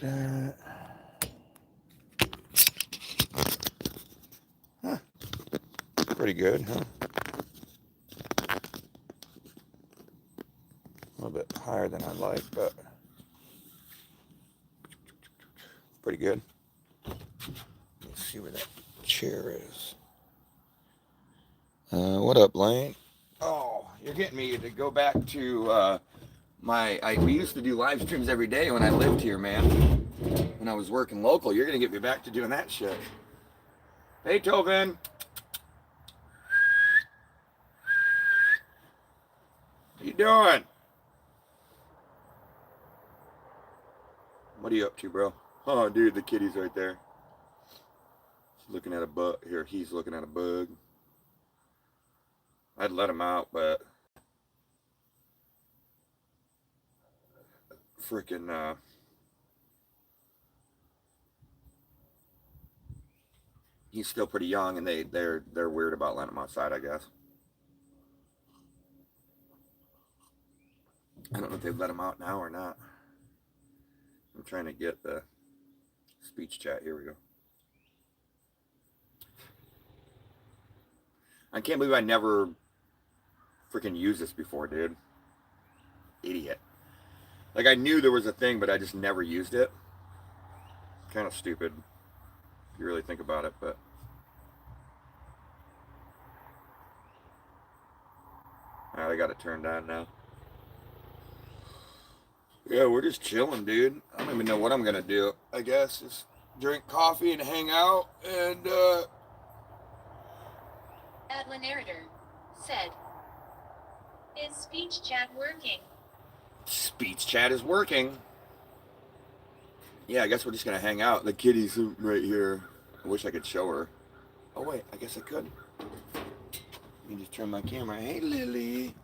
that. Huh. Pretty good, huh? A little bit higher than I'd like, but pretty good. Let's see where that chair is. What up, Lane? Oh, you're getting me to go back to we used to do live streams every day when I lived here, man. When I was working local, you're gonna get me back to doing that shit. Beethoven. What you doing? What are you up to, bro? Oh, dude, the kitty's right there. She's looking at a bug. Here, he's looking at a bug. I'd let him out, but freaking he's still pretty young, and they're weird about letting him outside, I guess. I don't know if they've let him out now or not. I'm trying to get the speech chat. Here we go. I can't believe I never freaking used this before, dude. Idiot. Like, I knew there was a thing, but I just never used it. Kind of stupid, if you really think about it, but... Alright, I got it turned on now. Yeah, we're just chilling, dude. I don't even know what I'm gonna do. I guess just drink coffee and hang out, and, Adlin Narrator said, "Is speech chat working?" Speech chat is working. Yeah, I guess we're just gonna hang out. The kitty's right here. I wish I could show her. Oh wait, I guess I could. Let me just turn my camera. Hey, Lily.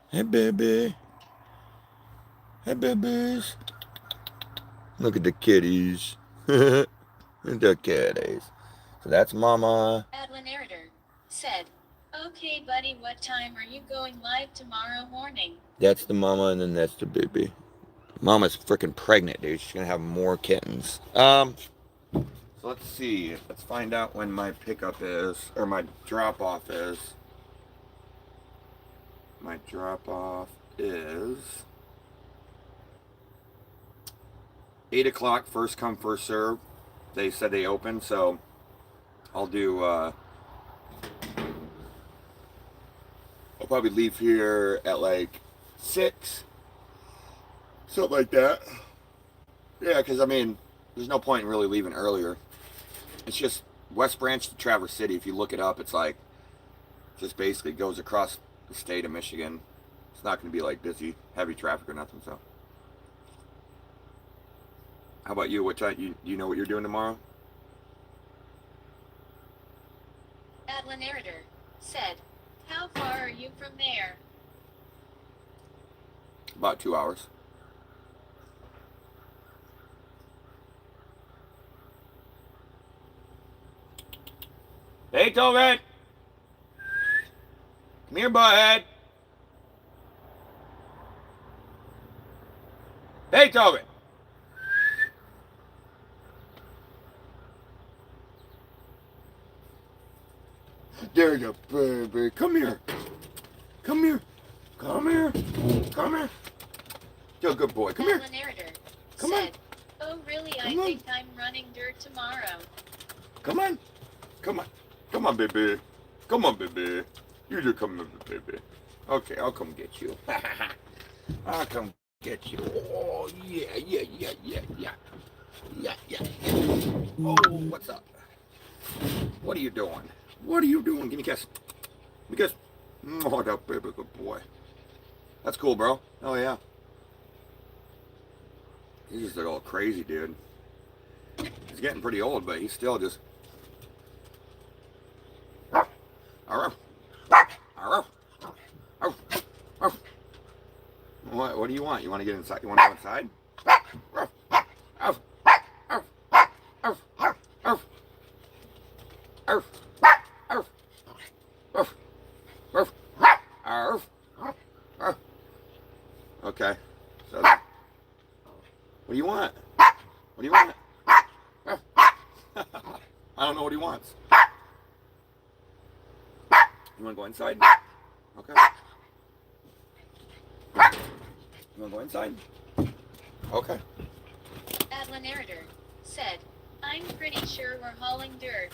Hey, baby. Hey, babies. Look at the kitties. The kitties. So that's Mama. Adlin Narrator said, "Okay, buddy, what time are you going live tomorrow morning?" That's the mama, and then that's the baby. Mama's freaking pregnant, dude. She's gonna have more kittens. So let's see. Let's find out when my pickup is, or my drop-off is. My drop-off is 8 o'clock, first come, first serve. They said they open, so I'll do, I'll probably leave here at like 6. Something like that. Yeah, because, I mean, there's no point in really leaving earlier. It's just West Branch to Traverse City. If you look it up, it's like, just basically goes across the state of Michigan. It's not going to be like busy, heavy traffic or nothing, so. How about you? What time, you know what you're doing tomorrow? Adlin Narrator said, "How far are you from there?" About 2 hours. Beethoven! Come here, butthead! Beethoven! There you go, baby. Come here. Come here. Come here. Come here. You're a good boy. Come here. Adlin Narrator Come said, "Oh, really? Come I on. think I'm running dirt tomorrow." Come on. Come on. Come on, baby. Come on, baby. You just come on, baby. Okay, I'll come get you. I'll come get you. Oh, yeah, yeah, yeah, yeah, yeah. Yeah, yeah, yeah. Oh, what's up? What are you doing? What are you doing? Give me a kiss. Give me a kiss. Oh, that baby, good boy. That's cool, bro. Oh, yeah. He's just like all crazy, dude. He's getting pretty old, but he's still just... What do you want? You want to get inside? You want to go inside? Okay. So, what do you want? want? What do you want? I don't know what he wants. You want to go inside? Okay. You want to go inside? Okay. Adla narrator said, I'm pretty sure we're hauling dirt.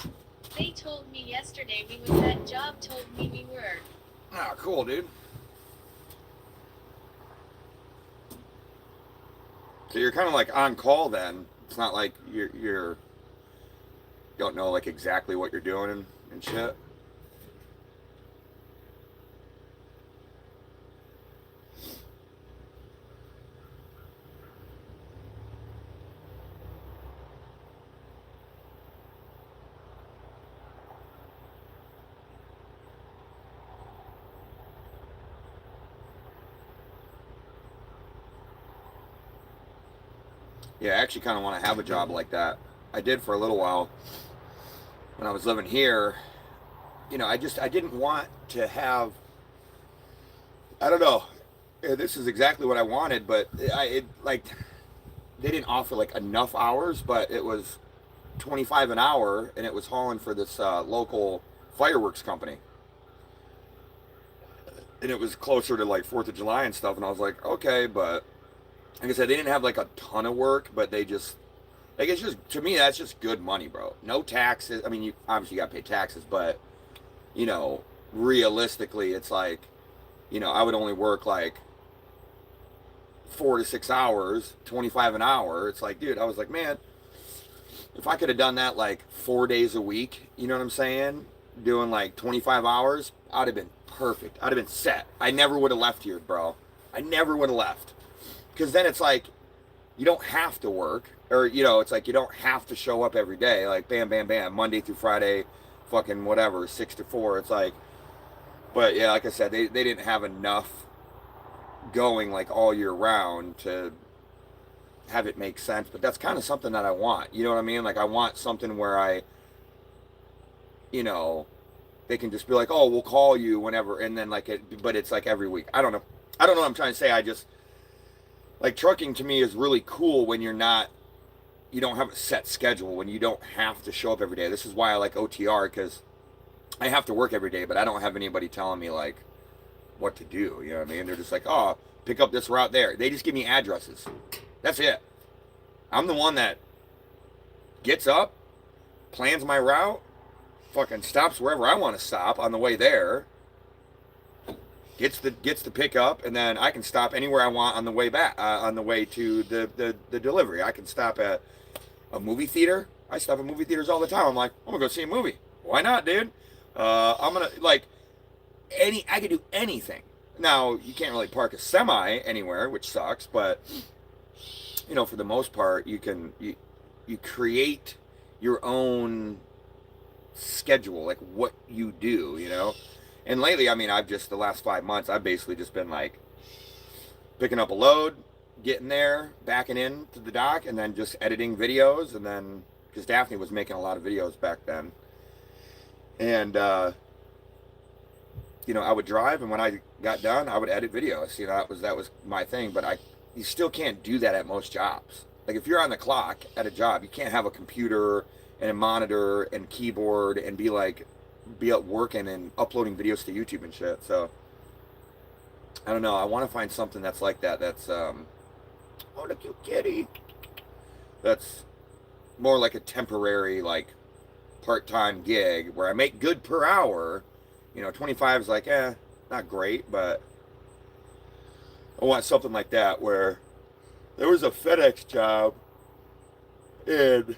They told me yesterday we was that job told me we were. Ah, cool, dude. So you're kind of like on call then. It's not like you're don't know like exactly what you're doing and shit. Yeah, I actually kind of want to have a job like that. I did for a little while when I was living here. You know, I didn't want to have. I don't know. This is exactly what I wanted, but like they didn't offer like enough hours, but it was 25 an hour, and it was hauling for this local fireworks company, and it was closer to like 4th of July and stuff. And I was like, okay, but like I said, they didn't have like a ton of work, but they just like it's just to me that's just good money, bro. No taxes. I mean, you obviously got to pay taxes, but you know, realistically, it's like, you know, I would only work like 4 to 6 hours, 25 an hour. It's like, dude, I was like, man, if I could have done that like 4 days a week, you know what I'm saying? Doing like 25 hours, I'd have been perfect. I'd have been set. I never would have left here, bro. I never would have left. Because then it's like, you don't have to work. Or, you know, it's like you don't have to show up every day. Like, bam, bam, bam. Monday through Friday, fucking whatever, 6 to 4. It's like, but yeah, like I said, they didn't have enough going like all year round to have it make sense. But that's kind of something that I want. You know what I mean? Like, I want something where I, you know, they can just be like, oh, we'll call you whenever. And then like it, but it's like every week. I don't know. I don't know what I'm trying to say. I just, like, trucking to me is really cool when you're not, you don't have a set schedule, when you don't have to show up every day. This is why I like OTR, because I have to work every day, but I don't have anybody telling me like what to do. You know what I mean? They're just like, oh, pick up this route there. They just give me addresses. That's it. I'm the one that gets up, plans my route, fucking stops wherever I want to stop on the way there, gets the pickup, and then I can stop anywhere I want on the way back, on the way to the delivery. I can stop at a movie theater. I stop at movie theaters all the time. I'm like, I'm gonna go see a movie. Why not, dude? I'm gonna like I could do anything. Now you can't really park a semi anywhere, which sucks, but you know, for the most part, you create your own schedule, like what you do, you know. And lately, I mean, the last 5 months, I've basically just been like picking up a load, getting there, backing in to the dock, and then just editing videos. And then, because Daphne was making a lot of videos back then. And, you know, I would drive, and when I got done, I would edit videos. You know, that was my thing. But you still can't do that at most jobs. Like, if you're on the clock at a job, you can't have a computer and a monitor and keyboard and be up working and uploading videos to YouTube and shit. So I don't know. I want to find something that's like that. That's oh, the cute kitty. That's more like a temporary, like part-time gig where I make good per hour. You know, 25 is like, not great, but I want something like that where there was a FedEx job in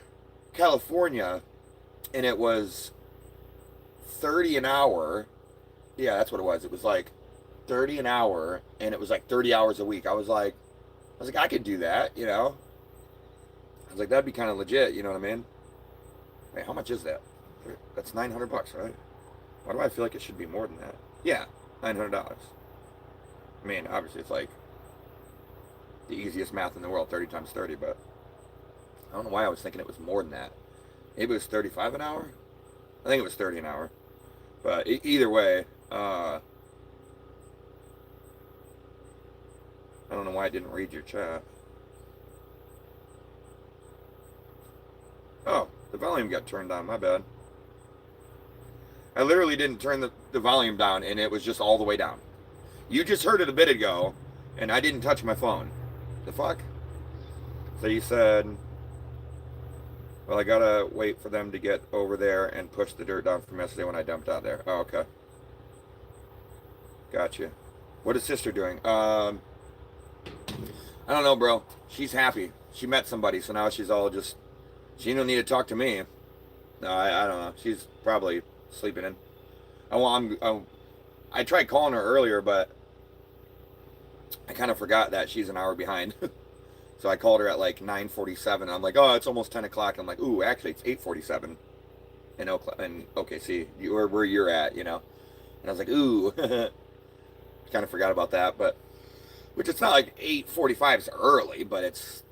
California, and it was 30 an hour. Yeah, that's what it was. It was like 30 an hour, and it was like 30 hours a week. I was like, I could do that, you know. I was like, that'd be kind of legit, you know what I mean? Wait, how much is that? That's $900, right? Why do I feel like it should be more than that? Yeah, $900. I mean, obviously it's like the easiest math in the world, 30 times 30, but I don't know why I was thinking it was more than that. Maybe it was 35 an hour? I think it was 30 an hour. But either way, I don't know why I didn't read your chat. Oh, the volume got turned on. My bad. I literally didn't turn the volume down, and it was just all the way down. You just heard it a bit ago, and I didn't touch my phone. The fuck? So you said, well, I gotta wait for them to get over there and push the dirt down from yesterday when I dumped out there. Oh, okay. Gotcha. What is sister doing? I don't know, bro. She's happy. She met somebody, so now she's all just... She don't need to talk to me. No, I don't know. She's probably sleeping in. I tried calling her earlier, but I kind of forgot that she's an hour behind. So I called her at like 9:47. I'm like, oh, it's almost 10 o'clock. I'm like, ooh, actually, it's 8:47 in OKC, where you're at, you know. And I was like, ooh, kind of forgot about that, but which it's not like 8:45 is early, but it's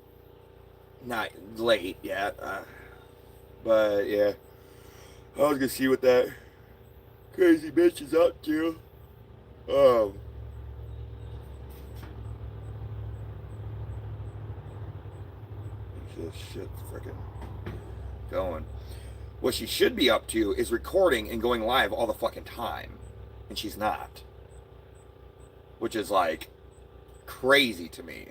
not late yet. But yeah, I was gonna see what that crazy bitch is up to. This shit's freaking going. What she should be up to is recording and going live all the fucking time, and she's not. Which is like crazy to me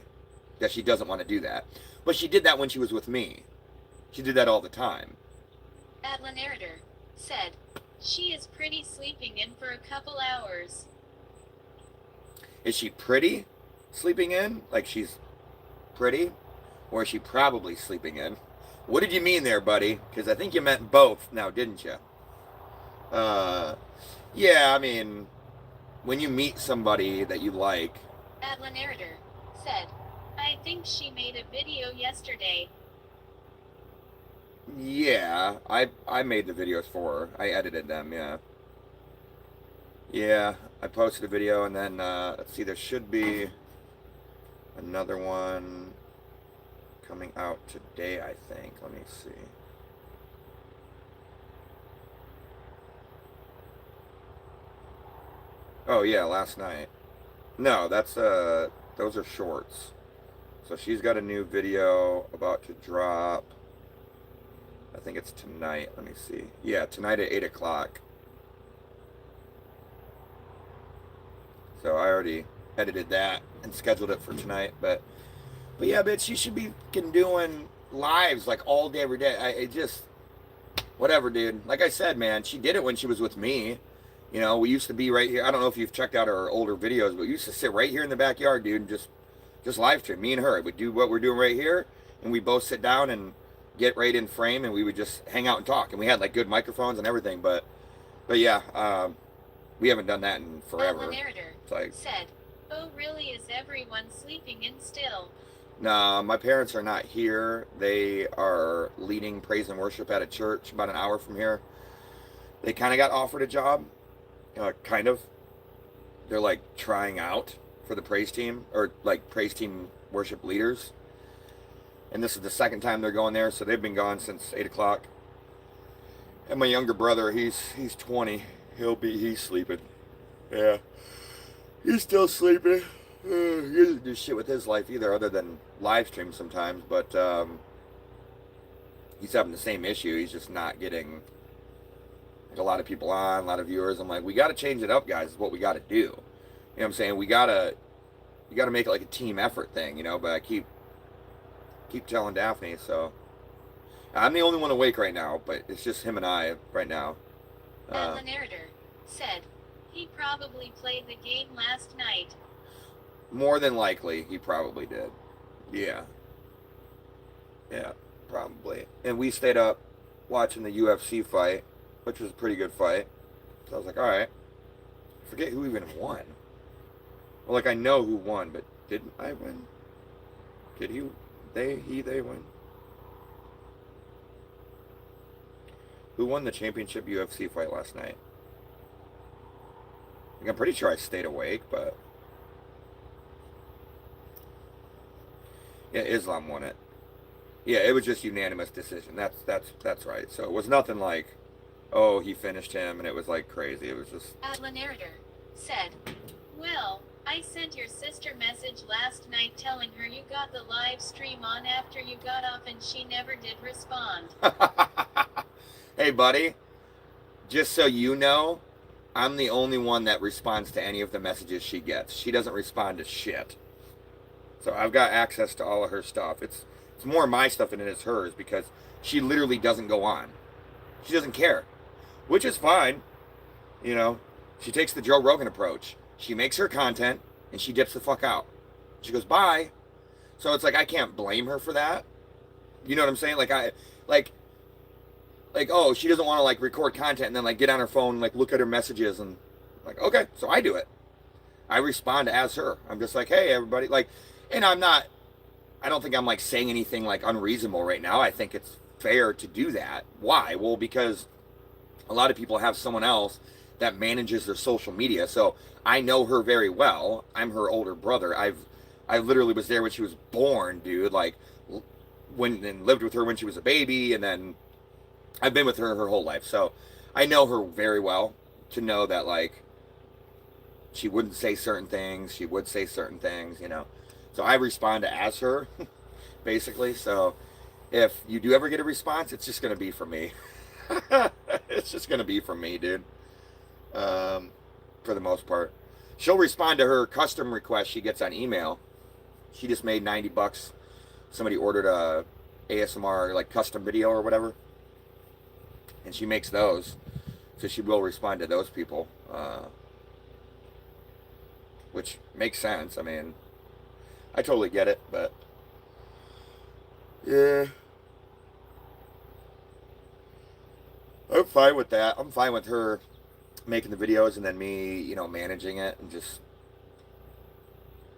that she doesn't want to do that. But she did that when she was with me. She did that all the time. Adlin Erider said, she is pretty sleeping in for a couple hours. Is she pretty sleeping in? Like she's pretty? Or is she probably sleeping in? What did you mean there, buddy? Because I think you meant both now, didn't you? Yeah, I mean, when you meet somebody that you like... Adlin Erider said, I think she made a video yesterday. Yeah, I made the videos for her. I edited them, yeah. Yeah, I posted a video, and then, let's see, there should be another one coming out today, I think. Let me see. Oh, yeah, last night. No, that's, those are shorts. So she's got a new video about to drop. I think it's tonight. Let me see. Yeah, tonight at 8 o'clock. So I already edited that and scheduled it for tonight. But yeah, bitch, she should be doing lives like all day, every day. It just, whatever, dude. Like I said, man, she did it when she was with me. You know, we used to be right here. I don't know if you've checked out our older videos, but we used to sit right here in the backyard, dude, and just live stream. Me and her would do what we're doing right here, and we both sit down and get right in frame, and we would just hang out and talk. And we had like good microphones and everything, but yeah, we haven't done that in forever. The narrator said, "Oh, really? Is everyone sleeping in still?" Nah, my parents are not here. They are leading praise and worship at a church about an hour from here. They kind of got offered a job, kind of. They're like trying out for the praise team, or like praise team worship leaders. And this is the second time they're going there, so they've been gone since 8 o'clock. And my younger brother, he's 20. He's sleeping. Yeah. He's still sleeping. He doesn't do shit with his life either, other than live stream sometimes, but he's having the same issue. He's just not getting like a lot of people on, a lot of viewers. I'm like, we got to change it up, guys. Is what we got to do. You know what I'm saying? You got to make it like a team effort thing, you know. But I keep telling Daphne, so I'm the only one awake right now. But it's just him and I right now. The narrator said he probably played the game last night. More than likely, he probably did. Yeah. Yeah, probably. And we stayed up watching the UFC fight, which was a pretty good fight. So I was like, all right. I forget who even won. Well, like, I know who won, but didn't I win? Did he? They win? Who won the championship UFC fight last night? Like, I'm pretty sure I stayed awake, but... Yeah, Islam won it. Yeah, it was just unanimous decision. That's right. So it was nothing like, oh, he finished him, and it was like crazy. It was just... The narrator said, well, I sent your sister message last night telling her you got the live stream on after you got off and she never did respond. Hey, buddy, just so you know, I'm the only one that responds to any of the messages she gets. She doesn't respond to shit. So I've got access to all of her stuff. It's more my stuff than it is hers because she literally doesn't go on. She doesn't care, which is fine. You know, she takes the Joe Rogan approach. She makes her content and she dips the fuck out. She goes, bye. So it's like, I can't blame her for that. You know what I'm saying? Like, oh, she doesn't want to like record content and then like get on her phone and like look at her messages and like, okay, so I do it. I respond as her. I'm just like, hey, everybody. Like, and I don't think I'm like saying anything like unreasonable right now. I think it's fair to do that. Why? Well, because a lot of people have someone else that manages their social media. So I know her very well. I'm her older brother. I literally was there when she was born, dude. Like, and lived with her when she was a baby, and then I've been with her whole life. So I know her very well to know that like she wouldn't say certain things. She would say certain things, you know. So I respond to as her, basically. So if you do ever get a response, it's just gonna be from me. It's just gonna be from me, dude. For the most part, she'll respond to her custom request she gets on email. She just made $90. Somebody ordered a ASMR like custom video or whatever, and she makes those. So she will respond to those people, which makes sense. I mean, I totally get it, but yeah, I'm fine with that. I'm fine with her making the videos and then me, you know, managing it and just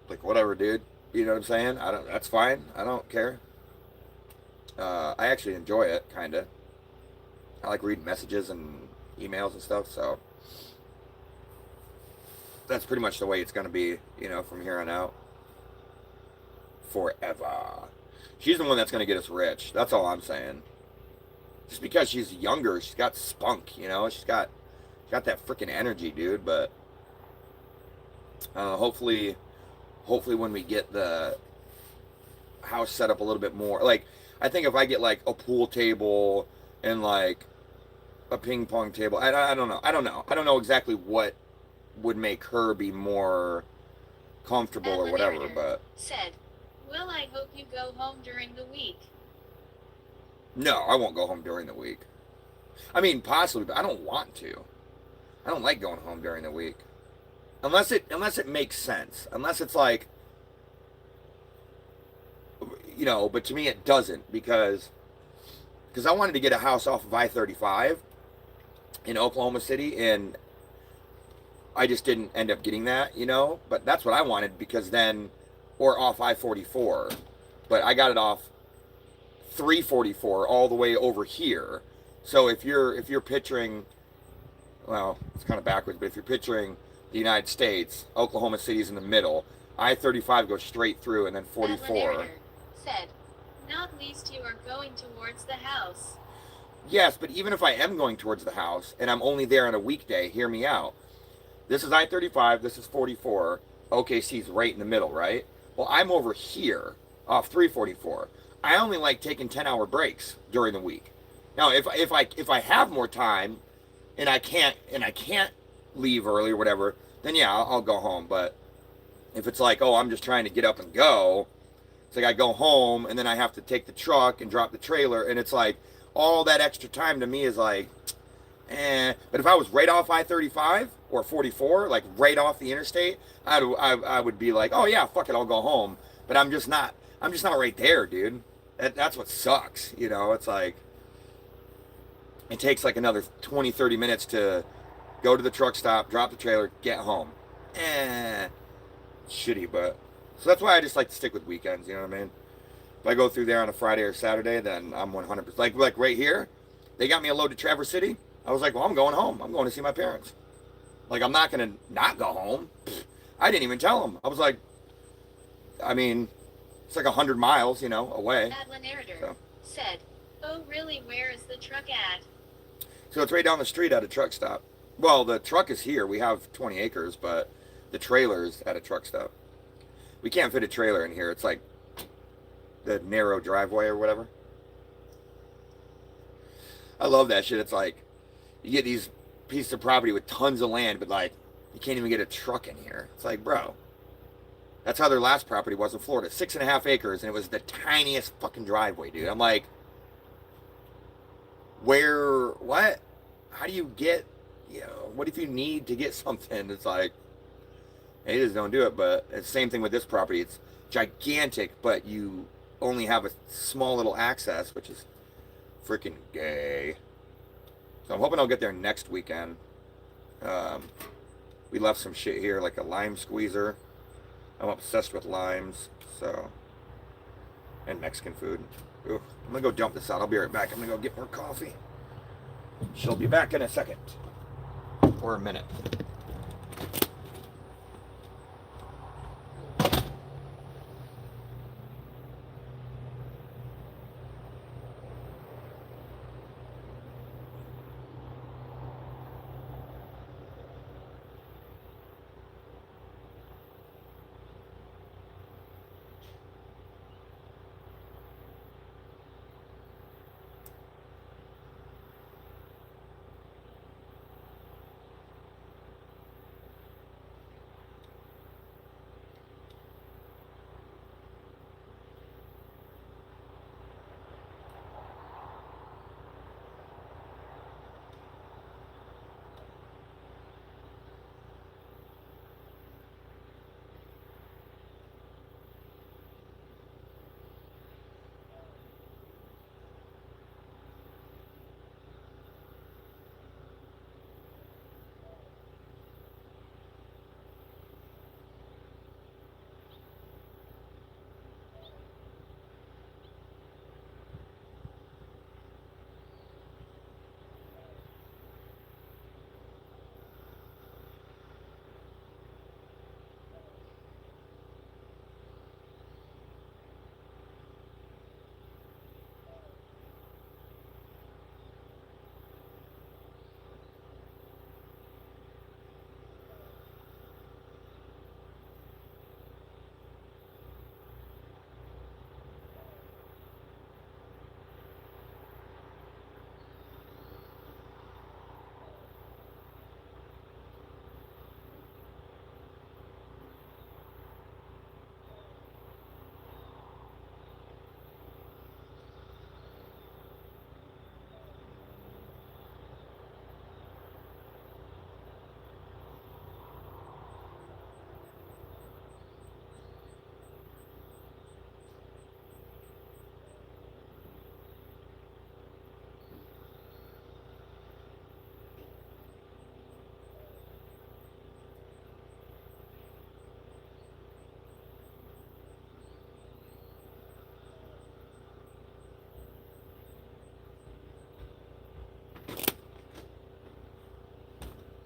like whatever, dude. You know what I'm saying? That's fine. I don't care. I actually enjoy it, kind of. I like reading messages and emails and stuff, so that's pretty much the way it's going to be, you know, from here on out. Forever. She's the one that's going to get us rich. That's all I'm saying. Just because she's younger, she's got spunk, you know? She's got that freaking energy, dude, but hopefully when we get the house set up a little bit more, like, I think if I get like a pool table and like a ping pong table, I don't know. I don't know exactly what would make her be more comfortable or whatever, but said, well, I hope you go home during the week. No, I won't go home during the week. I mean, possibly, but I don't want to. I don't like going home during the week. Unless it makes sense. Unless it's like, you know, but to me it doesn't because I wanted to get a house off of I-35 in Oklahoma City, and I just didn't end up getting that, you know, but that's what I wanted because then, or off I-44, but I got it off 344 all the way over here. So if you're picturing, well, it's kind of backwards, but if you're picturing the United States, Oklahoma City's in the middle, I-35 goes straight through, and then 44. Said, not least you are going towards the house. Yes, but even if I am going towards the house, and I'm only there on a weekday, hear me out. This is I-35, this is 44. OKC's right in the middle, right? Well, I'm over here, off 344. I only like taking 10-hour breaks during the week. Now, if I have more time, and I can't leave early or whatever, then yeah, I'll go home. But if it's like, oh, I'm just trying to get up and go, it's like I go home and then I have to take the truck and drop the trailer, and it's like all that extra time to me is like, eh. But if I was right off I-35 or 44, like right off the interstate, I would be like, oh yeah, fuck it, I'll go home. But I'm just not right there, dude. That's what sucks, you know. It's like it takes like another 20-30 minutes to go to the truck stop, drop the trailer, get home. Shitty, but so that's why I just like to stick with weekends, you know what I mean? If I go through there on a Friday or Saturday, then I'm 100%. Like right here, they got me a load to Traverse City. I was like, well, I'm going home. I'm going to see my parents. Like, I'm not going to not go home. I didn't even tell them. I was like, I mean, it's like 100 miles, you know, away. Adlin Erider said, oh, really, where is the truck at? So it's right down the street at a truck stop. Well, the truck is here. We have 20 acres, but the trailers at a truck stop. We can't fit a trailer in here. It's like the narrow driveway or whatever. I love that shit. It's like you get these pieces of property with tons of land, but like you can't even get a truck in here. It's like, bro, that's how their last property was in Florida. 6.5 acres, and it was the tiniest fucking driveway, dude. I'm like, where, what? How do you get, you know, what if you need to get something? It's like, they just don't do it. But it's the same thing with this property. It's gigantic, but you only have a small little access, which is freaking gay. So I'm hoping I'll get there next weekend. We left some shit here, like a lime squeezer. I'm obsessed with limes, so. And Mexican food. Ooh, I'm gonna go dump this out. I'll be right back. I'm gonna go get more coffee. She'll be back in a second. Or a minute.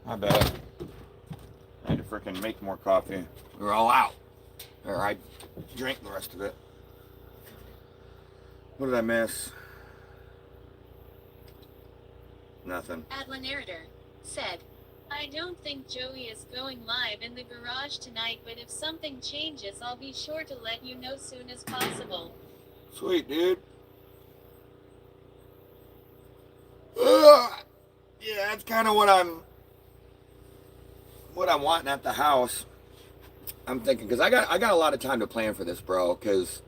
My bad. I had to freaking make more coffee. We were all out. Or I drank the rest of it. What did I miss? Nothing. Adlin Narrator said, I don't think Joey is going live in the garage tonight, but if something changes, I'll be sure to let you know soon as possible. Sweet, dude. Ugh. Yeah, that's kind of what I'm wanting at the house. I'm thinking, because I got a lot of time to plan for this, bro, because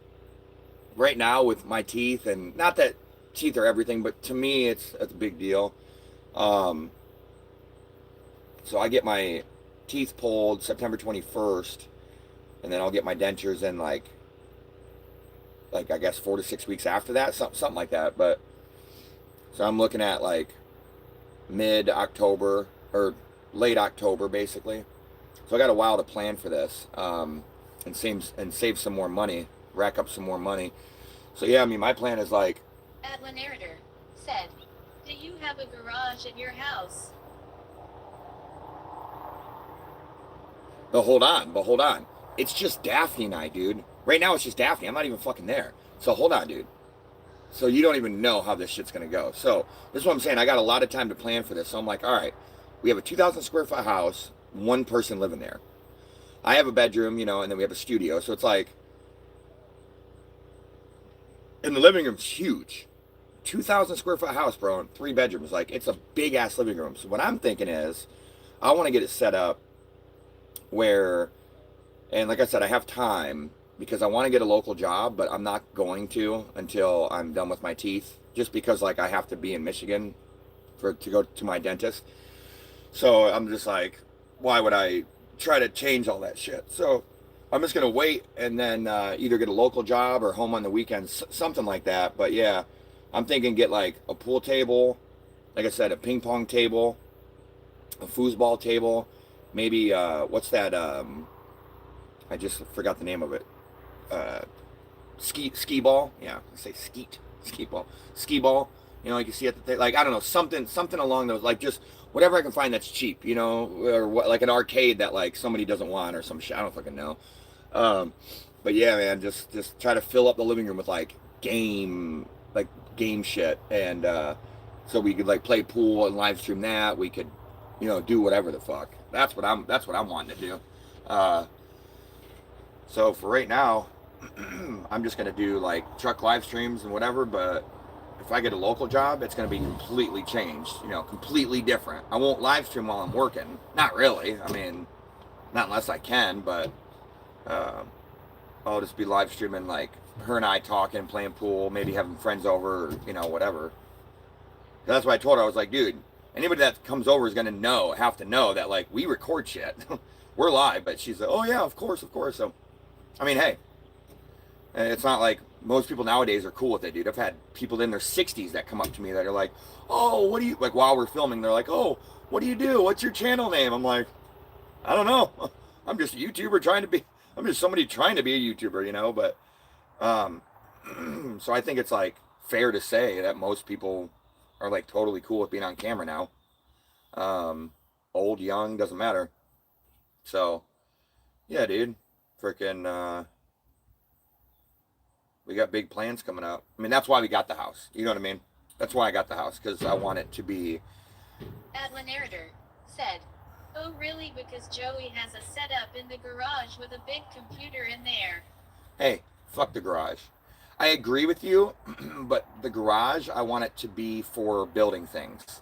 right now with my teeth, and not that teeth are everything, but to me it's a big deal. So I get my teeth pulled September 21st, and then I'll get my dentures in like I guess 4 to 6 weeks after that, something like that. But so I'm looking at like mid-October or late October, basically. So I got a while to plan for this, and save some more money, rack up some more money. So yeah, I mean, my plan is like. Adlin Narrator said, do you have a garage at your house? But hold on. It's just Daphne and I, dude. Right now it's just Daphne. I'm not even fucking there. So hold on, dude. So you don't even know how this shit's gonna go. So this is what I'm saying. I got a lot of time to plan for this. So I'm like, all right, we have a 2,000 square foot house, one person living there. I have a bedroom, you know, and then we have a studio. So it's like, and the living room's huge. 2,000 square foot house, bro, and 3 bedrooms. Like, it's a big ass living room. So what I'm thinking is, I want to get it set up where, and like I said, I have time because I want to get a local job, but I'm not going to until I'm done with my teeth, just because like I have to be in Michigan to go to my dentist. So I'm just like, why would I try to change all that shit? So I'm just gonna wait and then either get a local job or home on the weekends, something like that. But yeah, I'm thinking get like a pool table, like I said, a ping pong table, a foosball table, maybe what's that? I just forgot the name of it. Uh, ski ball. Yeah, I say ski ball. You know, like you see at the like I don't know, something along those, like just whatever I can find that's cheap. You know, or what, like an arcade that like somebody doesn't want or some shit. I don't fucking know. Um, but yeah, man, just try to fill up the living room with like game shit, and so we could like play pool and live stream that. We could, you know, do whatever the fuck. That's what I'm wanting to do. Uh, so for right now, I'm just gonna do like truck live streams and whatever. But if I get a local job, it's gonna be completely changed. You know, completely different. I won't live stream while I'm working. Not really. I mean, not unless I can. But uh, I'll just be live streaming like her and I talking, playing pool, maybe having friends over, or, you know, whatever. That's why I told her, I was like, dude, anybody that comes over is gonna have to know that like we record shit. We're live. But she's like, oh yeah, of course. So I mean, hey, it's not like most people nowadays are cool with it, dude. I've had people in their 60s that come up to me that are like, oh, what do you, like while we're filming, they're like, oh, what do you do? What's your channel name? I'm like, I don't know. I'm just a YouTuber I'm just somebody trying to be a YouTuber, you know, but, so I think it's like fair to say that most people are like totally cool with being on camera now. Old, young, doesn't matter. So, yeah, dude, freaking, we got big plans coming up. I mean, that's why we got the house. You know what I mean? That's why I got the house, because I want it to be. Adla narrator said, oh really, because Joey has a setup in the garage with a big computer in there. Hey, fuck the garage. I agree with you, but the garage, I want it to be for building things.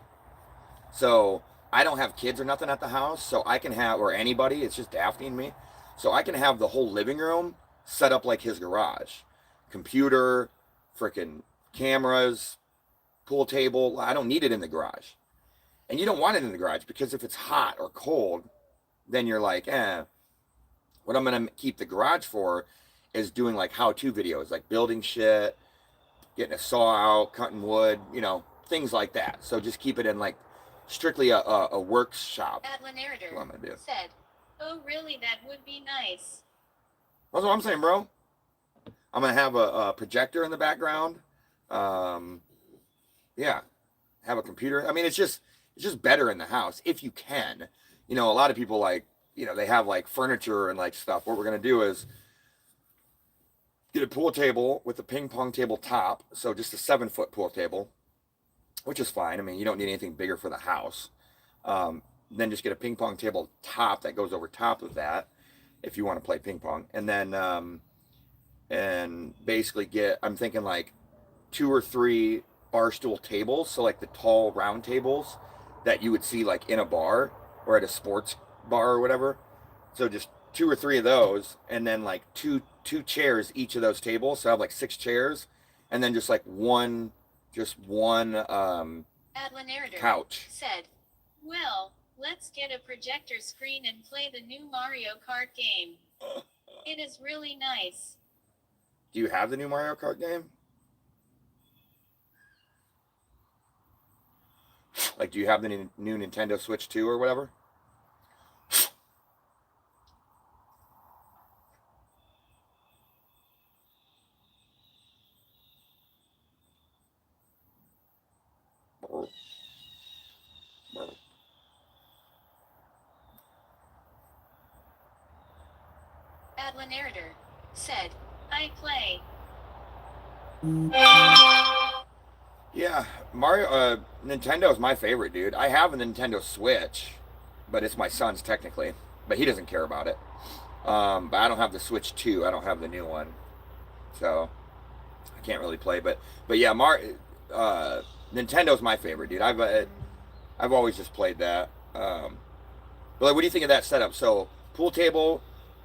So I don't have kids or nothing at the house, so I can have, or anybody, it's just Daphne and me. So I can have the whole living room set up like his garage. Computer, freaking cameras, pool table. I don't need it in the garage. And you don't want it in the garage because if it's hot or cold, then you're like, what I'm going to keep the garage for is doing like how-to videos, like building shit, getting a saw out, cutting wood, you know, things like that. So just keep it in like strictly a workshop. Adla narrator That's what I'm gonna do. said, oh really, that would be nice. That's what I'm saying, bro. I'm gonna have a projector in the background. Yeah, have a computer. I mean, it's just better in the house if you can. You know, a lot of people like, you know, they have like furniture and like stuff. What we're gonna do is get a pool table with a ping pong table top. So just a 7-foot pool table, which is fine. I mean, you don't need anything bigger for the house. Then just get a ping pong table top that goes over top of that if you want to play ping pong. And then and basically I'm thinking like 2 or 3 bar stool tables. So like the tall round tables that you would see like in a bar or at a sports bar or whatever. So just 2 or 3 of those, and then like two chairs each of those tables. So I have like 6 chairs, and then just like one Adla narrator couch. said, well, let's get a projector screen and play the new Mario Kart game. It is really nice. Do you have the new Mario Kart game? Like, do you have the new Nintendo Switch 2 or whatever? Adla narrator said, I play. Yeah, Mario, Nintendo is my favorite, dude. I have a Nintendo Switch, but it's my son's technically, but he doesn't care about it. But I don't have the Switch 2. I don't have the new one, so I can't really play. But yeah, Nintendo's my favorite, dude. I've always just played that. But like, what do you think of that setup? So pool table,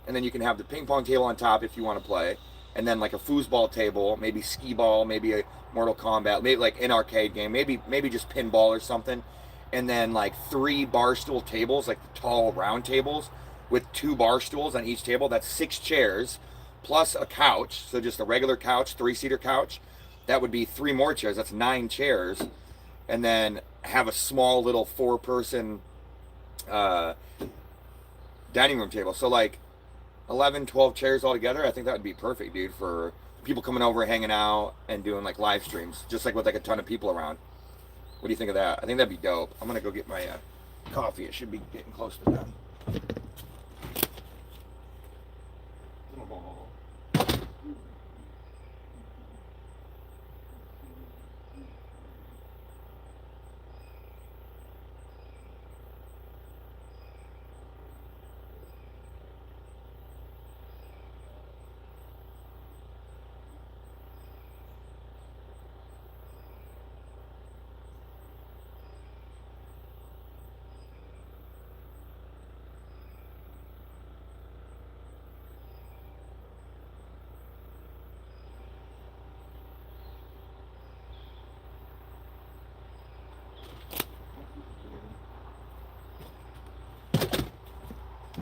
and then you can have the ping pong table on top if you want to play, and then like a foosball table, maybe skee ball, maybe a Mortal Kombat, maybe like an arcade game, maybe just pinball or something, and then like 3 bar stool tables, like the tall round tables, with 2 bar stools on each table. That's 6 chairs, plus a couch. So just a regular couch, 3-seater couch. That would be 3 more chairs. That's 9 chairs, and then have a small little 4-person uh, dining room table. So like 11, 12 chairs altogether. I think that would be perfect, dude, for people coming over, hanging out, and doing like live streams, just like with like a ton of people around. What do you think of that? I think that'd be dope. I'm gonna go get my coffee. It should be getting close to done.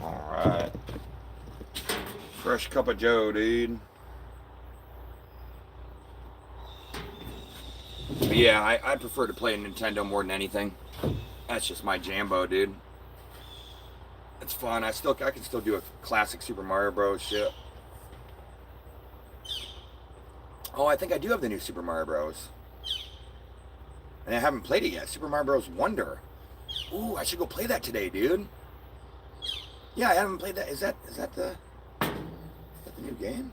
All right. Fresh cup of Joe, dude. But yeah, I prefer to play Nintendo more than anything. That's just my jambo, dude. It's fun. I can still do a classic Super Mario Bros. Shit. Oh, I think I do have the new Super Mario Bros. And I haven't played it yet. Super Mario Bros. Wonder. Ooh, I should go play that today, dude. Yeah, I haven't played that. Is that the new game?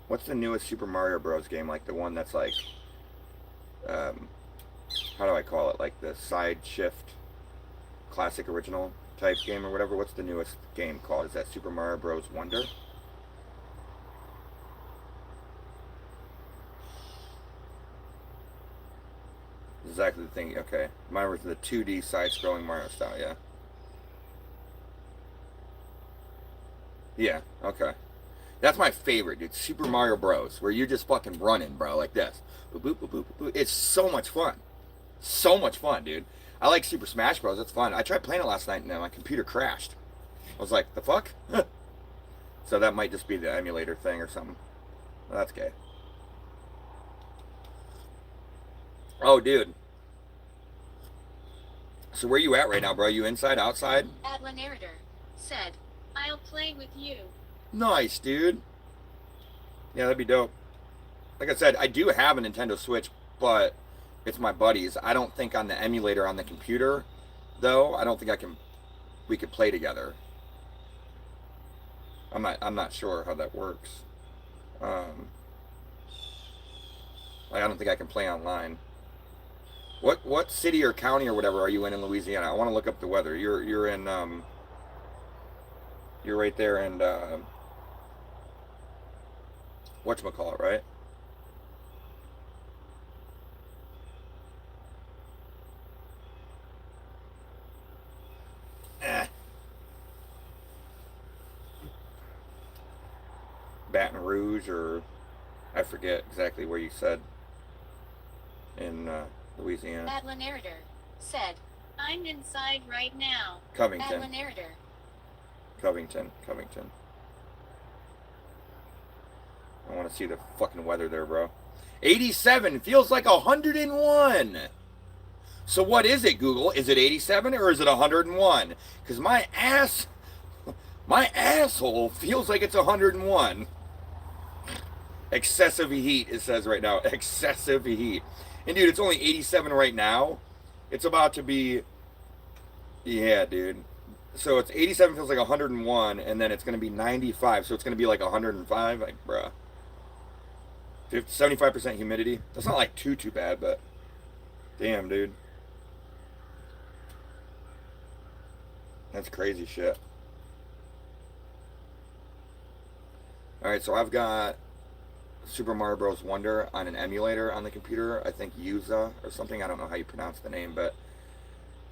What's the newest Super Mario Bros. Game? Like the one that's like, how do I call it? Like the side shift, classic original type game or whatever. What's the newest game called? Is that Super Mario Bros. Wonder? Exactly the thing. Okay, mine was the 2D side-scrolling Mario style. Yeah. Yeah. Okay. That's my favorite, dude. Super Mario Bros. Where you're just fucking running, bro, like this. Boop, boop, boop, boop, boop. It's so much fun. So much fun, dude. I like Super Smash Bros. It's fun. I tried playing it last night and my computer crashed. I was like, the fuck? So that might just be the emulator thing or something. Well, that's gay. Oh, dude. So where you at right now, bro? You inside, outside? Adla Narrator said, I'll play with you. Nice, dude. Yeah, that'd be dope. Like I said, I do have a Nintendo Switch, but it's my buddy's. I don't think on the emulator on the computer, though. I don't think we could play together. I'm not sure how that works. Like I don't think I can play online. What city or county or whatever are you in Louisiana? I want to look up the weather. You're in you're right there in whatchamacallit, right? Eh. Baton Rouge, or I forget exactly where you said in Louisiana. Adla Narrator said, I'm inside right now. Covington. Adla Narrator. Covington. I want to see the fucking weather there, bro. 87 feels like 101. So what is it, Google? Is it 87 or is it 101? Because my asshole feels like it's 101. Excessive heat, it says right now. Excessive heat. And dude, it's only 87 right now. It's about to be, yeah, dude. So it's 87 feels like 101, and then it's going to be 95, so it's going to be like 105. Like, bruh. 75% humidity. That's not like too bad, but damn, dude. That's crazy shit. Alright, so I've got Super Mario Bros. Wonder on an emulator on the computer. I think Yuza or something. I don't know how you pronounce the name, but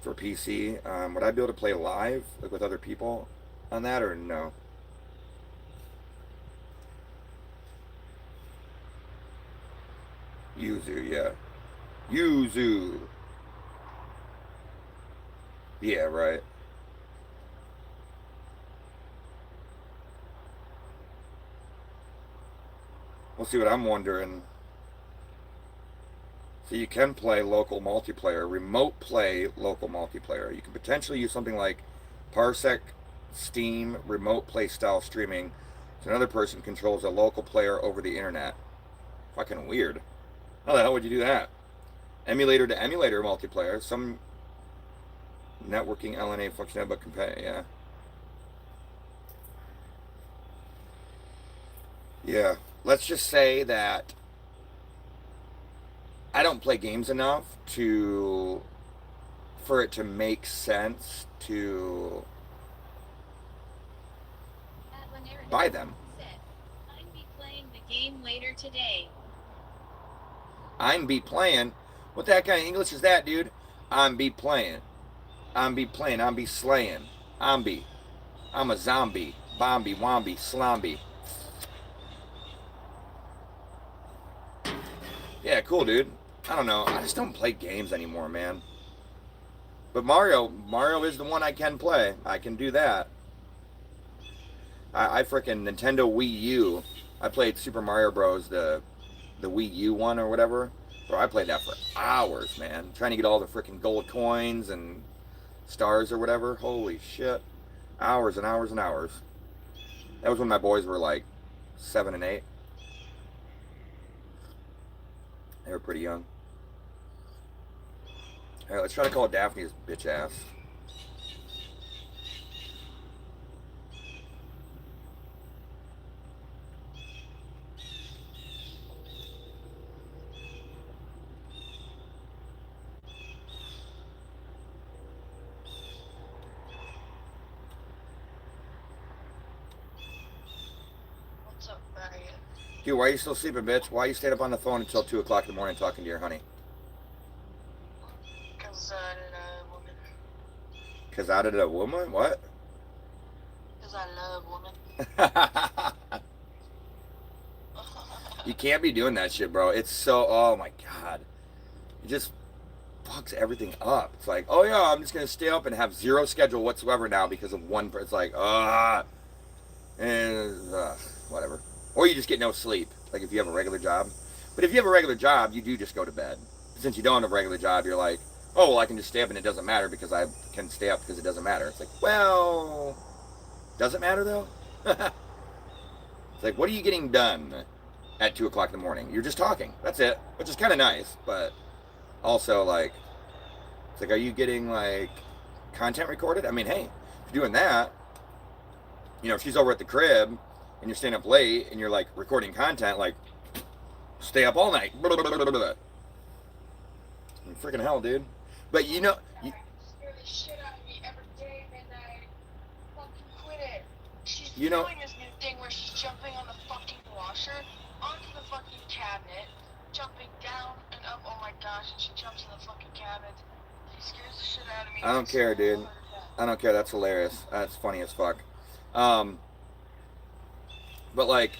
for PC. Would I be able to play live, like with other people on that, or no? Yuzu, yeah. Yuzu. Yeah, right. We'll see what I'm wondering. So you can play local multiplayer, remote play local multiplayer. You can potentially use something like Parsec, Steam, remote play style streaming. So another person controls a local player over the internet. Fucking weird. How the hell would you do that? Emulator to emulator multiplayer. Some networking LNA functionality, but compare, yeah. Yeah. Let's just say that I don't play games enough for it to make sense to buy them. I'd be playing the game later today. I'm be playing. What the heck kind of English is that, dude? I'm be playing. I'm be playing. I'm be slaying. I'm a zombie. Bombi, wombi, slombi. Yeah, cool, dude. I don't know. I just don't play games anymore, man. But Mario is the one I can play. I can do that. I freaking Nintendo Wii U. I played Super Mario Bros. The Wii U one or whatever. Bro, I played that for hours, man. Trying to get all the freaking gold coins and stars or whatever. Holy shit. Hours and hours and hours. That was when my boys were like 7 and 8. They were pretty young. Alright, let's try to call Daphne's bitch ass. What's up, Brian? Dude, why are you still sleeping, bitch? Why are you staying up on the phone until 2 o'clock in the morning talking to your honey? Because woman. Because out of a woman? What? Because I love women. You can't be doing that shit, bro. It's so, oh my god. It just fucks everything up. It's like, oh yeah, I'm just going to stay up and have zero schedule whatsoever now because of one person. It's like, and whatever. Or you just get no sleep, like if you have a regular job. But if you have a regular job, you do just go to bed. Since you don't have a regular job, you're like, oh, well, I can just stay up and it doesn't matter because I can stay up because it doesn't matter. It's like, well, does it matter though? It's like, what are you getting done at 2 o'clock in the morning? You're just talking. That's it, which is kind of nice, but also like, it's like, are you getting like content recorded? I mean, hey, if you're doing that, you know, if she's over at the crib and you're staying up late and you're like recording content, like stay up all night. Freaking hell, dude. But you know, Scare the shit out of me every day, and I fucking quit it. She's You know- doing this new thing where she's jumping on the fucking washer, onto the fucking cabinet, jumping down and up. Oh my gosh, and she jumps in the fucking cabinet. She scares the shit out of me. I don't care, dude. I don't care. That's hilarious. That's funny as fuck. But like,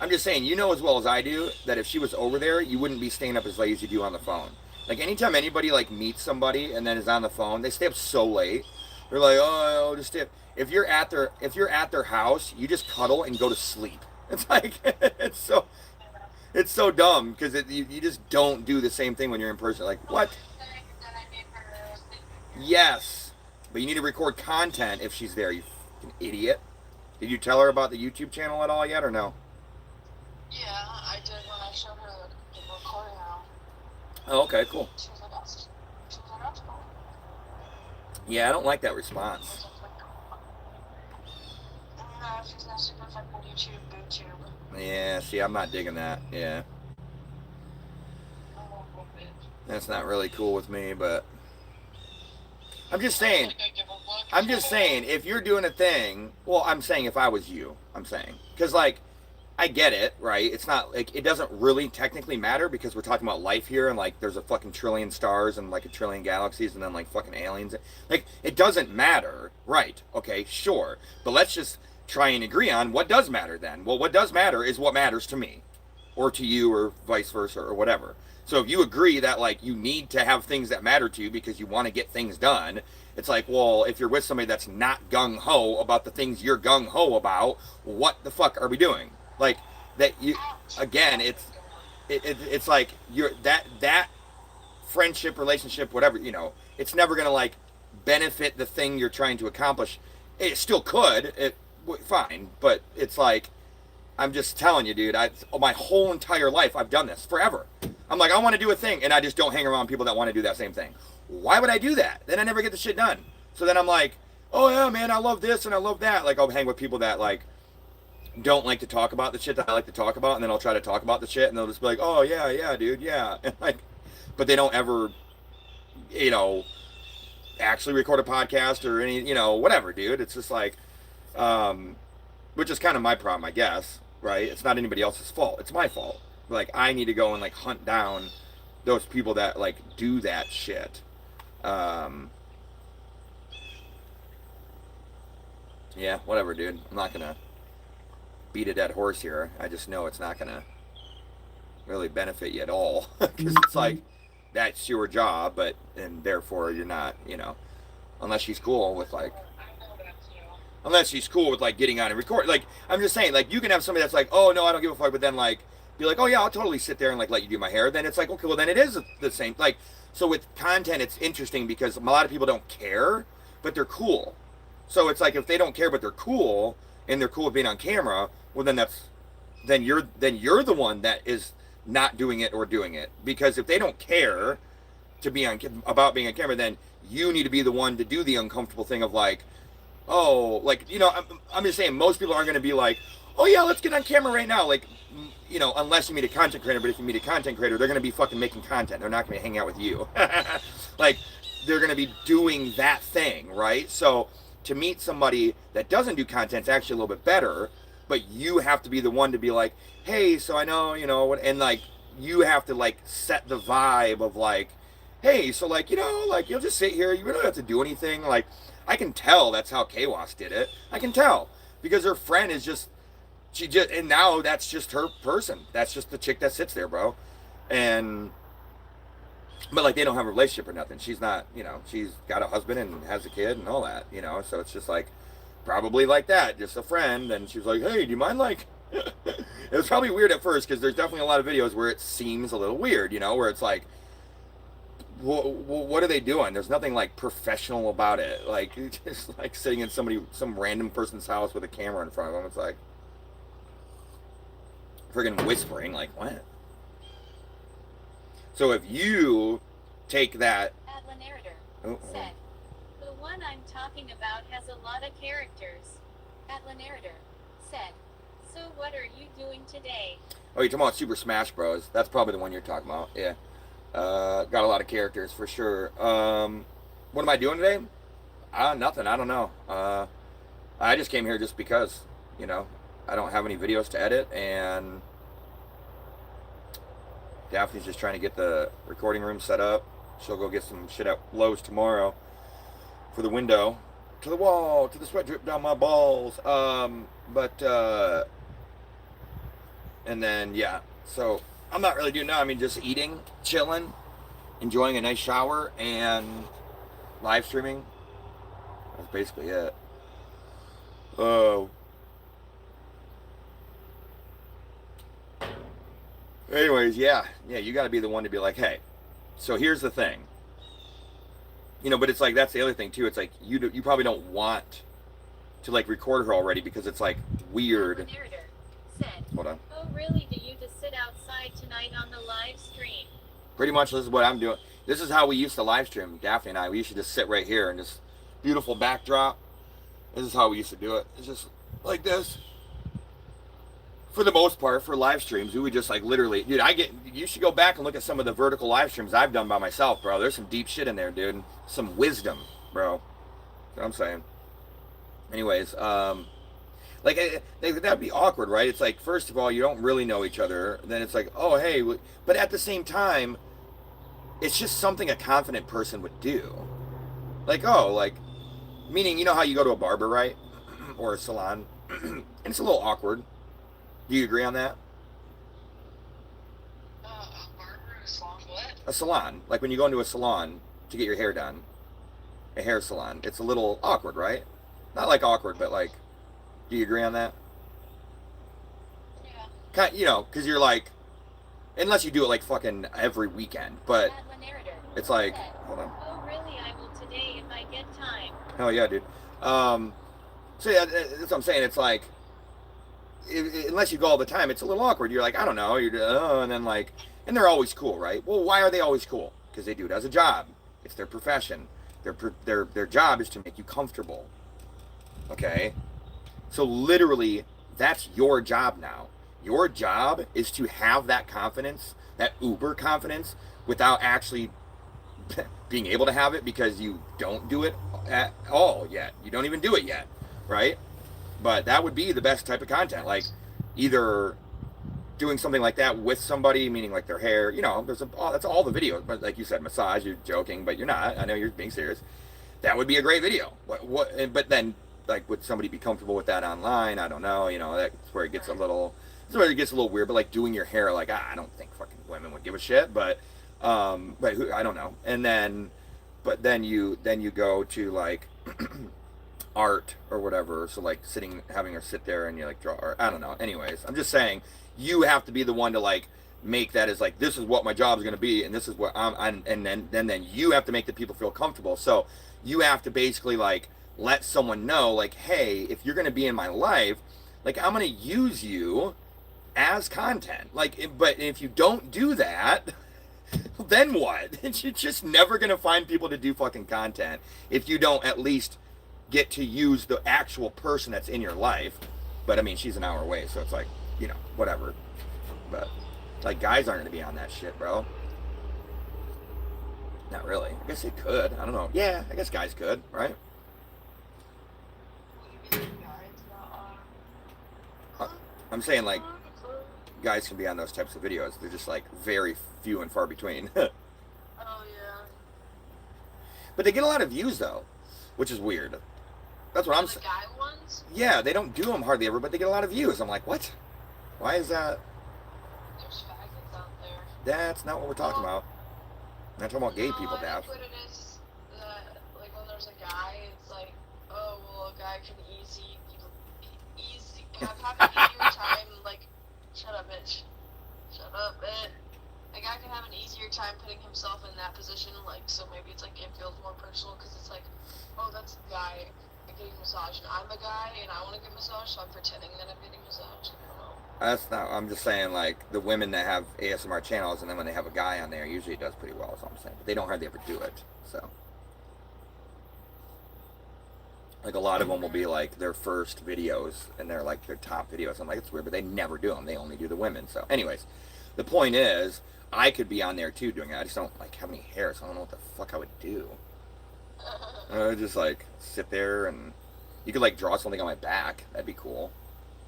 I'm just saying, you know as well as I do that if she was over there, you wouldn't be staying up as late as you do on the phone. Like anytime anybody like meets somebody and then is on the phone, they stay up so late. They're like, oh, I'll just stay up. If you're at their house, you just cuddle and go to sleep. It's like it's so dumb because you just don't do the same thing when you're in person. Like what? Yes, but you need to record content if she's there. You fucking idiot. Did you tell her about the YouTube channel at all yet or no? Yeah, I did when I showed her the recording room. Oh, okay, cool. She was like, that's cool. Yeah, I don't like that response. No, she's not super fucking YouTube. Yeah, see, I'm not digging that. Yeah, that's not really cool with me, but I'm just saying. I give a fuck. I'm just saying, if you're doing a thing, well, I'm saying if I was you, I'm saying. Because, like, I get it, right? It's not, like, it doesn't really technically matter because we're talking about life here and, like, there's a fucking trillion stars and, like, a trillion galaxies and then, like, fucking aliens. Like, it doesn't matter, right? Okay, sure. But let's just try and agree on what does matter then. Well, what does matter is what matters to me or to you or vice versa or whatever. So if you agree that, like, you need to have things that matter to you because you want to get things done, it's like, well, if you're with somebody that's not gung-ho about the things you're gung-ho about, what the fuck are we doing? Like, that you, again, it's like, you're, that friendship, relationship, whatever, you know, it's never going to, like, benefit the thing you're trying to accomplish. It still could, fine, but it's like, I'm just telling you, dude, my whole entire life, I've done this forever. I'm like, I want to do a thing, and I just don't hang around people that want to do that same thing. Why would I do that? Then I never get the shit done. So then I'm like, oh yeah, man, I love this and I love that. Like, I'll hang with people that, like, don't like to talk about the shit that I like to talk about, and then I'll try to talk about the shit, and they'll just be like, oh yeah, dude, yeah. And like, but they don't ever, you know, actually record a podcast or any, you know, whatever, dude. It's just like, which is kind of my problem, I guess, right? It's not anybody else's fault. It's my fault. Like, I need to go and, like, hunt down those people that, like, do that shit. Yeah, whatever, dude. I'm not gonna beat a dead horse here. I just know it's not gonna really benefit you at all. Because it's like, that's your job, but, and therefore you're not, you know, unless she's cool with, like, getting on and record. Like, I'm just saying, like, you can have somebody that's like, oh no, I don't give a fuck, but then, like, be like, oh yeah, I'll totally sit there and, like, let you do my hair. Then it's like, okay, well then it is the same. Like, so with content, it's interesting because a lot of people don't care, but they're cool. So it's like, if they don't care but they're cool and they're cool with being on camera, well then you're the one that is not doing it or doing it. Because if they don't care to be about being on camera, then you need to be the one to do the uncomfortable thing of, like, oh, like, you know, I'm just saying, most people aren't going to be like, oh yeah, let's get on camera right now. Like, you know, unless you meet a content creator. But if you meet a content creator, they're going to be fucking making content. They're not going to be hanging out with you. Like, they're going to be doing that thing, right? So to meet somebody that doesn't do content is actually a little bit better, but you have to be the one to be like, hey, so I know, you know, and, like, you have to, like, set the vibe of, like, hey, so, like, you know, like, you'll just sit here, you really don't have to do anything. Like, I can tell that's how Kawas did it. I can tell because her friend is just, and now that's just her person. That's just the chick that sits there, bro. But, like, they don't have a relationship or nothing. She's not, you know, she's got a husband and has a kid and all that, you know. So it's just, like, probably like that, just a friend. And she was like, hey, do you mind, like, it was probably weird at first because there's definitely a lot of videos where it seems a little weird, you know, where it's like, what are they doing? There's nothing, like, professional about it. Like, just, like, sitting in some random person's house with a camera in front of them. It's like friggin' whispering, like, what? So if you take that, said, the one I'm talking about has a lot of characters. Atlanarator said, so what are you doing today? oh, you're talking about Super Smash Bros. That's probably the one you're talking about. Yeah. Got a lot of characters for sure. What am I doing today? Nothing. I don't know. I just came here just because, you know, I don't have any videos to edit, and Daphne's just trying to get the recording room set up. She'll go get some shit at Lowe's tomorrow for the window, to the wall, to the sweat drip down my balls. And then, yeah, so I'm not really doing that. I mean, just eating, chilling, enjoying a nice shower, and live streaming. That's basically it. Anyways, yeah, you got to be the one to be like, hey, so here's the thing. You know, but it's like, that's the other thing too. It's like, you probably don't want to, like, record her already because it's, like, weird. Said, hold on. oh really, do you just sit outside tonight on the live stream? Pretty much this is what I'm doing. This is how we used to live stream, Daphne and I. We used to just sit right here and just beautiful backdrop. This is how we used to do it. It's just like this. For the most part, for live streams, we would just, like, literally, dude, you should go back and look at some of the vertical live streams I've done by myself, bro. There's some deep shit in there, dude. Some wisdom, bro. what I'm saying. Anyways, like that'd be awkward, right? It's like, first of all, you don't really know each other. Then it's like, oh hey, but at the same time, it's just something a confident person would do. Like, oh, like, meaning, you know how you go to a barber, right? Or a salon, and it's a little awkward. Do you agree on that? A barber in a salon, what? A salon, like when you go into a salon to get your hair done, a hair salon, it's a little awkward, right? Not like awkward, but like, do you agree on that? Yeah. Kind, you know, because you're like, unless you do it like fucking every weekend, but At the narrator. it's like, Said, hold on. oh really, I will today if I get time. Hell yeah, dude. So yeah, that's what I'm saying. It's like, unless you go all the time, it's a little awkward. You're like, I don't know, and then like, and they're always cool, right? Well, why are they always cool? Because they do it as a job. It's their profession. Their job is to make you comfortable. Okay, so literally, that's your job now. Your job is to have that confidence, that uber confidence, without actually being able to have it, because you don't do it at all yet. You don't even do it yet, right? But that would be the best type of content, like either doing something like that with somebody, meaning like their hair, you know, that's all the videos. But like you said, massage, you're joking, but you're not. I know you're being serious. That would be a great video. But then, like, would somebody be comfortable with that online? I don't know. You know, that's where it gets a little weird. But like doing your hair, like, I don't think fucking women would give a shit. But I don't know. And then, but then you go to like art or whatever. So like having her sit there and you like draw, or I don't know. Anyways, I'm just saying, you have to be the one to like make that as like, this is what my job is going to be, and this is what and then you have to make the people feel comfortable. So you have to basically like let someone know, like, hey, if you're going to be in my life, like, I'm going to use you as content. Like, but if you don't do that, then what? You're just never going to find people to do fucking content if you don't at least get to use the actual person that's in your life. But I mean, she's an hour away, so it's like, you know, whatever. But like, guys aren't going to be on that shit, bro. Not really. I guess they could. I don't know. Yeah, I guess guys could, right? I'm saying, like, guys can be on those types of videos. They're just like very few and far between. Oh yeah. But they get a lot of views though, which is weird. That's what I'm The saying. guy ones? Yeah, they don't do them hardly ever, but they get a lot of views. I'm like, what? Why is that? There's faggots out there. That's not what we're talking about. I'm not talking about gay people, I Daph. think what it is that, like, when there's a guy, it's like, oh, well, a guy can have an easier time, like, shut up, bitch. Shut up, bitch. A guy can have an easier time putting himself in that position, like, so maybe it's like, it feels more personal, because it's like, oh, that's the guy getting massage, and I'm a guy, and I want to get massage, so I'm pretending that I'm getting massage. I don't know. That's not. I'm just saying, like, the women that have ASMR channels, and then when they have a guy on there, usually it does pretty well. Is all I'm saying. But they don't hardly ever do it. So, like, a lot of them will be like their first videos, and they're like their top videos. I'm like, it's weird, but they never do them. They only do the women. So, anyways, the point is, I could be on there too doing it. I just don't like have any hair, so I don't know what the fuck I would do. I would just like sit there, and you could like draw something on my back. That'd be cool,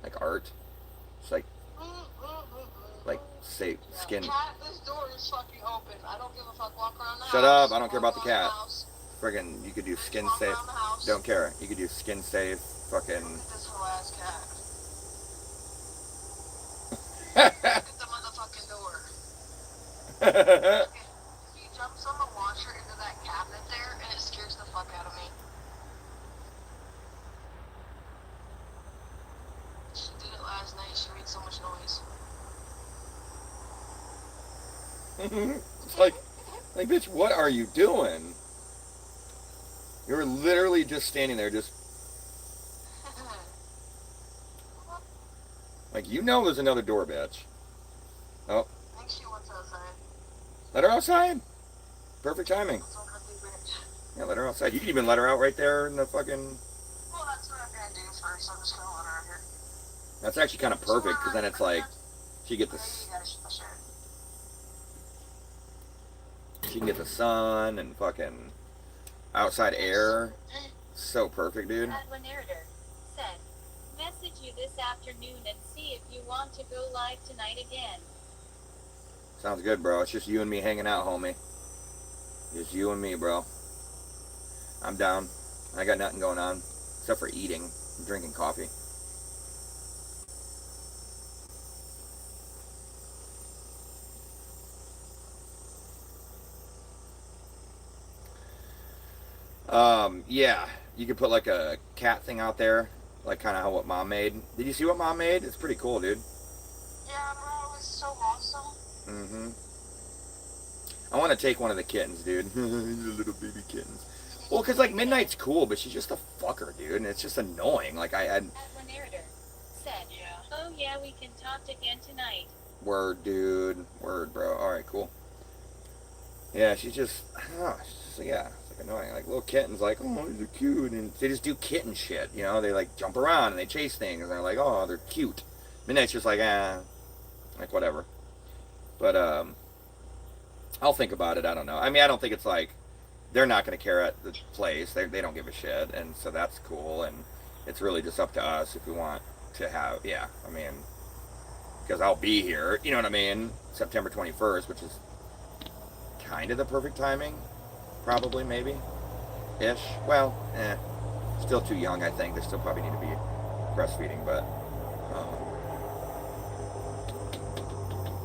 like art. Just like say skin. Cat, this door is fucking open. I don't give a fuck. Walk around the house. Shut up! I don't care about the Walk around cat. house. Friggin', you could do skin Walk safe. around the house. Don't care. You could do skin safe. Fucking. Look at this whole ass cat. Look at the motherfucking door. He jumps on the washer into that cabinet there, and it scares the fuck out of me. She did it last night. She made so much noise. It's like, bitch, what are you doing? You're literally just standing there, just like, you know there's another door, bitch. Oh, I think she wants outside. let her outside. Perfect timing. That's what I do, bitch. Yeah, let her outside. You can even let her out right there in the fucking... Well, that's what I'm gonna do first. I'm just gonna let her out here. That's actually kind of perfect, because then it's like, she get Maybe the, you guys should share. she can get the sun and fucking outside air. So perfect, dude. Edwin Erder said, message you this afternoon and see if you want to go live tonight again. Sounds good, bro. It's just you and me hanging out, homie. Just you and me, bro. I'm down. I got nothing going on except for eating and drinking coffee. Yeah, you could put like a cat thing out there, like kind of how what Mom made. Did you see what Mom made? It's pretty cool, dude. Yeah, bro, it's so awesome. Mm-hmm. I want to take one of the kittens, dude. The little baby kittens. Well, cause like Midnight's cool, but she's just a fucker, dude, and it's just annoying. Like Edwin Erder said, Yeah. oh yeah, we can talk again tonight. word, dude, word, bro. All right, cool. Yeah, she's just, yeah, it's like annoying. Like little kittens, like, oh, they're cute, and they just do kitten shit, you know? They like jump around and they chase things, and they're like, oh, they're cute. Midnight's just like, like whatever. But I'll think about it. I don't know. I mean, I don't think it's like they're not going to care at the place. They don't give a shit, and so that's cool. And it's really just up to us if we want to have. Yeah, I mean, because I'll be here. You know what I mean? September 21st, which is kind of the perfect timing, probably, maybe, ish. Well, still too young. I think they still probably need to be breastfeeding, but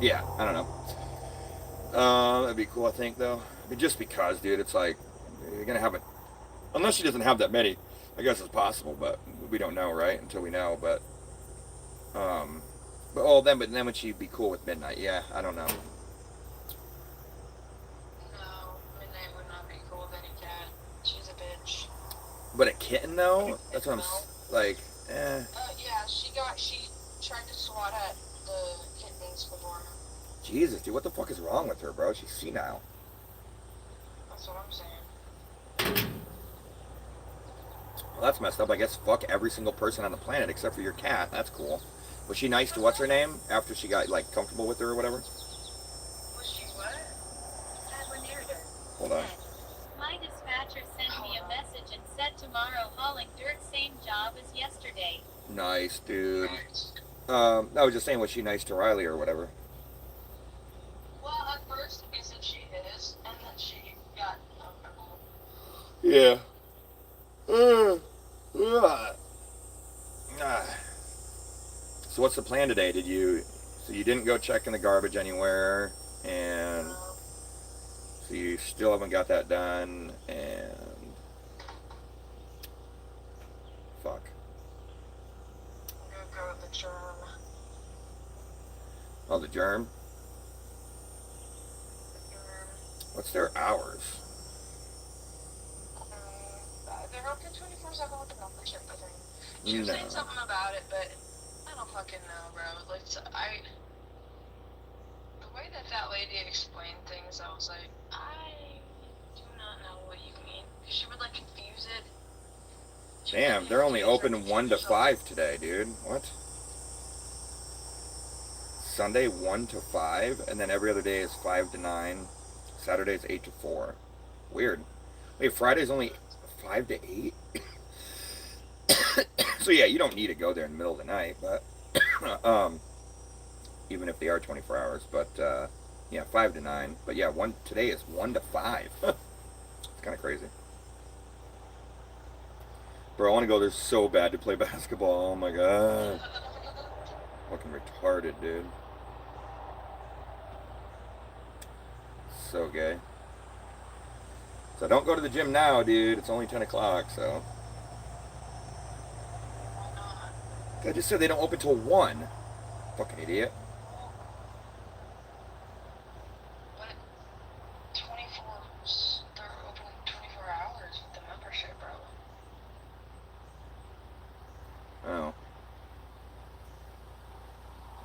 yeah, I don't know. That'd be cool, I think, though. I mean, just because, dude, it's like you're gonna have it. Unless she doesn't have that many, I guess it's possible, but we don't know, right? Until we know. But then would she be cool with Midnight? Yeah, I don't know. No, Midnight would not be cool with any cat. She's a bitch. But a kitten, though, that's what I'm like. Yeah, she tried to swat at the kittens before. Jesus, dude, what the fuck is wrong with her, bro? She's senile. That's what I'm saying. Well, that's messed up. I guess fuck every single person on the planet except for your cat. That's cool. Was she nice to what's her name after she got like comfortable with her or whatever? Was she what? Edwin Erder Hold on. said, my dispatcher sent me a message and said tomorrow hauling dirt, same job as yesterday. Nice, dude. I was just saying, was she nice to Riley or whatever? Well, at first he said she is, and then she got uncomfortable. Yeah. So what's the plan today? So you didn't go check in the garbage anywhere, and so you still haven't got that done, and fuck. I'm gonna go with the germ. Oh, the germ? The germ. What's their hours? They're open 24/7 with the membership, I think. She was No. saying something about it, but I don't fucking know, bro. Like, the way that lady explained things, I was like, I do not know what you mean. She would like confuse it. Damn, they're only open 1 to 5 today, dude. What? Sunday 1 to 5, and then every other day is 5 to 9. Saturday's 8 to 4. Weird. Wait, Friday's only 5 to 8? So yeah, you don't need to go there in the middle of the night, but even if they are 24 hours, but yeah, 5 to 9. But yeah, today is 1 to 5. It's kind of crazy. Bro, I want to go there so bad to play basketball. Oh my god. Fucking retarded, dude. So gay. So don't go to the gym now, dude. It's only 10 o'clock, so. Why not? I just said they don't open till 1. Fucking idiot. But 24, they're open 24 hours with the membership, bro. Oh.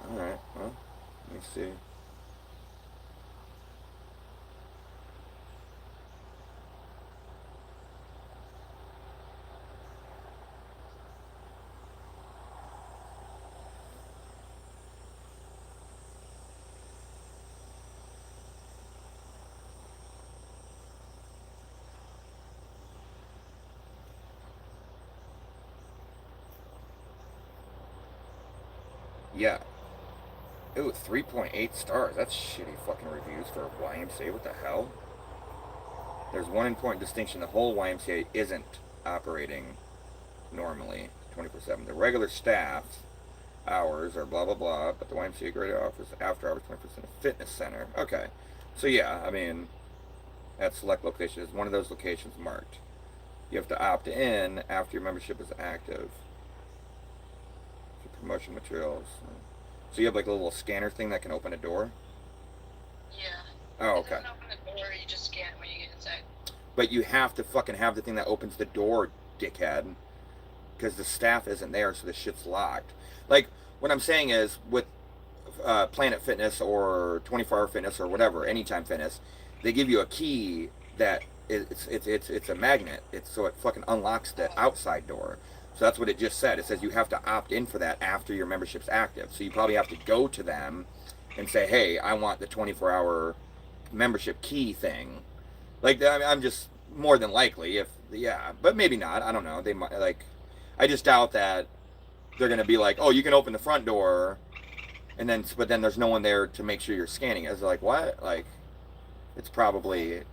Alright, well, let me see. Yeah. Ooh, 3.8 stars. That's shitty fucking reviews for YMCA. What the hell? There's one important distinction. The whole YMCA isn't operating normally 24/7. The regular staff hours are blah blah blah, but the YMCA grade offers after hours 20% fitness center. Okay. So yeah, I mean, at select locations, one of those locations marked. You have to opt in after your membership is active. For promotion materials. So you have like a little scanner thing that can open a door? Yeah. Oh, It okay. doesn't open the door, you just scan when you get inside. But you have to fucking have the thing that opens the door, dickhead. Because the staff isn't there, so the shit's locked. Like, what I'm saying is, with Planet Fitness or 24 Hour Fitness or whatever, Anytime Fitness, they give you a key that it's a magnet. So it fucking unlocks the outside door. So that's what it just said. It says you have to opt in for that after your membership's active. So you probably have to go to them and say, hey, I want the 24-hour membership key thing. Like, I'm just more than likely, if, yeah, but maybe not. I don't know. They might, like, I just doubt that they're going to be like, oh, you can open the front door, and then, but then there's no one there to make sure you're scanning. It's like, what? Like, it's probably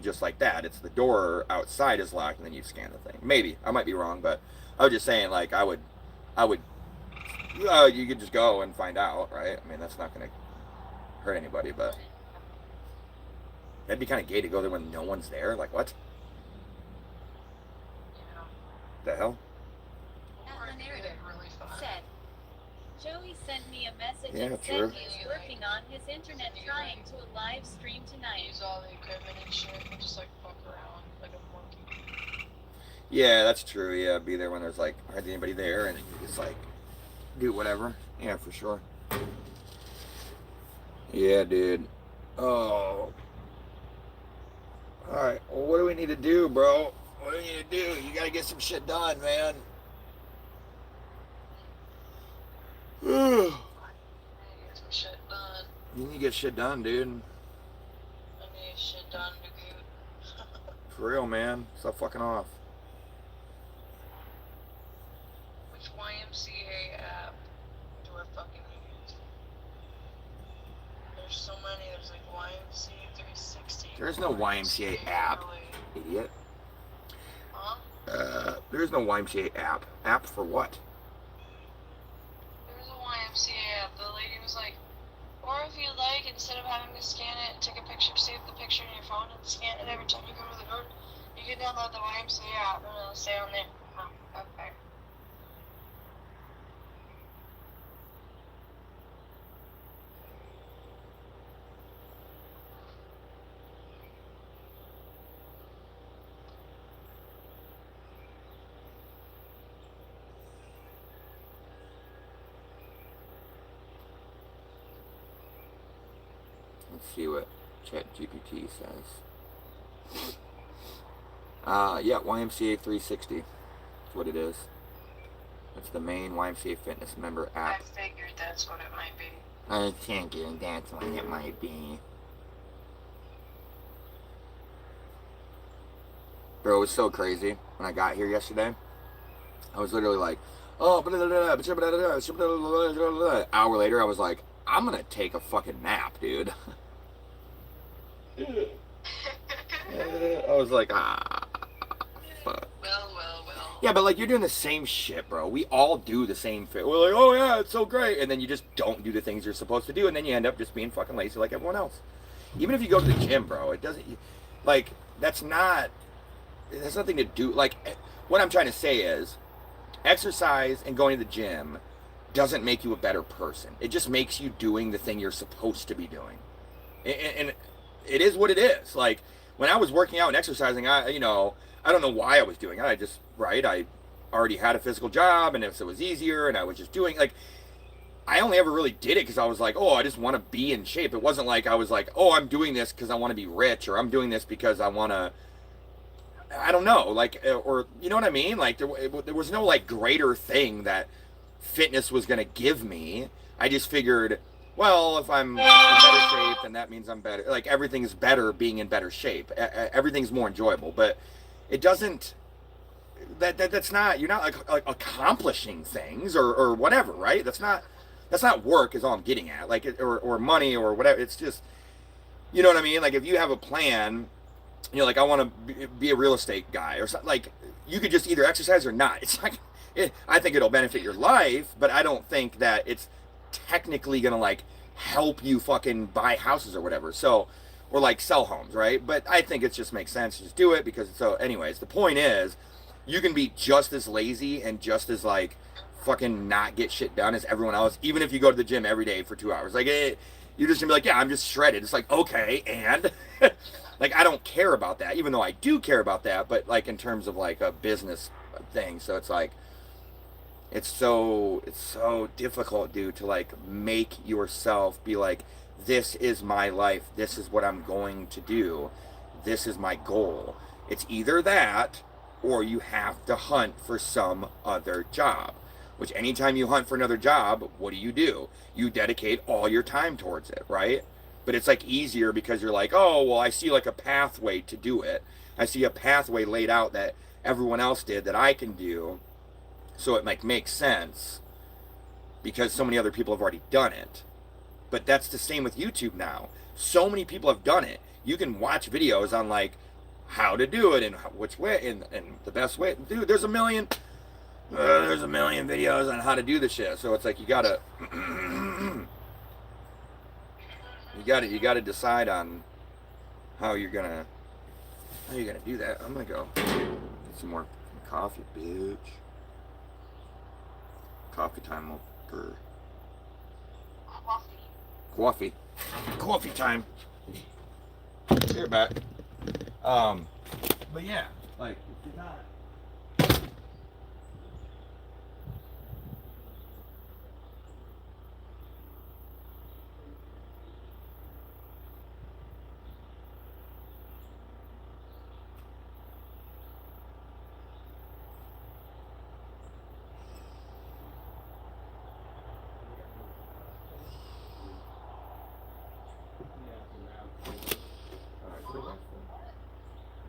just like that. It's the door outside is locked, and then you scan the thing. Maybe. I might be wrong, but I was just saying, like, I would, you could just go and find out, right? I mean, that's not going to hurt anybody, but that'd be kind of gay to go there when no one's there. Like, what? You know. The hell? Or Alan it Eric really fun. said, Joey sent me a message Yeah, and true. said he's working on his internet trying to a live stream tonight. Use all the equipment and shit and just like fuck around like a monkey. Yeah, that's true. Yeah, be there when there's like hardly anybody there, and you just like do whatever. Yeah, for sure. Yeah, dude. Oh. All right. Well, what do we need to do, bro? What do we need to do? You gotta get some shit done, man. You I need to get some shit done. need to get shit done, dude. I need shit done to good. For real, man. Stop fucking off. Which YMCA app do I fucking use? There's so many. There's like YMCA 360. There's no YMCA app. Really. Idiot. Huh? There is no YMCA app. App for what? There's a YMCA app. The lady was like, or if you like, instead of having to scan it, take a picture, save the picture in your phone, and scan it every time you go to the door, you can download the YMCA app and it'll stay on there. Oh, okay. Let's see what ChatGPT says. Yeah, YMCA 360. That's what it is. That's the main YMCA Fitness member I app. figured that's what it might be. I think that's what it might be. Bro, it was so crazy when I got here yesterday. I was literally like, oh, hour later, I was like, I'm gonna take a fucking nap, dude. I was like, fuck. Well. Yeah, but like, you're doing the same shit, bro. We all do the same shit. We're like, oh yeah, it's so great. And then you just don't do the things you're supposed to do. And then you end up just being fucking lazy like everyone else. Even if you go to the gym, bro, it doesn't, like, it has nothing to do, like, what I'm trying to say is, exercise and going to the gym doesn't make you a better person. It just makes you doing the thing you're supposed to be doing. And it is what it is. Like, when I was working out and exercising, I don't know why I was doing it. I already had a physical job, and it was easier, and I was just doing, like, I only ever really did it because I was like, oh, I just want to be in shape. It wasn't like I was like, oh, I'm doing this because I want to be rich, or I'm doing this because I want to, I don't know, like, or, you know what I mean? Like, there was no, like, greater thing that fitness was going to give me. I just figured, well, if I'm in better shape, then that means I'm better. Like, everything's better being in better shape. Everything's more enjoyable, but it doesn't, that's not, you're not like accomplishing things or whatever, right? That's not, that's not work is all I'm getting at. Like, or money or whatever. It's just, you know what I mean? Like, if you have a plan, you know, like I want to be a real estate guy or something, like you could just either exercise or not. It's like, I think it'll benefit your life, but I don't think that it's technically going to like help you fucking buy houses or whatever. So, or like sell homes, right? But I think it just makes sense to just do it because, so anyways, the point is you can be just as lazy and just as like fucking not get shit done as everyone else, even if you go to the gym every day for 2 hours. Like, you're just gonna be like, yeah, I'm just shredded. It's like, okay, and like, I don't care about that, even though I do care about that, but like in terms of like a business thing. So it's like, it's so difficult, dude, to like make yourself be like, this is my life, this is what I'm going to do, this is my goal. It's either that or you have to hunt for some other job, which anytime you hunt for another job, what do? You dedicate all your time towards it, right? But it's like easier because you're like, oh, well, I see like a pathway to do it. I see a pathway laid out that everyone else did that I can do. So it like makes sense because so many other people have already done it. But that's the same with YouTube now. So many people have done it. You can watch videos on like how to do it and which way and the best way. Dude, there's a million videos on how to do the shit. So it's like you gotta you gotta decide on how you're gonna do that. I'm gonna go get some more coffee, bitch. Coffee time over. Coffee time. Here, back. But yeah, like if you're not.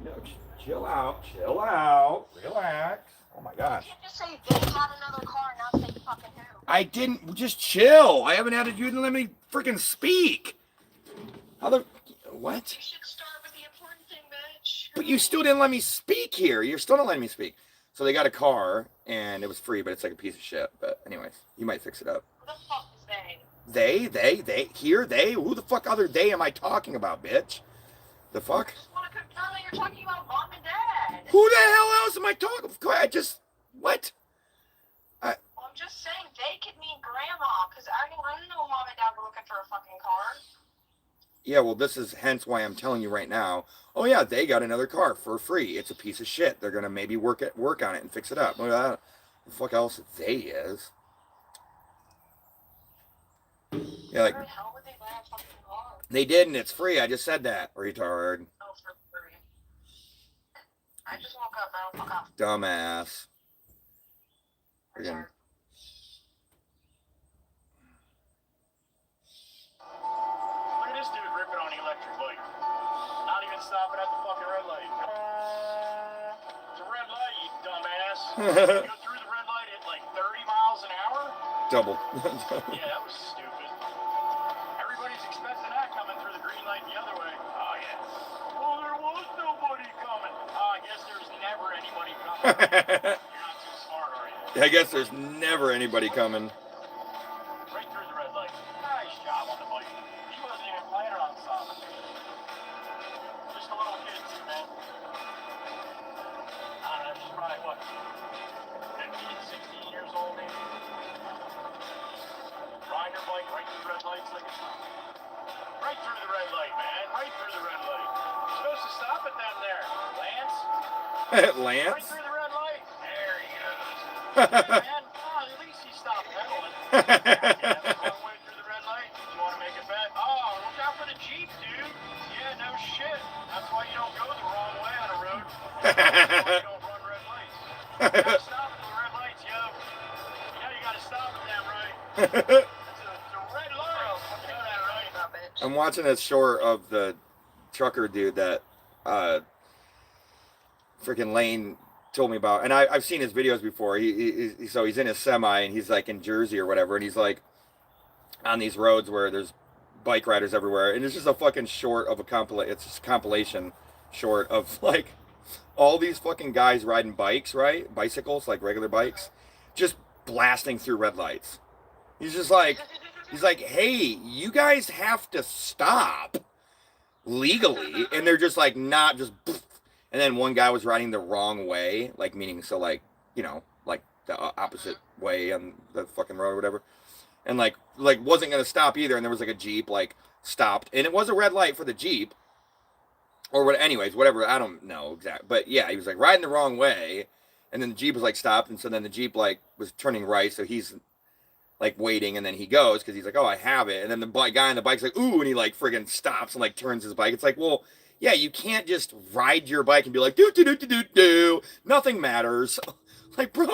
No, chill out, relax. Oh my gosh. You can't just say they got another car and not say fucking who. I didn't, just chill. I haven't had you to let me freaking speak. How the, what? You should start with the important thing, bitch. But you still didn't let me speak here. You're still not letting me speak. So they got a car and it was free, but it's like a piece of shit. But anyways, you might fix it up. Who the fuck is they? They? Who the fuck other they am I talking about, bitch? The fuck? I just want to confirm that you're talking about mom and dad. Who the hell else am I talking? I just, what? Well, I'm just saying they could mean grandma, because I know mom and dad were looking for a fucking car. Yeah, well, this is hence why I'm telling you right now. Oh yeah, they got another car for free. It's a piece of shit. They're gonna maybe work on it and fix it up. What the fuck else they is? Yeah, like Where the hell would they buy a fucking car? they didn't. It's free. I just said that. Retard. Oh, for free. I just woke up, bro. Fuck off. Dumbass. Friggin'. Look at this dude ripping on the electric bike. Not even stopping at the fucking red light. It's a red light, you dumbass. You go through the red light at like 30 miles an hour? Double. Yeah, that was stupid. Everybody's expecting that coming through the green light the other way. Oh, yeah. Well, there was nobody coming. I guess there's never anybody coming. You're not too smart, are you? I guess there's never anybody coming. Right through the red light. Nice job on the bike. He wasn't even planning on stopping. Just a little kid, too, man. I don't know, she's probably, what, 15, 16 years old, maybe? Riding her bike right through the red lights like it's not. Right through the red light, man. Right through the red light. You're supposed to stop at them there, Lance. Right Lance? through the red light. There he goes. Hey, man. Oh, at least he stopped pedaling. Yeah, wrong way through the red light. You want to make a bet? Oh, look out for the Jeep, dude. Yeah, no shit. That's why you don't go the wrong way on a road. That's why you don't run red lights. You gotta stop at the red lights, yo. You know you gotta stop at them, right? It's a red light. You know that, right? Bitch. I'm watching a short of the trucker dude that freaking Lane told me about, and I've seen his videos before. So he's in his semi and he's like in Jersey or whatever, and he's like, on these roads where there's bike riders everywhere, and it's just a fucking short of a it's just a compilation short of like all these fucking guys riding bikes, right? Bicycles, like regular bikes, just blasting through red lights. He's like, hey, you guys have to stop legally, and they're just like not just. And then one guy was riding the wrong way, like meaning so like like the opposite way on the fucking road or whatever, and like wasn't gonna stop either. And there was like a Jeep like stopped, and it was a red light for the Jeep, or what? Anyways, whatever. I don't know exactly, but yeah, he was like riding the wrong way, and then the Jeep was like stopped, and so then the Jeep like was turning right, so he's like waiting, and then he goes because he's like, oh, I have it, and then the guy on the bike's like, ooh, and he like friggin' stops and like turns his bike. It's like, well, yeah, you can't just ride your bike and be like, do do do do do do, nothing matters. Like, bro,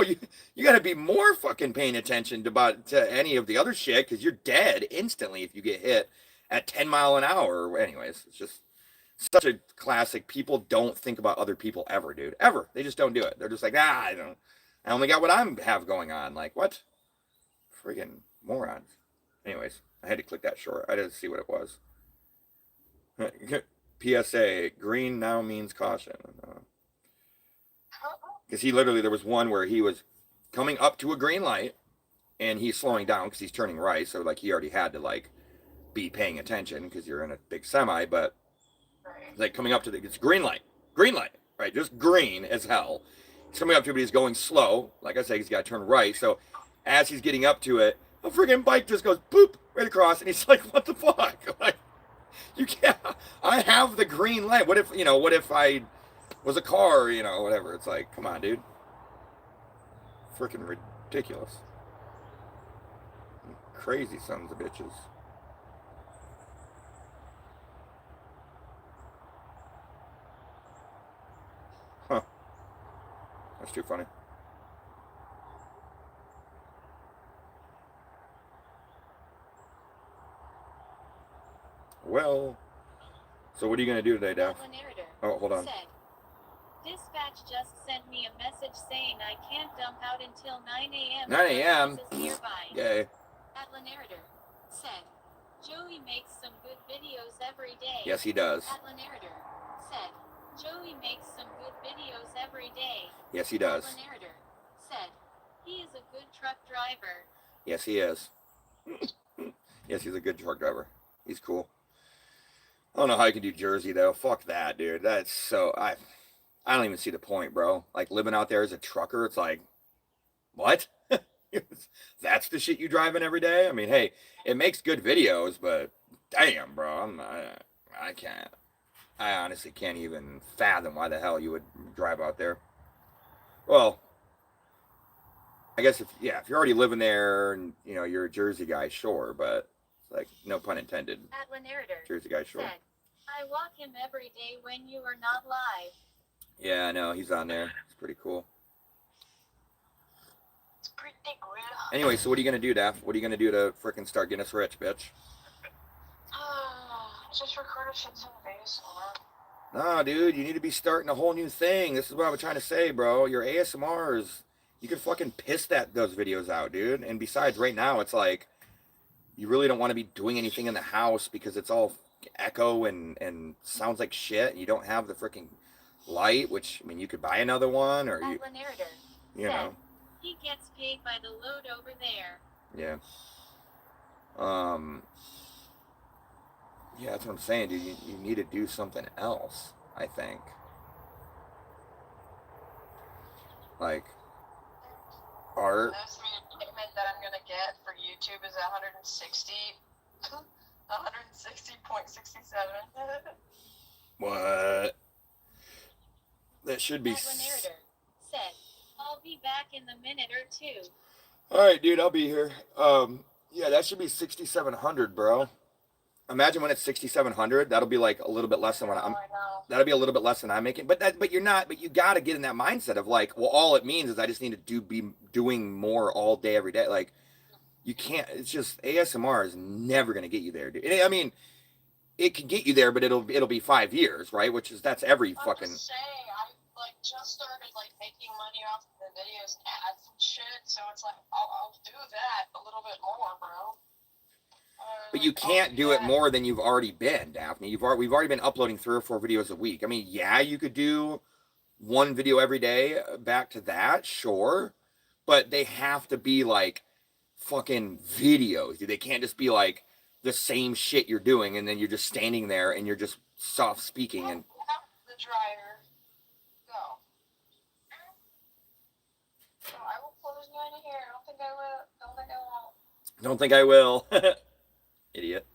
you got to be more fucking paying attention to any of the other shit because you're dead instantly if you get hit at 10 mile an hour. Anyways, it's just such a classic. People don't think about other people ever, dude. Ever. They just don't do it. They're just like, I only got what I have going on. Like, what? Friggin' morons. Anyways, I had to click that short. I didn't see what it was. PSA, green now means caution. Because there was one where he was coming up to a green light and he's slowing down because he's turning right. So like he already had to like be paying attention because you're in a big semi, but like coming up to it's green light, right? Just green as hell. He's coming up to it, but he's going slow. Like I said, he's got to turn right. So as he's getting up to it, a friggin' bike just goes boop right across, and he's like, "What the fuck? Like, you can't. I have the green light. What if I was a car? Whatever." It's like, come on, dude. Freaking ridiculous. Crazy sons of bitches. Huh. That's too funny. Well, so what are you going to do today, Daph? Oh, hold on. Said, dispatch just sent me a message saying I can't dump out until 9 a.m. 9 a.m. Yay. Atlan Narrator said, Joey makes some good videos every day. Yes, he does. Atlan Narrator said, Joey makes some good videos every day. Yes, he does. Atlan Narrator said, he is a good truck driver. Yes, he is. Yes, he's a good truck driver. He's cool. I don't know how you can do Jersey though. Fuck that, dude. That's so I don't even see the point, bro. Like living out there as a trucker, it's like, what? That's the shit you driving every day? I mean, hey, it makes good videos, but damn, bro, I can't. I honestly can't even fathom why the hell you would drive out there. Well, I guess if you're already living there and you're a Jersey guy, sure, but like no pun intended. Atlan Narrator Jersey guy, sure. said, I walk him every day when you are not live. Yeah, I know he's on there. It's pretty cool. It's pretty cool. Anyway, so what are you gonna do, Daph? What are you gonna do to frickin' start getting us rich, bitch? Just record a shit ton of ASMR. Nah, dude, you need to be starting a whole new thing. This is what I was trying to say, bro. Your ASMRs, you could fucking piss those videos out, dude. And besides, right now, it's like, you really don't want to be doing anything in the house because it's all echo and sounds like shit. And you don't have the freaking light, which, I mean, you could buy another one or Atlan Narrator you know. he gets paid by the load over there. Yeah. Yeah, that's what I'm saying, dude. You need to do something else, I think. Like, art. Most payment that I'm gonna get for YouTube is 160. 160.67. What? That should be. Atlan Narrator said, I'll be back in a minute or two. All right, dude, I'll be here. Yeah, that should be 6,700, bro. Imagine when it's 6,700. That'll be like a little bit less than what I'm. That'll be a little bit less than I'm making. But you're not. But you got to get in that mindset of like, well, all it means is I just need to be doing more all day, every day. Like, you can't. It's just ASMR is never gonna get you there, dude. I mean, it can get you there, but it'll be 5 years, right? That's every fucking. I'm just saying, I just started making money off of the videos and ads and shit. So it's like I'll do that a little bit more, bro. But you can't do it more than you've already been, Daphne. We've already been uploading 3 or 4 videos a week. I mean, yeah, you could do 1 video every day back to that, sure. But they have to be like fucking videos. They can't just be like the same shit you're doing and then you're just standing there and you're just soft speaking and the dryer. Go. So I will close mine here. I don't think I will. Don't think I won't. don't think I will. Idiot.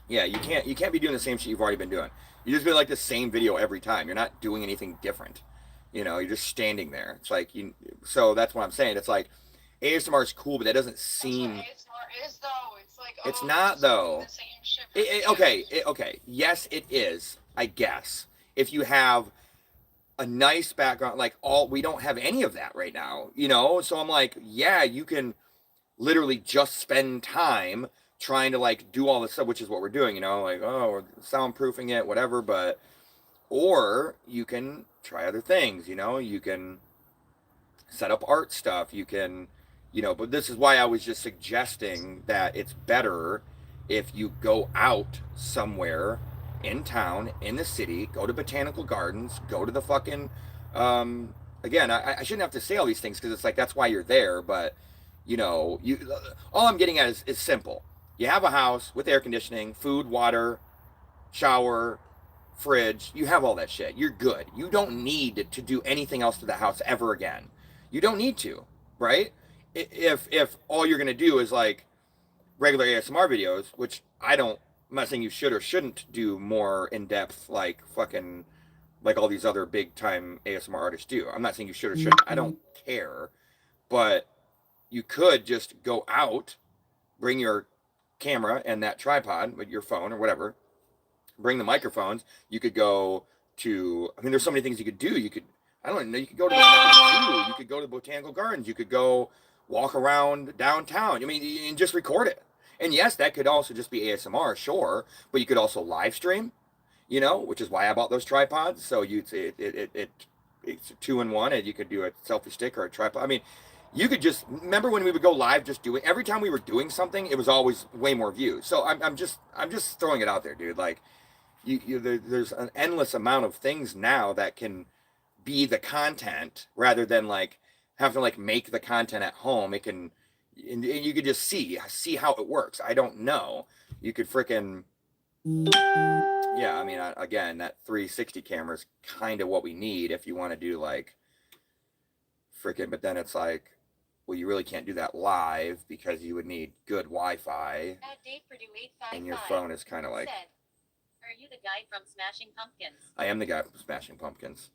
Yeah, you can't be doing the same shit you've already been doing. You just be like the same video every time. You're not doing anything different. You know, you're just standing there. It's like so that's what I'm saying. It's like ASMR is cool, but that doesn't seem. That's what ASMR is though. It's like It's not though. The same shit Okay. Yes, it is. I guess if you have a nice background, like we don't have any of that right now. You know, so I'm like, yeah, you can literally just spend time trying to like do all this stuff, which is what we're doing. You know, like we're soundproofing it, whatever. But or you can try other things. You know, you can set up art stuff. You can, but this is why I was just suggesting that it's better if you go out somewhere in town, in the city, go to botanical gardens, go to the fucking, again, I shouldn't have to say all these things because it's like, that's why you're there. But, all I'm getting at is simple. You have a house with air conditioning, food, water, shower, fridge. You have all that shit. You're good. You don't need to do anything else to the house ever again. You don't need to, right? If all you're going to do is like regular ASMR videos, which I'm not saying you should or shouldn't do more in-depth, like fucking, like all these other big time ASMR artists do. I'm not saying you should or shouldn't. I don't care. But you could just go out, bring your camera and that tripod with your phone or whatever, bring the microphones. You could go to, there's so many things you could do. You could go to the zoo. You could go to botanical gardens. You could go walk around downtown. And just record it. And yes, that could also just be ASMR, sure. But you could also live stream, which is why I bought those tripods. So it's a 2-in-1, and you could do a selfie stick or a tripod. You could just remember when we would go live, every time we were doing something, it was always way more views. So I'm just throwing it out there, dude. Like there's an endless amount of things now that can be the content rather than like have to like make the content at home. It can, and you could just see how it works. I don't know. You could freaking, yeah. Again, that 360 camera is kind of what we need if you want to do like freaking, but then it's like, well, you really can't do that live because you would need good Wi-Fi. And your phone is kind of like. Are you the guy from Smashing Pumpkins? I am the guy from Smashing Pumpkins.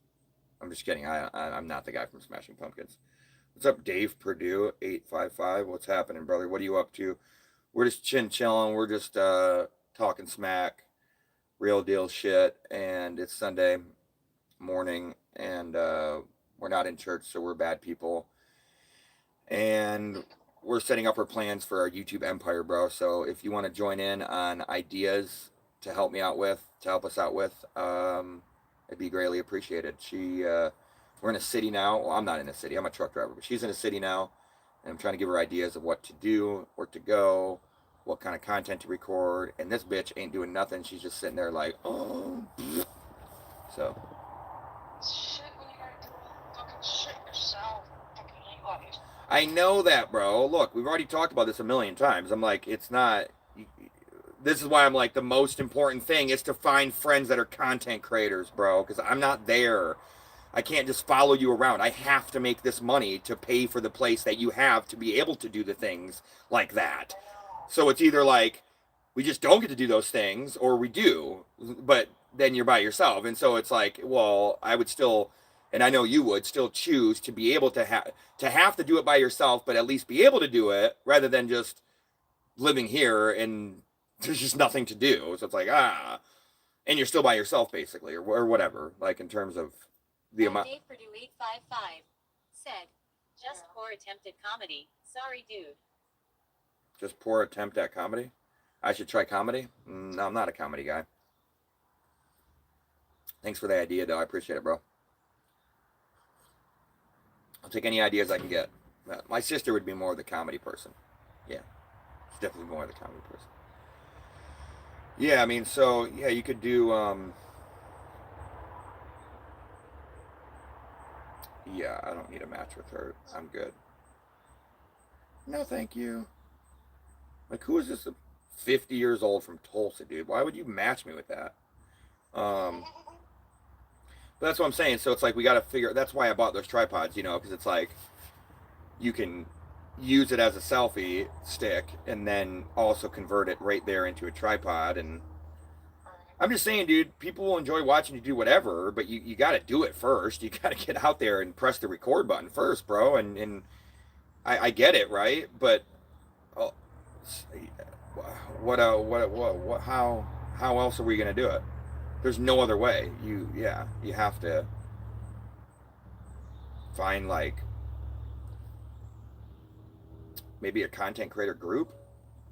I'm just kidding. I'm not the guy from Smashing Pumpkins. What's up, Dave Purdue 855? What's happening, brother? What are you up to? We're just chilling. We're just talking smack, real deal shit. And it's Sunday morning, and we're not in church, so we're bad people. And we're setting up our plans for our YouTube empire, bro. So if you want to join in on ideas to help us out with, it'd be greatly appreciated. We're in a city now. Well, I'm not in a city. I'm a truck driver, but she's in a city now. And I'm trying to give her ideas of what to do, where to go, what kind of content to record. And this bitch ain't doing nothing. She's just sitting there like, oh. So. Shit when you gotta do fucking shit yourself. Fucking hate life. I know that, bro. Look, we've already talked about this a million times. I'm like, it's not. This is why I'm like, the most important thing is to find friends that are content creators, bro. Because I'm not there. I can't just follow you around. I have to make this money to pay for the place that you have to be able to do the things like that. So it's either like we just don't get to do those things, or we do, but then you're by yourself. And so it's like, well, I would still, and I know you would still choose to be able to have to do it by yourself, but at least be able to do it rather than just living here and there's just nothing to do. So it's like, and you're still by yourself basically, or whatever, like in terms of the amount. Dave Purdue 855 said, just poor attempt at comedy. Sorry, dude. Just poor attempt at comedy? I should try comedy? No, I'm not a comedy guy. Thanks for the idea, though. I appreciate it, bro. I'll take any ideas I can get. My sister would be more the comedy person. Yeah, it's definitely more the comedy person. Yeah, I mean, so yeah, you could do. Yeah, I don't need a match with her. I'm good. No, thank you. Like, who is this? 50 years old from Tulsa, dude. Why would you match me with that? But that's what I'm saying. So it's like we got to figure. That's why I bought those tripods, you know, because it's like you can use it as a selfie stick and then also convert it right there into a tripod. And I'm just saying, dude, people will enjoy watching you do whatever, but you got to do it first. You got to get out there and press the record button first, bro. And I get it, right? But oh, what, how else are we gonna do it? There's no other way. You have to find like maybe a content creator group.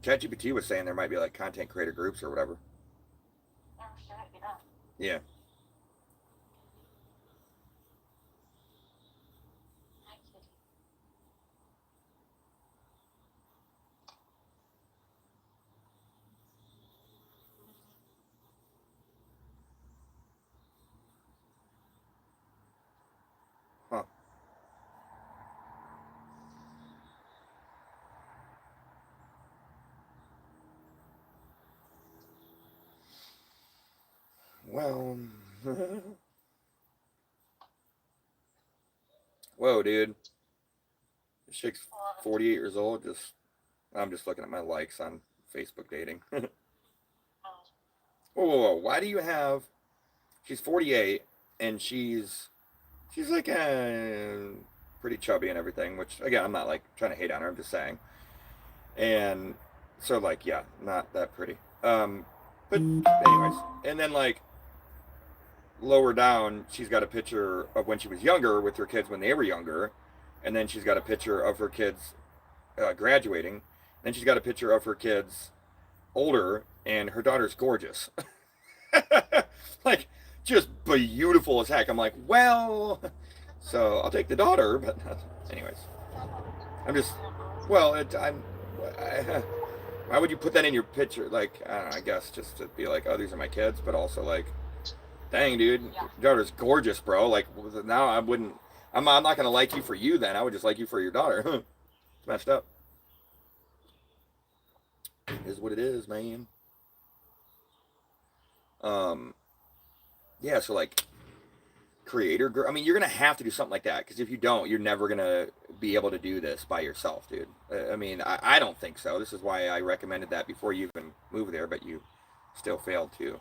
ChatGPT was saying there might be like content creator groups or whatever. Oh shit, yeah. Yeah. Hi, kitty. Huh. Well, whoa, dude. This chick's 48 years old. I'm just looking at my likes on Facebook dating. Whoa. Why do you have? She's 48 and she's like pretty chubby and everything. Which again, I'm not like trying to hate on her. I'm just saying. And so like yeah, not that pretty. But anyways, and then like lower down, she's got a picture of when she was younger with her kids when they were younger, and then she's got a picture of her kids graduating. Then she's got a picture of her kids older, and her daughter's gorgeous, like just beautiful as heck. I'm like, well, so I'll take the daughter, but anyways, I'm just well, why would you put that in your picture? Like, I don't know, I guess just to be like, oh, these are my kids, but also like, dang, dude, your daughter's gorgeous, bro. Like, now I wouldn't, I'm not gonna like you for you then. I would just like you for your daughter. It's messed up. It is what it is, man. Yeah, so like, creator girl. I mean, you're gonna have to do something like that because if you don't, you're never gonna be able to do this by yourself, dude. I mean, I don't think so. This is why I recommended that before you even moved there, but you still failed to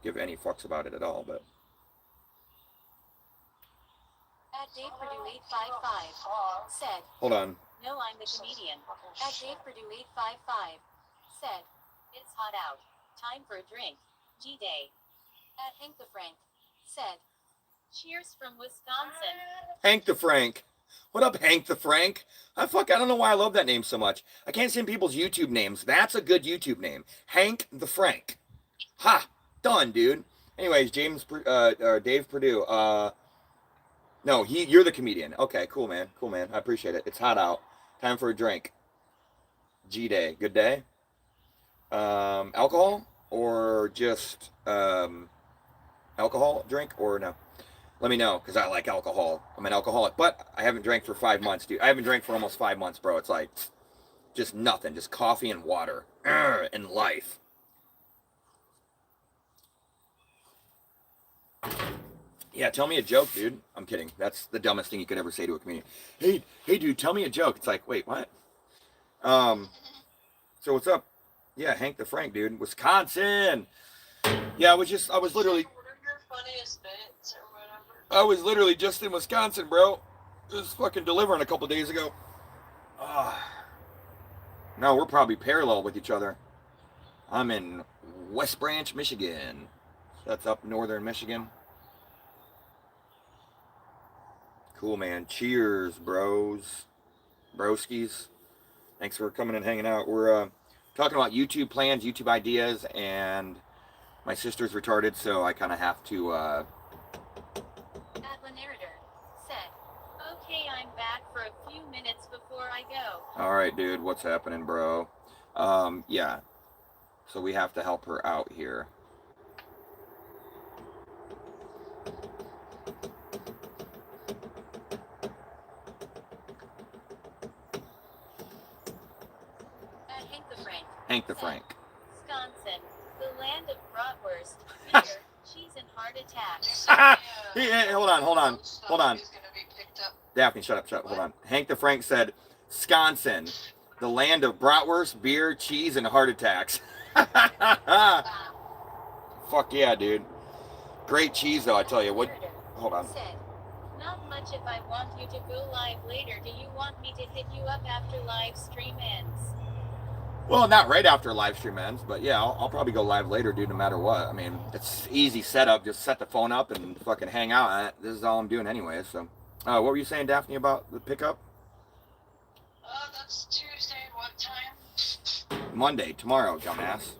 give any fucks about it at all. But At Dave Purdue 855 said, hold on. "No, I'm the comedian." At Dave Purdue 855 said, "It's hot out. Time for a drink. G-Day." At Hank the Frank said, "Cheers from Wisconsin." Hank the Frank. What up, Hank the Frank? I don't know why I love that name so much. I can't stand people's YouTube names. That's a good YouTube name. Hank the Frank. Ha! Done, dude. Anyways, Dave Purdue. No, you're the comedian. Okay, cool, man. Cool, man. I appreciate it. It's hot out. Time for a drink. G-Day. Good day. Alcohol or just alcohol drink or no? Let me know because I like alcohol. I'm an alcoholic, but I haven't drank for 5 months, dude. I haven't drank for almost 5 months, bro. It's like just nothing, just coffee and water and life. Yeah, tell me a joke, dude. I'm kidding. That's the dumbest thing you could ever say to a comedian. Hey, dude, tell me a joke. It's like, wait, what? So what's up? Yeah, Hank the Frank, dude. Wisconsin. Yeah, I was literally. What are your funniest bits or whatever? I was literally just in Wisconsin, bro. It was fucking delivering a couple days ago. No, we're probably parallel with each other. I'm in West Branch, Michigan. That's up northern Michigan. Cool, man. Cheers, bros. Broskies. Thanks for coming and hanging out. We're talking about YouTube plans, YouTube ideas, and my sister's retarded, so I kind of have to... At the narrator said, "Okay, I'm back for a few minutes before I go. All right, dude. What's happening, bro? Yeah. So we have to help her out here. At Hank the Frank. Hank the Frank. Wisconsin, the land of bratwurst, beer, cheese, and heart attacks. Hey, hold on. Hold on. Is gonna be picked up. Daphne, shut up. Hold on. Hank the Frank said, Wisconsin, the land of bratwurst, beer, cheese, and heart attacks. Fuck yeah, dude. Great cheese, though, I tell you. What? Hold on. Said, not much if I want you to go live later. Do you want me to hit you up after live stream ends? Well, not right after live stream ends, but yeah, I'll probably go live later, dude, no matter what. I mean, it's easy setup. Just set the phone up and fucking hang out. This is all I'm doing anyway, so. What were you saying, Daphne, about the pickup? That's Tuesday. What time? Monday, tomorrow, dumbass.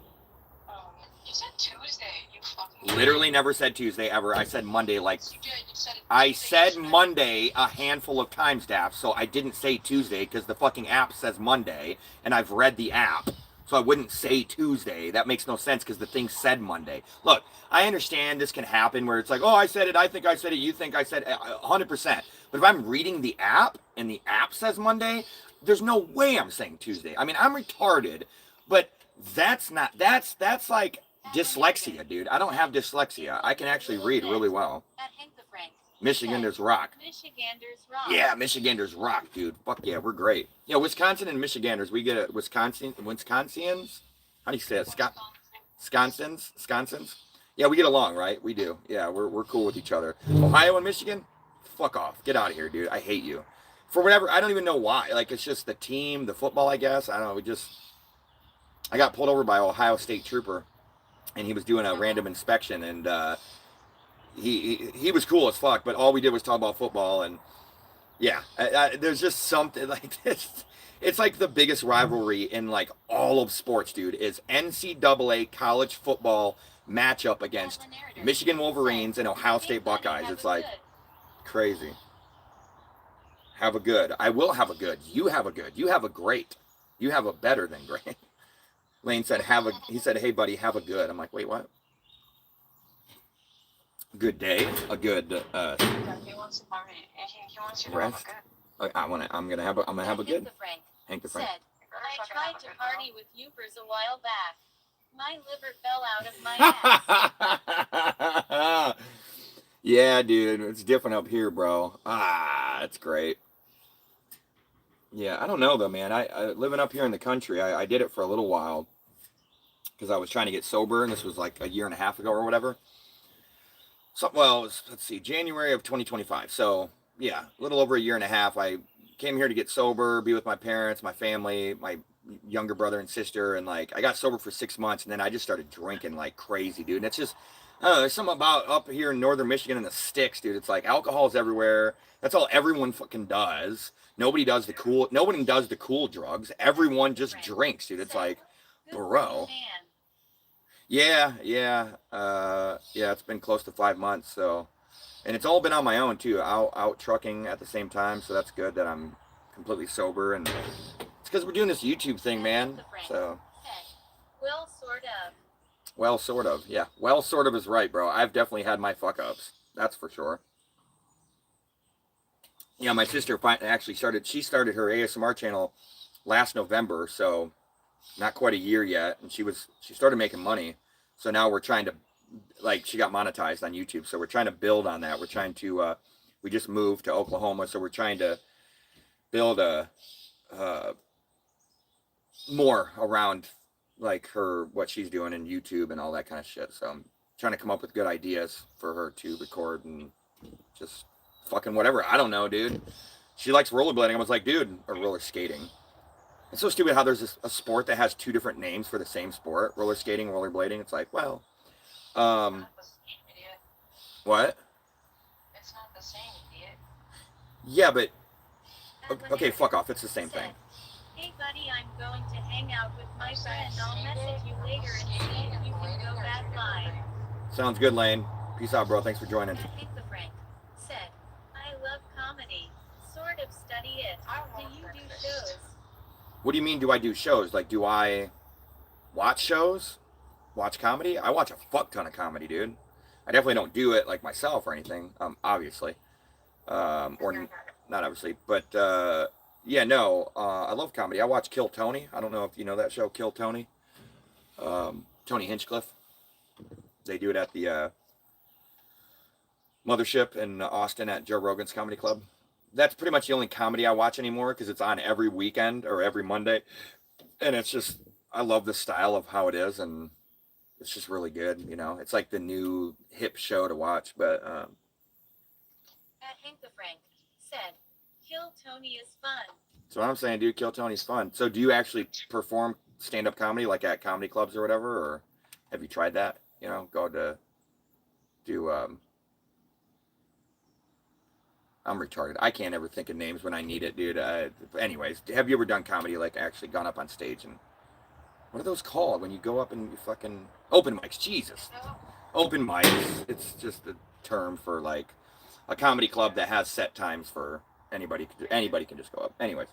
You said Tuesday. You fucking. Literally never said Tuesday ever. I said Monday like... You did. You said it I Tuesday said yesterday. Monday a handful of times, Daph, so I didn't say Tuesday because the fucking app says Monday, and I've read the app, so I wouldn't say Tuesday. That makes no sense because the thing said Monday. Look, I understand this can happen where it's like, oh, I said it, I think I said it, you think I said it, 100%. But if I'm reading the app, and the app says Monday, there's no way I'm saying Tuesday. I mean, I'm retarded, but that's like dyslexia, dude. I don't have dyslexia. I can actually read really well. At Hank the Frank. Michiganders rock. Michiganders rock. Yeah, Michiganders rock, dude. Fuck yeah, we're great. Yeah, Wisconsin and Michiganders. We get a Wisconsians? How do you say it? Wisconsins? Yeah, we get along, right? We do. Yeah, we're cool with each other. Ohio and Michigan? Fuck off. Get out of here, dude. I hate you. For whatever, I don't even know why. Like, it's just the team, the football, I guess. I don't know. I got pulled over by an Ohio State trooper, and he was doing a random inspection, and he was cool as fuck, but all we did was talk about football, and yeah, there's just something like this. It's like the biggest rivalry in like all of sports, dude, is NCAA college football matchup against Michigan Wolverines and Ohio State Buckeyes. It's like crazy. Have a good. I will have a good. You have a good. You have a great. You have a better than great. Lane said, he said, hey, buddy, have a good. I'm like, wait, what? Good day. A good, He wants to party. He wants you to rest. have a good. I'm gonna have a good. Hank the Frank. Said, I tried to party with Youpers a while back. My liver fell out of my ass. Yeah, dude, it's different up here, bro. It's great. Yeah, I don't know though, man. I living up here in the country, I did it for a little while because I was trying to get sober, and this was like a year and a half ago or whatever. So, well, let's see, January of 2025. So, yeah, a little over a year and a half. I came here to get sober, be with my parents, my family, my younger brother and sister, and like I got sober for 6 months, and then I just started drinking like crazy, dude. And it's just, I don't know, there's something about up here in northern Michigan in the sticks, dude. It's like alcohol's everywhere. That's all everyone fucking does. Nobody does the cool drugs. Everyone just drinks, dude. It's like, bro. Yeah. It's been close to 5 months, so, and it's all been on my own too. Out trucking at the same time, so that's good that I'm completely sober, and it's because we're doing this YouTube thing, man. So. Well, sort of. Well, sort of. Yeah. Well, sort of is right, bro. I've definitely had my fuck ups. That's for sure. Yeah, my sister actually started her ASMR channel last November, so not quite a year yet, and she started making money. So now we're trying to, like, she got monetized on YouTube, so we're trying to build on that. We're trying to, we just moved to Oklahoma, so we're trying to build more around, like, what she's doing in YouTube and all that kind of shit. So I'm trying to come up with good ideas for her to record and just fucking whatever. I don't know, dude. She likes rollerblading. I was like, dude, or roller skating. It's so stupid how there's a sport that has 2 different names for the same sport. Roller skating, rollerblading. It's like, well, what? It's not the same, idiot. Yeah, but, okay, fuck off. It's the same thing. Hey, buddy, I'm going to hang out with my friend. I'll message you later and see if you can go back live. Sounds good, Lane. Peace out, bro. Thanks for joining. I think the Frank said, I love comedy. Sort of study it. I Do love you do breakfast. shows? What do you mean? Do I do shows? Like, do I watch shows? Watch comedy? I watch a fuck ton of comedy, dude. I definitely don't do it like myself or anything. Obviously, or not obviously, but yeah, no. I love comedy. I watch Kill Tony. I don't know if you know that show, Kill Tony. Tony Hinchcliffe. They do it at the Mothership in Austin at Joe Rogan's Comedy Club. That's pretty much the only comedy I watch anymore because it's on every weekend or every Monday, and it's just I love the style of how it is, and it's just really good. You know, it's like the new hip show to watch. But At Hank the Frank said, Kill Tony is fun. so what I'm saying, dude, Kill Tony's fun. So do you actually perform stand-up comedy like at comedy clubs or whatever, or have you tried that? You know, go to do I'm retarded. I can't ever think of names when I need it, dude. Anyways, have you ever done comedy, like actually gone up on stage and what are those called when you go up and you fucking open mics? Jesus, No, open mics. It's just a term for like a comedy club that has set times for anybody. Anybody can just go up. Anyways,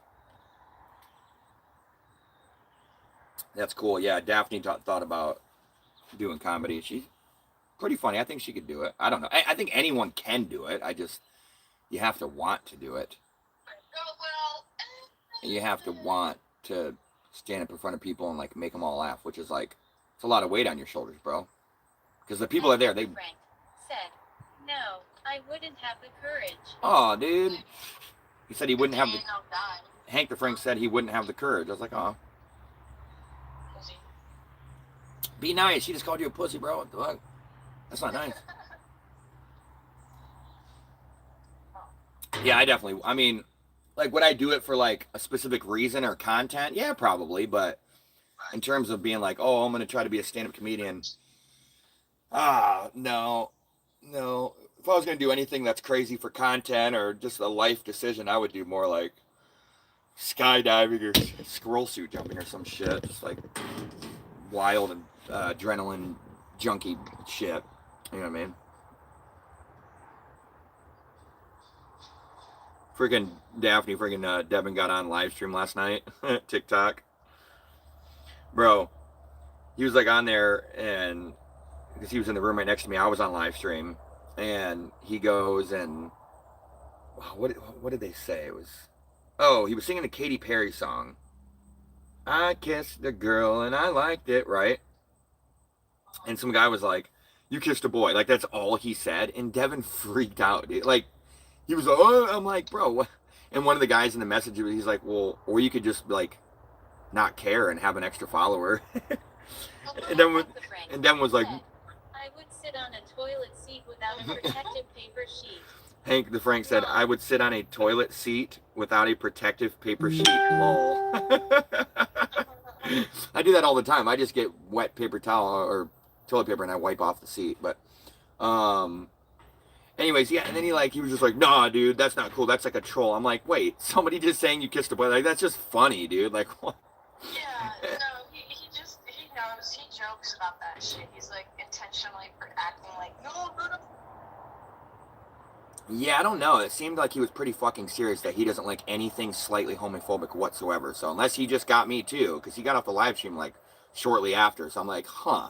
that's cool. Yeah, Daphne thought about doing comedy. She's pretty funny. I think she could do it. I don't know. I think anyone can do it. I just you have to want to do it. oh well. You have to want to stand up in front of people and like make them all laugh, which is like it's a lot of weight on your shoulders, bro. Because the people are there. They, Frank said, no, I wouldn't have the courage. oh, dude. He said he wouldn't have the. Dang, I'm dying. Hank the Frank said he wouldn't have the courage. I was like, oh, Pussy. be nice. She just called you a pussy, bro. What the fuck? That's not nice. Yeah, I definitely. I mean, like, would I do it for like a specific reason or content? Yeah, probably. But in terms of being like, oh, I'm gonna try to be a stand-up comedian. No, no. If I was gonna do anything that's crazy for content or just a life decision, I would do more like skydiving or squirrel suit jumping or some shit, just like wild and adrenaline junkie shit. You know what I mean? Freaking Daphne, freaking Devin got on live stream last night, TikTok. Bro, he was like on there and because he was in the room right next to me, I was on live stream, and he goes and what did they say? It was he was singing the Katy Perry song. I kissed a girl and I liked it, right? And some guy was like, "You kissed a boy," like that's all he said, and Devin freaked out, dude. Like he was like, "Oh," I'm like, "Bro," what? And one of the guys in the message, he's like, "Well, or you could just like not care and have an extra follower." and then was like, I would sit on a toilet seat without a protective paper sheet. Hank the Frank said, I would sit on a toilet seat without a protective paper sheet. Lol. I do that all the time. I just get wet paper towel or toilet paper and I wipe off the seat. But anyways, yeah, and then he was just like, nah, dude, that's not cool. That's like a troll. I'm like, wait, somebody just saying you kissed a boy, like that's just funny, dude. Like what? Yeah, no, he knows, he jokes about that shit. He's like intentionally acting like, no. Yeah, I don't know. It seemed like he was pretty fucking serious that he doesn't like anything slightly homophobic whatsoever. So unless he just got me too, because he got off the live stream like shortly after. So I'm like, huh.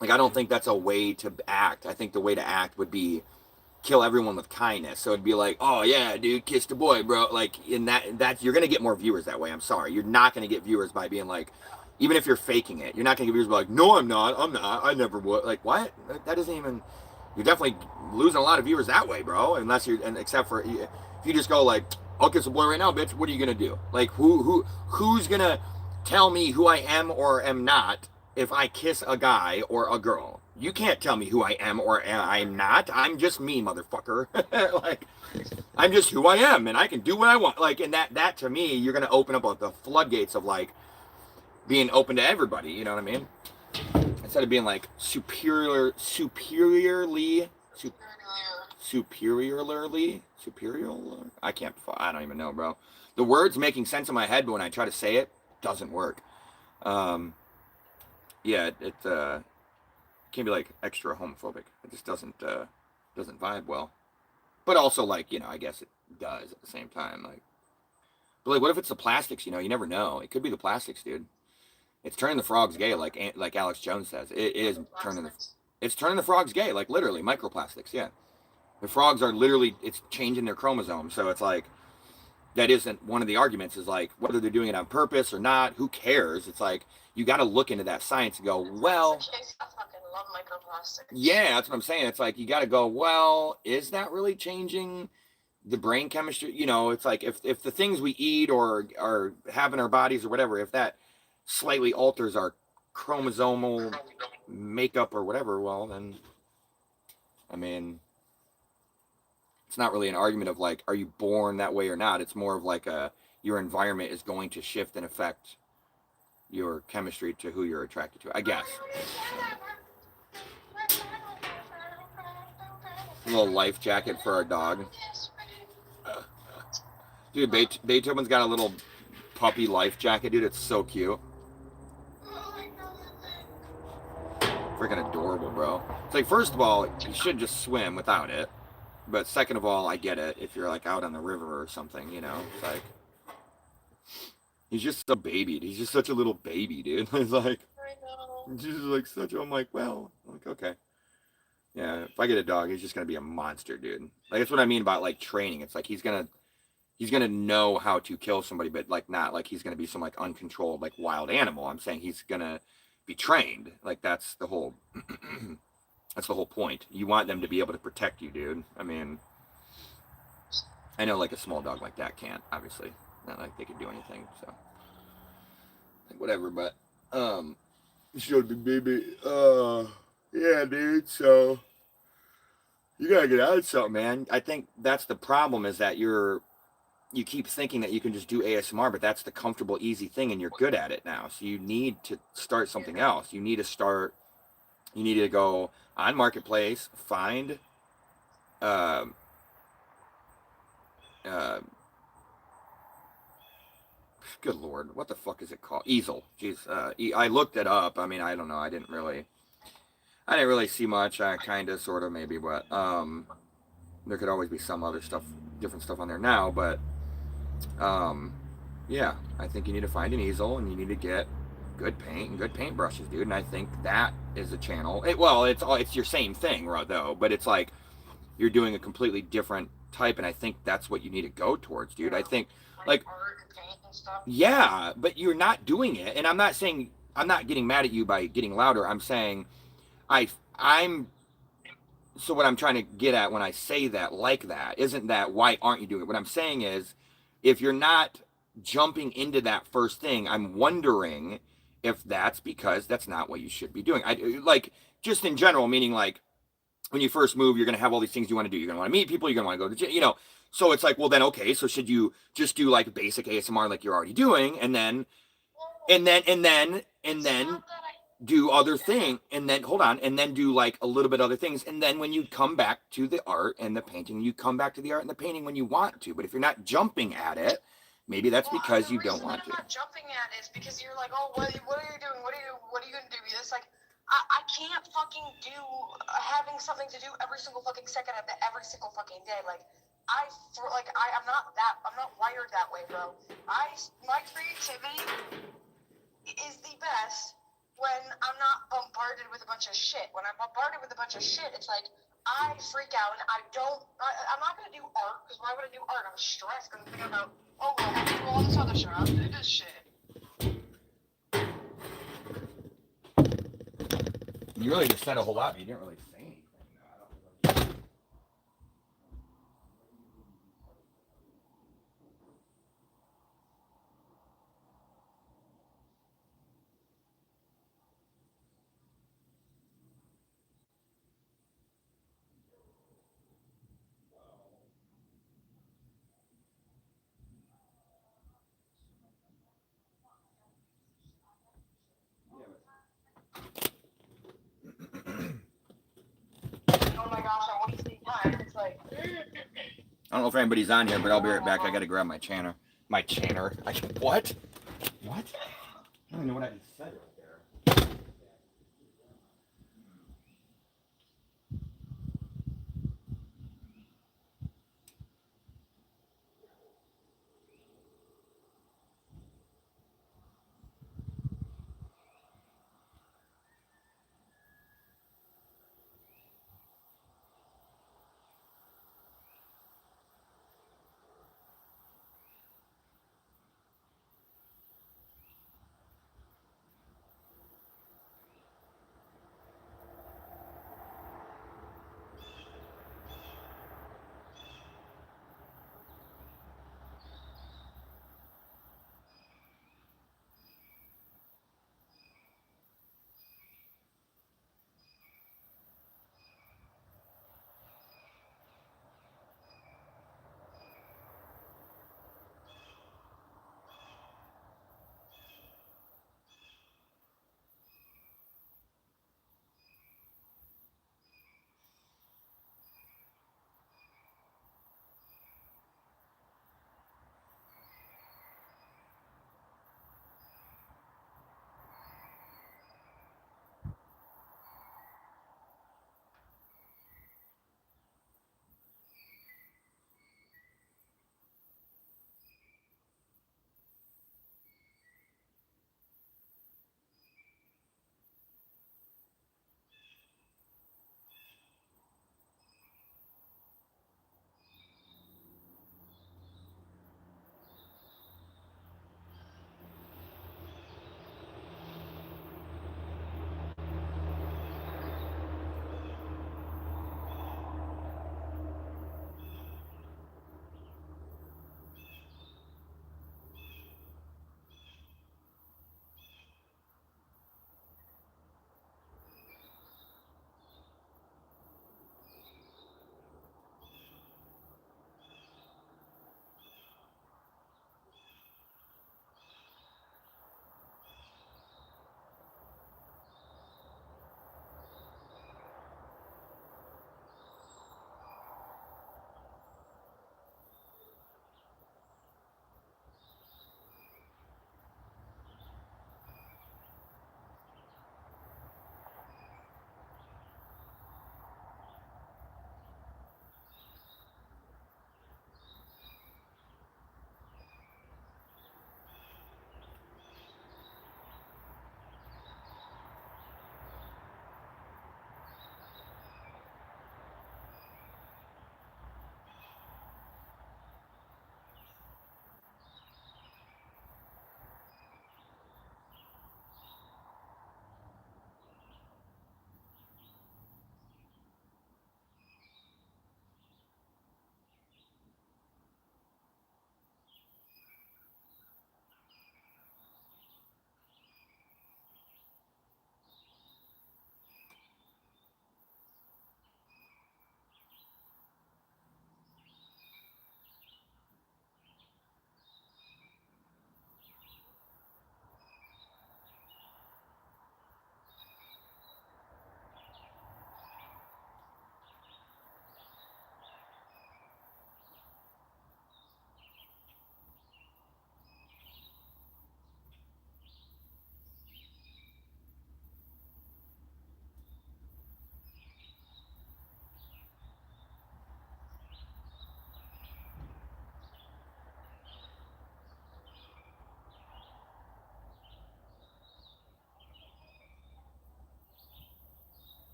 Like, I don't think that's a way to act. I think the way to act would be kill everyone with kindness. So it'd be like, oh yeah, dude, kissed a boy, bro. Like in that you're gonna get more viewers that way. I'm sorry, you're not gonna get viewers by being like, even if you're faking it, you're not gonna get viewers by like, no, I'm not, I never would. Like what? That doesn't even. You're definitely losing a lot of viewers that way, bro. Unless you're, and except for if you just go like, I'll kiss a boy right now, bitch. What are you gonna do? Like who's gonna tell me who I am or am not if I kiss a guy or a girl? You can't tell me who I am or I'm not. I'm just me, motherfucker. Like, I'm just who I am, and I can do what I want. Like, and that to me, you're gonna open up the floodgates of like being open to everybody. You know what I mean? Instead of being like superiorly, I don't even know, bro. The words making sense in my head, but when I try to say it, doesn't work. Yeah, it can't be like extra homophobic. It just doesn't vibe well. But also, like, I guess it does at the same time. Like, but like, what if it's the plastics? You never know. It could be the plastics, dude. It's turning the frogs gay, like Alex Jones says. It is it's turning the frogs gay, like literally microplastics. Yeah, the frogs are literally, it's changing their chromosomes. So it's like, that isn't one of the arguments, is like whether they're doing it on purpose or not, who cares? It's like, you got to look into that science and go, well, I fucking love microplastics. yeah, that's what I'm saying. It's like, you got to go, well, is that really changing the brain chemistry? It's like, if the things we eat or have in our bodies or whatever, if that slightly alters our chromosomal makeup or whatever, well, then, I mean, it's not really an argument of like, are you born that way or not? It's more of like your environment is going to shift and affect your chemistry to who you're attracted to, I guess. A little life jacket for our dog. Dude, Beethoven's got a little puppy life jacket, dude. It's so cute. Freaking adorable, bro. It's like, first of all, you should just swim without it. But second of all, I get it. If you're like out on the river or something, it's like, he's just so babied. He's just such a little baby, dude. It's like, just like such. I'm like, well, okay. Yeah, if I get a dog, he's just gonna be a monster, dude. Like, that's what I mean about like training. It's like, he's gonna know how to kill somebody, but like not like he's gonna be some like uncontrolled like wild animal. I'm saying he's gonna be trained. Like, that's the whole that's the whole point. You want them to be able to protect you, dude. I mean, I know like a small dog like that can't, obviously. Not like they could do anything, so like, whatever, but showed me, baby. Yeah, dude, so you gotta get out of something, man. I think that's the problem, is that you keep thinking that you can just do ASMR, but that's the comfortable, easy thing, and you're good at it now. So you need to start something else. You need to go on Marketplace, find good Lord, what the fuck is it called? Easel. Jeez, I looked it up. I mean, I don't know. I didn't really see much. I kind of, sort of, maybe, but there could always be some other stuff, different stuff on there now. But yeah, I think you need to find an easel, and you need to get good paint and good paint brushes, dude. And I think that is a channel. It's your same thing, though, but it's like you're doing a completely different type, and I think that's what you need to go towards, dude. I think, like, yeah, but you're not doing it. And I'm not getting mad at you by getting louder. I'm saying so what I'm trying to get at when I say that, like, that isn't that why aren't you doing it? What I'm saying is, if you're not jumping into that first thing, I'm wondering if that's because that's not what you should be doing. I like, just in general, meaning like, when you first move, you're going to have all these things you want to do. You're going to want to meet people. You're going to want to go to gym, So it's like, well, then, okay, so should you just do like basic ASMR like you're already doing, and then do other thing, and then hold on, and then do like a little bit other things, and then when you come back to the art and the painting, you come back to the art and the painting when you want to. But if you're not jumping at it, maybe that's because you don't want to. I'm not jumping at it is because you're like, oh, what are you doing? What are you gonna do? It's like, I can't fucking do having something to do every single fucking second of every single fucking day. Like, I'm not wired that way, bro. My creativity is the best when I'm not bombarded with a bunch of shit. When I'm bombarded with a bunch of shit, it's like, I freak out, and I'm not gonna do art, because why would I do art? I'm stressed, because I'm thinking about, oh, well, I have to do all this other shit. I have to do this shit. You really just said a whole lot, but you didn't really say anything. Oh my gosh, I want to see time. It's like, I don't know if anybody's on here, but I'll be right back. I gotta grab my channer. What? What? I don't even know what I just said right there.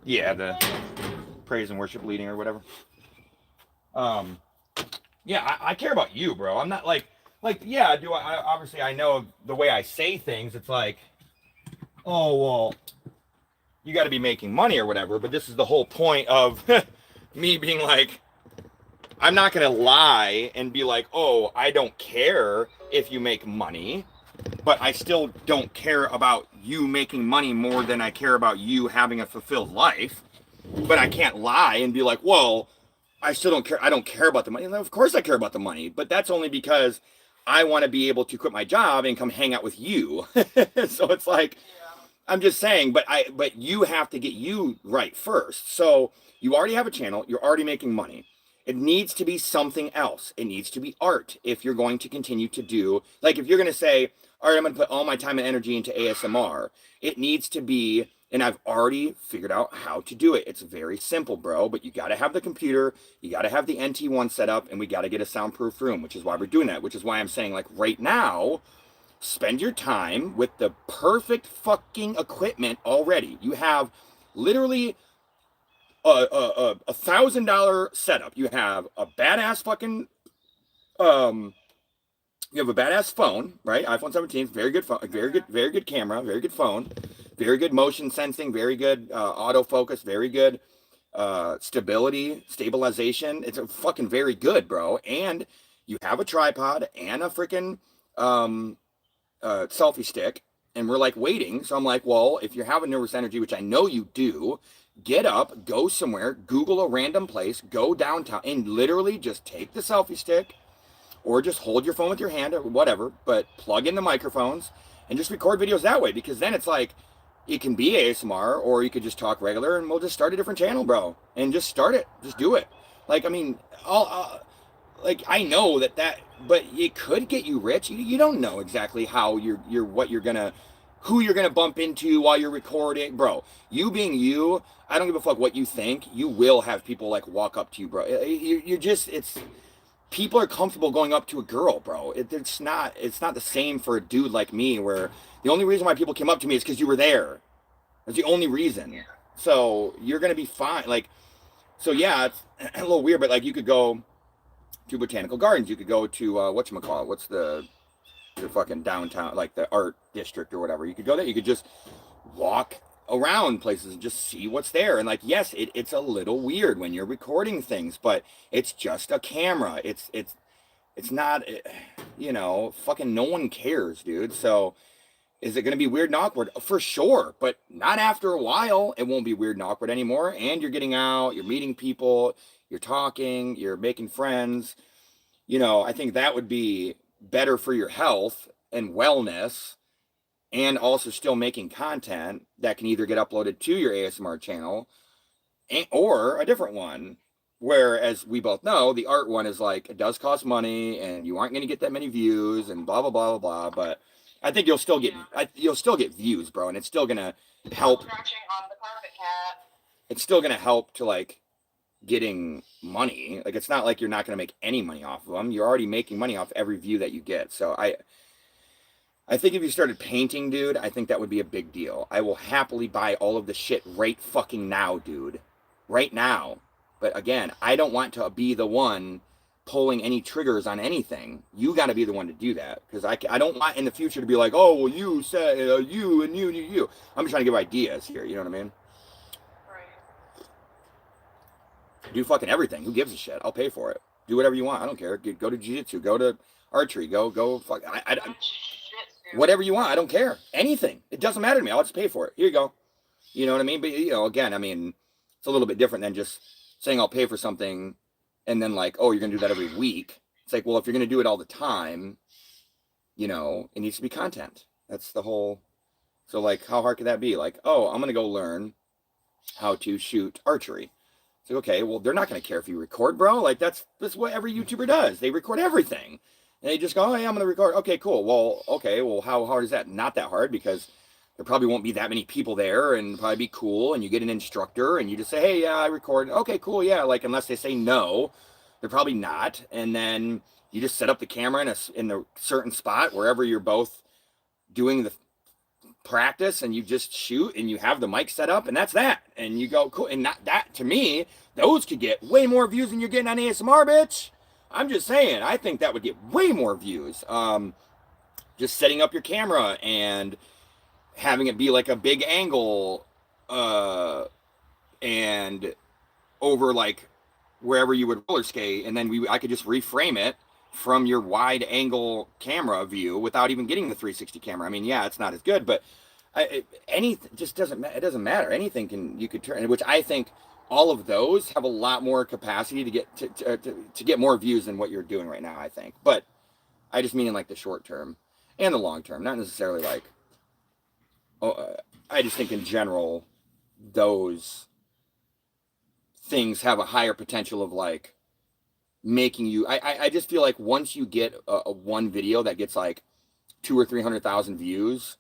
Yeah, the praise and worship leading or whatever. Yeah, I care about you, bro. I'm not like, yeah, do I obviously I know the way I say things, it's like, oh, well, you got to be making money or whatever, but this is the whole point of me being like, I'm not going to lie and be like, oh, I don't care if you make money, but I still don't care about you making money more than I care about you having a fulfilled life. But I can't lie and be like, well, I still don't care. I don't care about the money. And of course I care about the money, but that's only because I want to be able to quit my job and come hang out with you. So it's like, I'm just saying, but you have to get you right first. So you already have a channel. You're already making money. It needs to be something else. It needs to be art if you're going to continue to do, like if you're going to say, all right, I'm going to put all my time and energy into ASMR. It needs to be, and I've already figured out how to do it. It's very simple, bro, but you got to have the computer. You got to have the NT1 set up, and we got to get a soundproof room, which is why we're doing that, which is why I'm saying, like, right now, spend your time with the perfect fucking equipment already. You have literally a $1,000 setup. You have a badass fucking you have a badass phone, right? iPhone 17, very good phone, very good camera, very good phone, very good motion sensing, very good autofocus, very good stabilization. It's a fucking very good, bro. And you have a tripod and a freaking selfie stick, and we're like waiting. So I'm like, well, if you have a Nervous Energy, which I know you do, get up, go somewhere, Google a random place, go downtown, and literally just take the selfie stick or just hold your phone with your hand or whatever, but plug in the microphones and just record videos that way, because then it's like, it can be ASMR, or you could just talk regular, and we'll just start a different channel, bro, and just start it. Just do it. Like, I mean, like, I know that, but it could get you rich. You don't know exactly how what you're gonna, who you're gonna bump into while you're recording, bro. You being you, I don't give a fuck what you think. You will have people like walk up to you, bro. You're just, people are comfortable going up to a girl, bro. It's not the same for a dude like me, where the only reason why people came up to me is because you were there. That's the only reason. So you're gonna be fine. Like, so yeah, it's a little weird, but like, you could go to Botanical Gardens. You could go to whatchamacallit, what's the fucking downtown, like the art district or whatever. You could go there. You could just walk around places and just see what's there. And like, yes, it's a little weird when you're recording things, but it's just a camera. It's not, you know, fucking no one cares, dude. So is it going to be weird and awkward? For sure, but not after a while. It won't be weird and awkward anymore. And you're getting out, you're meeting people, you're talking, you're making friends. You know, I think that would be better for your health and wellness, and also still making content that can either get uploaded to your ASMR channel or a different one. Whereas we both know the art one is like, it does cost money and you aren't going to get that many views and blah, blah, blah, blah, blah. But I think you'll still get views, bro. And it's still going to help. Scratching on the carpet, cat. It's still going to help to like getting money. Like, it's not like you're not going to make any money off of them. You're already making money off every view that you get. So I think if you started painting, dude, I think that would be a big deal. I will happily buy all of the shit right fucking now, dude. Right now. But again, I don't want to be the one pulling any triggers on anything. You got to be the one to do that. Because I don't want in the future to be like, oh, well, you said, you and you and you. I'm just trying to give ideas here. You know what I mean? Right. Do fucking everything. Who gives a shit? I'll pay for it. Do whatever you want. I don't care. Go to jiu-jitsu. Go to archery. Go fuck. Whatever you want. I don't care. Anything. It doesn't matter to me. I'll just pay for it. Here you go. You know what I mean? But, you know, again, I mean, it's a little bit different than just saying I'll pay for something and then like, oh, you're going to do that every week. It's like, well, if you're going to do it all the time, you know, it needs to be content. That's the whole. So like, how hard could that be? Like, oh, I'm going to go learn how to shoot archery. It's like, okay, well, they're not going to care if you record, bro. Like, that's what every YouTuber does. They record everything. And they just go, oh, yeah, I'm going to record. Okay, cool. Well, how hard is that? Not that hard, because there probably won't be that many people there, and probably be cool. And you get an instructor and you just say, hey, yeah, I record. Okay, cool. Yeah. Like, unless they say no, they're probably not. And then you just set up the camera in a certain spot, wherever you're both doing the practice and you just shoot and you have the mic set up and that's that. And you go, cool. And that to me, those could get way more views than you're getting on ASMR, bitch. I'm just saying, I think that would get way more views. Just setting up your camera and having it be like a big angle, and over like wherever you would roller skate, and then I could just reframe it from your wide angle camera view without even getting the 360 camera. I mean, yeah, it's not as good, but anything just doesn't matter. Anything you could turn, which I think all of those have a lot more capacity to get to get more views than what you're doing right now, I think. But I just mean in like the short term and the long term, not necessarily like, I just think in general, those things have a higher potential of like making you, I just feel like once you get a one video that gets like 200,000 or 300,000 views,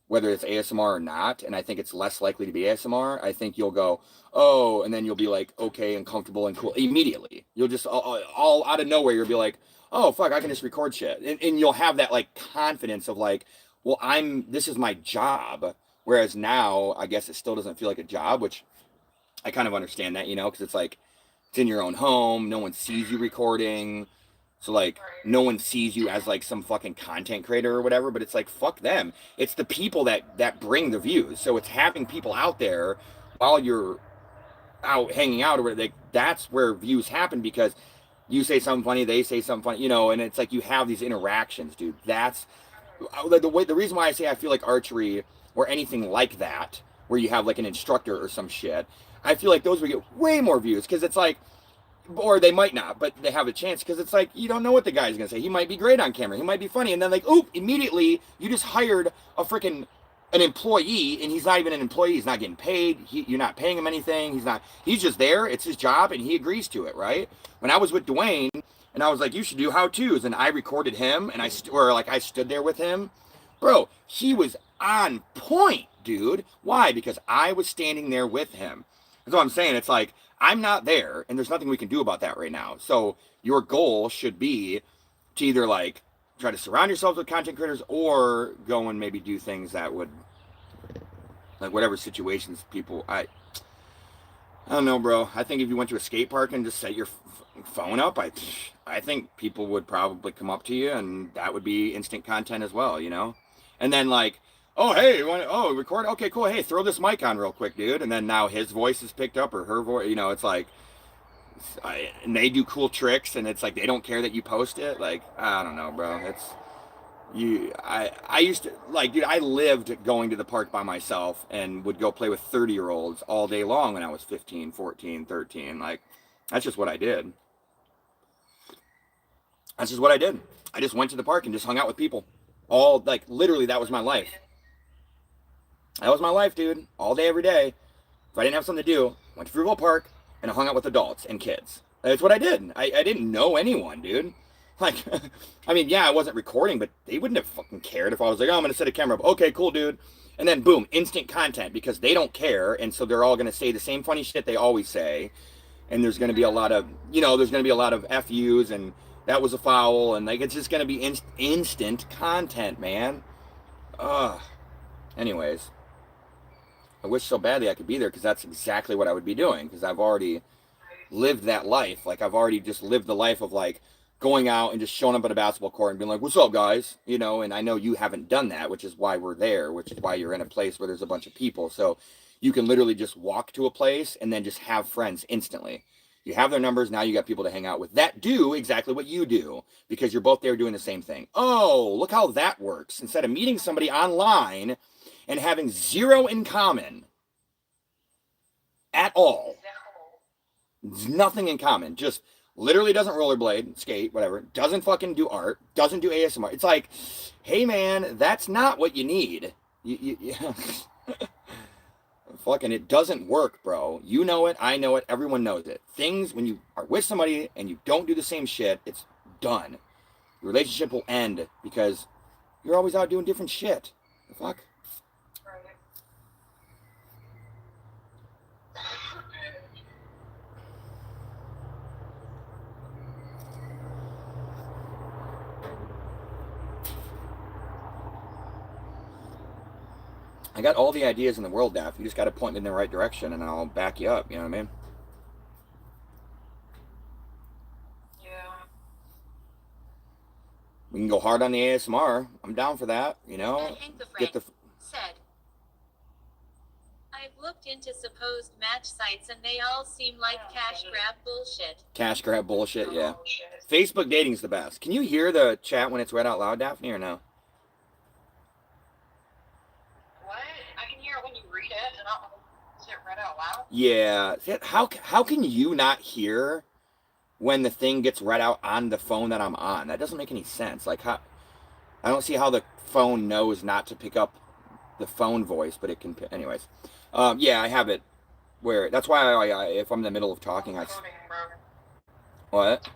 whether it's ASMR or not, and I think it's less likely to be ASMR, I think you'll go, oh, and then you'll be like, okay, and comfortable and cool immediately. You'll just all out of nowhere, you'll be like, oh, fuck, I can just record shit. And you'll have that like confidence of like, well, this is my job. Whereas now, I guess it still doesn't feel like a job, which I kind of understand that, you know, because it's like, it's in your own home. No one sees you recording. So like, no one sees you as like some fucking content creator or whatever, but it's like, fuck them. It's the people that bring the views. So it's having people out there while you're out hanging out or whatever, that's where views happen, because you say something funny, they say something funny, you know, and it's like you have these interactions, dude. That's the reason why I say I feel like archery or anything like that, where you have like an instructor or some shit, I feel like those would get way more views, because it's like, or they might not, but they have a chance, because it's like, you don't know what the guy's gonna say. He might be great on camera, he might be funny, and then like, oop, immediately you just hired an employee, and he's not even an employee, he's not getting paid, you're not paying him anything, he's just there, it's his job, and he agrees to it, right? When I was with Dwayne, and I was like, you should do how-tos, and I recorded him, and I stood there with him, bro, he was on point, dude. Why? Because I was standing there with him. That's what I'm saying. It's like, I'm not there, and there's nothing we can do about that right now. So your goal should be to either like try to surround yourself with content creators, or go and maybe do things that would, like, whatever situations people, I don't know, bro. I think if you went to a skate park and just set your phone up, I think people would probably come up to you, and that would be instant content as well, you know? And then like, oh, hey, record? Okay, cool. Hey, throw this mic on real quick, dude. And then now his voice is picked up, or her voice, you know, it's like, and they do cool tricks, and it's like, they don't care that you post it. Like, I don't know, bro. I used to, like, dude, I lived going to the park by myself and would go play with 30-year-olds all day long when I was 15, 14, 13. Like, that's just what I did. That's just what I did. I just went to the park and just hung out with people. All, like, literally, that was my life. That was my life, dude. All day, every day. If I didn't have something to do, went to Fruitvale Park and I hung out with adults and kids. That's what I did. I didn't know anyone, dude. Like, I mean, yeah, I wasn't recording, but they wouldn't have fucking cared if I was like, oh, I'm going to set a camera up. Okay, cool, dude. And then, boom, instant content, because they don't care. And so they're all going to say the same funny shit they always say. And there's going to be a lot of, you know, there's going to be a lot of FUs, and that was a foul. And, like, it's just going to be instant content, man. Anyways. I wish so badly I could be there, because that's exactly what I would be doing, because I've already lived that life. Like, I've already just lived the life of, like, going out and just showing up at a basketball court and being like, what's up, guys? You know, and I know you haven't done that, which is why we're there, which is why you're in a place where there's a bunch of people. So you can literally just walk to a place and then just have friends instantly. You have their numbers, now you got people to hang out with that do exactly what you do, because you're both there doing the same thing. Oh, look how that works. Instead of meeting somebody online and having zero in common at all. Nothing in common. Just literally doesn't rollerblade, skate, whatever. Doesn't fucking do art. Doesn't do ASMR. It's like, hey man, that's not what you need. Fucking, it doesn't work, bro. You know it. I know it. Everyone knows it. Things, when you are with somebody and you don't do the same shit, it's done. Your relationship will end because you're always out doing different shit. The fuck? I got all the ideas in the world, Daff. You just got to point me in the right direction, and I'll back you up. You know what I mean? Yeah. We can go hard on the ASMR. I'm down for that. You know, Hank the get Frank the. said, I've looked into supposed match sites and they all seem like cash grab bullshit. Cash grab bullshit, yeah. Oh, shit. Facebook dating's the best. Can you hear the chat when it's read out loud, Daphne, or no? What? I can hear it when you read it. And is it read out loud? Yeah. How can you not hear when the thing gets read out on the phone that I'm on? That doesn't make any sense. Like, how? I don't see how the phone knows not to pick up the phone voice, but it can. Anyways, yeah, I have it where. That's why I if I'm in the middle of talking, I. Coding, bro. What?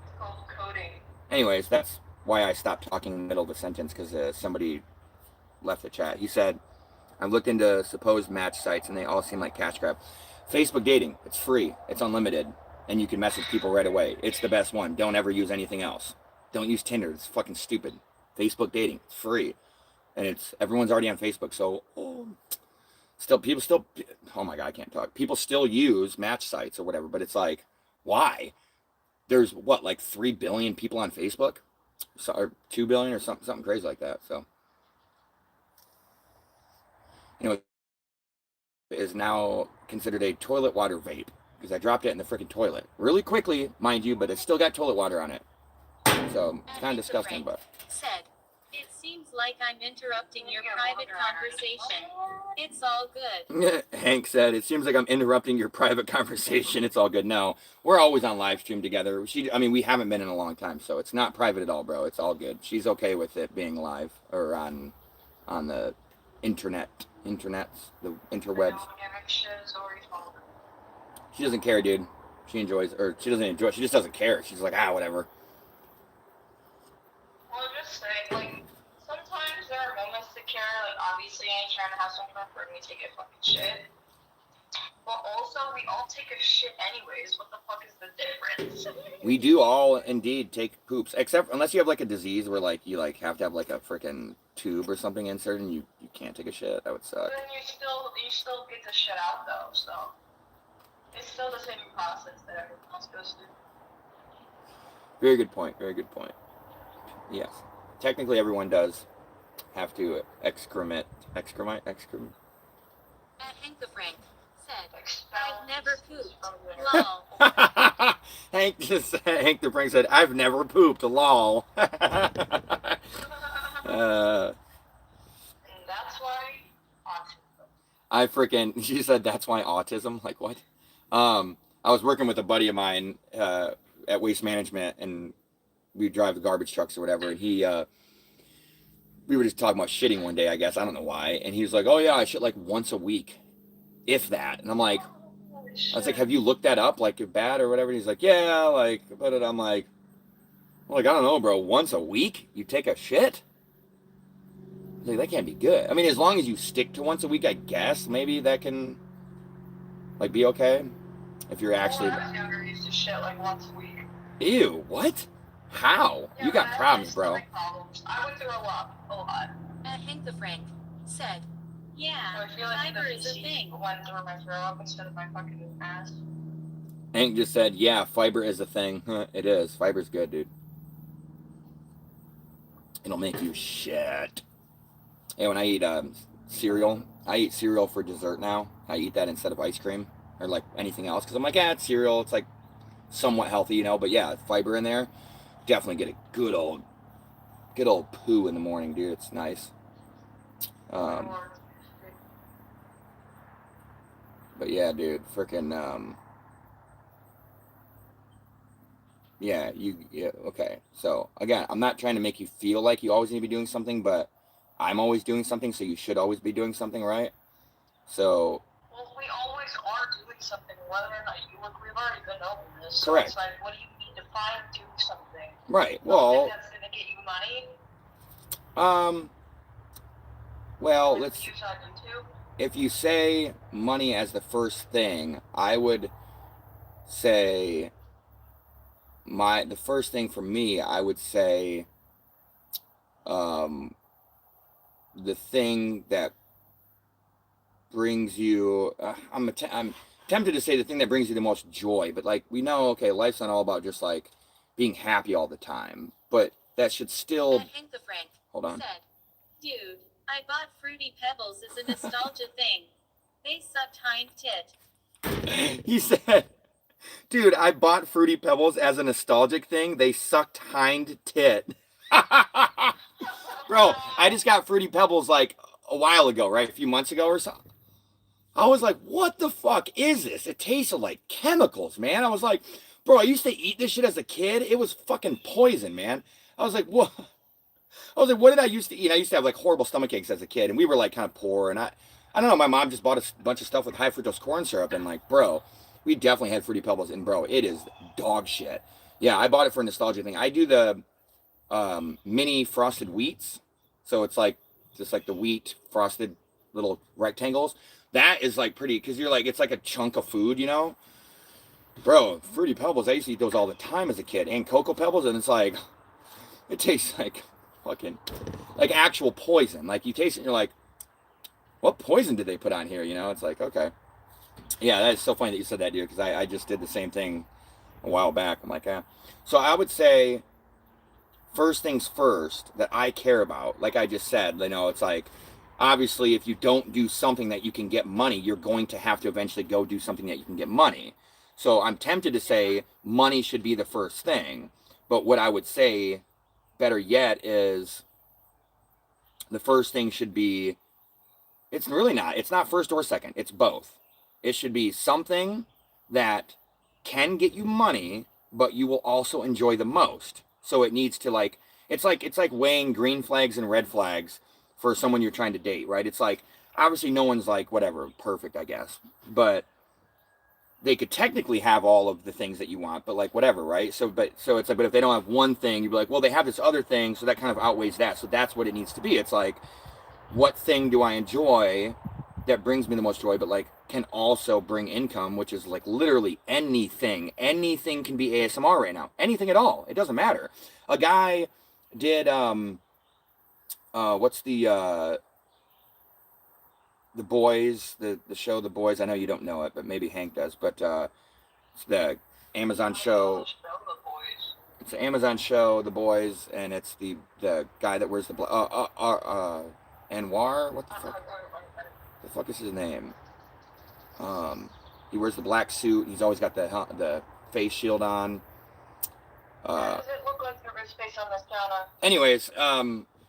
It's called coding. Anyways, that's why I stopped talking in the middle of a sentence, because somebody left the chat. He said, I've looked into supposed match sites and they all seem like cash grab. Facebook dating, it's free, it's unlimited, and you can message people right away. It's the best one. Don't ever use anything else. Don't use Tinder. It's fucking stupid. Facebook dating, it's free, and everyone's already on Facebook. So people still, oh my god, I can't talk. People still use match sites or whatever, but it's like, why? There's what, like 3 billion people on Facebook, or 2 billion or something crazy like that. So, you know, is now considered a toilet water vape because I dropped it in the freaking toilet really quickly, mind you, but it's still got toilet water on it. So it's kind of disgusting, but. Said, it seems like I'm interrupting your private conversation. It's all good. Hank said, it seems like I'm interrupting your private conversation. It's all good. No, we're always on live stream together. We haven't been in a long time, so it's not private at all, bro. It's all good. She's okay with it being live or on the internets, the interwebs. She doesn't care, dude. She enjoys, or she doesn't enjoy, she just doesn't care. She's like, whatever. Well, I'm just saying, like, sometimes there are moments to care. Like, obviously, I ain't trying to have some fun for me take a fucking shit. But also, we all take a shit anyways. What the fuck is the difference? We do all indeed take poops, except unless you have like a disease where like you like have to have like a freaking tube or something inserted and you can't take a shit. That would suck. But then you still get the shit out though, so it's still the same process that everyone else goes through. Very good point. Very good point. Yes, technically everyone does have to excrement. At Hank the Frank said, I've never pooped. Lol. Hank the Frank said, I've never pooped. Lol. And that's why autism. She said that's why autism. Like what? I was working with a buddy of mine at Waste Management, and we drive the garbage trucks or whatever, and we were just talking about shitting one day, I guess. I don't know why. And he was like, oh yeah, I shit like once a week, if that. And I'm like, I was like, have you looked that up? Like, bad or whatever? And he's like, yeah, like, but I'm like, I don't know, bro. Once a week, you take a shit? Like, that can't be good. I mean, as long as you stick to once a week, I guess maybe that can, like, be okay. If you're actually. When I was younger, I used to shit like once a week. Ew, what? How? Yeah, you got problems, bro. Problems. I would throw up a lot. At Hank the Frank said, yeah, So I feel like fiber is a thing. went through my throw up instead of my fucking ass. Hank just said, yeah, fiber is a thing. It is. Fiber's good, dude. It'll make you shit. Hey, when I eat cereal, I eat cereal for dessert now. I eat that instead of ice cream or like anything else because I'm like, it's cereal. It's like somewhat healthy, you know. But yeah, fiber in there. Definitely get a good old poo in the morning, dude. It's nice. But yeah, dude, freaking yeah, okay. So again, I'm not trying to make you feel like you always need to be doing something, but I'm always doing something, so you should always be doing something, right? So well, we always are doing something, whether or not you look. We've already been over this. Correct. So it's like, what do you need to find doing something? right. Well, that's gonna get you money. well, Like let's. views on YouTube. If you say money as the first thing, I would say the first thing for me, I would say the thing that brings you, I'm tempted to say the thing that brings you the most joy, but like we know, okay, life's not all about just like being happy all the time, but that should still, Hank the Frank hold on. said, dude, I bought Fruity Pebbles as a nostalgia thing. They sucked hind tit. He said, dude, I bought Fruity Pebbles as a nostalgic thing. They sucked hind tit. Bro, I just got Fruity Pebbles like a while ago, right? A few months ago or something. I was like, what the fuck is this? It tasted like chemicals, man. I was like, bro, I used to eat this shit as a kid. It was fucking poison, man. I was like, what? I was like, what did I used to eat? I used to have like horrible stomach aches as a kid, and we were like kind of poor. And I don't know. My mom just bought a bunch of stuff with high fructose corn syrup, and like, bro, we definitely had Fruity Pebbles, and bro, it is dog shit. Yeah, I bought it for a nostalgia thing. I do the mini frosted wheats, so it's like just like the wheat frosted little rectangles. That is like pretty, because you're like, it's like a chunk of food, you know? Bro, Fruity Pebbles, I used to eat those all the time as a kid, and Cocoa Pebbles, and it's like, it tastes like fucking, like actual poison. Like you taste it and you're like, what poison did they put on here? You know, it's like, okay. Yeah, that's so funny that you said that, dude, because I just did the same thing a while back. I'm like, eh. So I would say, first things first that I care about, like I just said, you know, it's like, obviously, if you don't do something that you can get money, you're going to have to eventually go do something that you can get money. So I'm tempted to say money should be the first thing. But what I would say, better yet, is the first thing should be, it's really not. It's not first or second. It's both. It should be something that can get you money, but you will also enjoy the most. So it needs to like, it's like weighing green flags and red flags for someone you're trying to date, right? It's like, obviously no one's like, whatever, perfect, I guess. But they could technically have all of the things that you want, but like, whatever, right? So it's like, but if they don't have one thing, you'd be like, well, they have this other thing, so that kind of outweighs that. So that's what it needs to be. It's like, what thing do I enjoy that brings me the most joy, but like, can also bring income, which is like literally anything. Anything can be ASMR right now. Anything at all. It doesn't matter. A guy did, what's the Boys, the show The Boys? I know you don't know it, but maybe Hank does. But it's the Amazon show. It's the Amazon show, The Boys, and it's the guy that wears the Anwar. What the fuck? The fuck is his name? He wears the black suit. He's always got the face shield on. Does it look like the rich face on this counter? Anyways,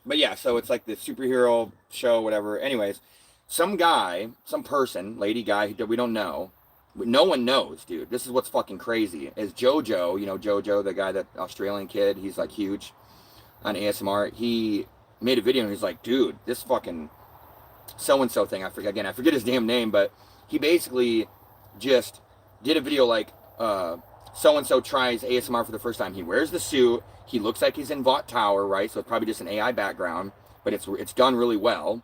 but yeah, so it's like the superhero show, whatever. Anyways, some guy, some person, lady, guy that we don't know, no one knows, dude. This is what's fucking crazy. Is JoJo, you know, JoJo, the guy, that Australian kid, he's like huge on ASMR. He made a video and he's like, dude, this fucking so-and-so thing, I forget his damn name, but he basically just did a video like, so-and-so tries ASMR for the first time. He wears the suit. He looks like he's in Vought Tower, right? So it's probably just an AI background, but it's done really well.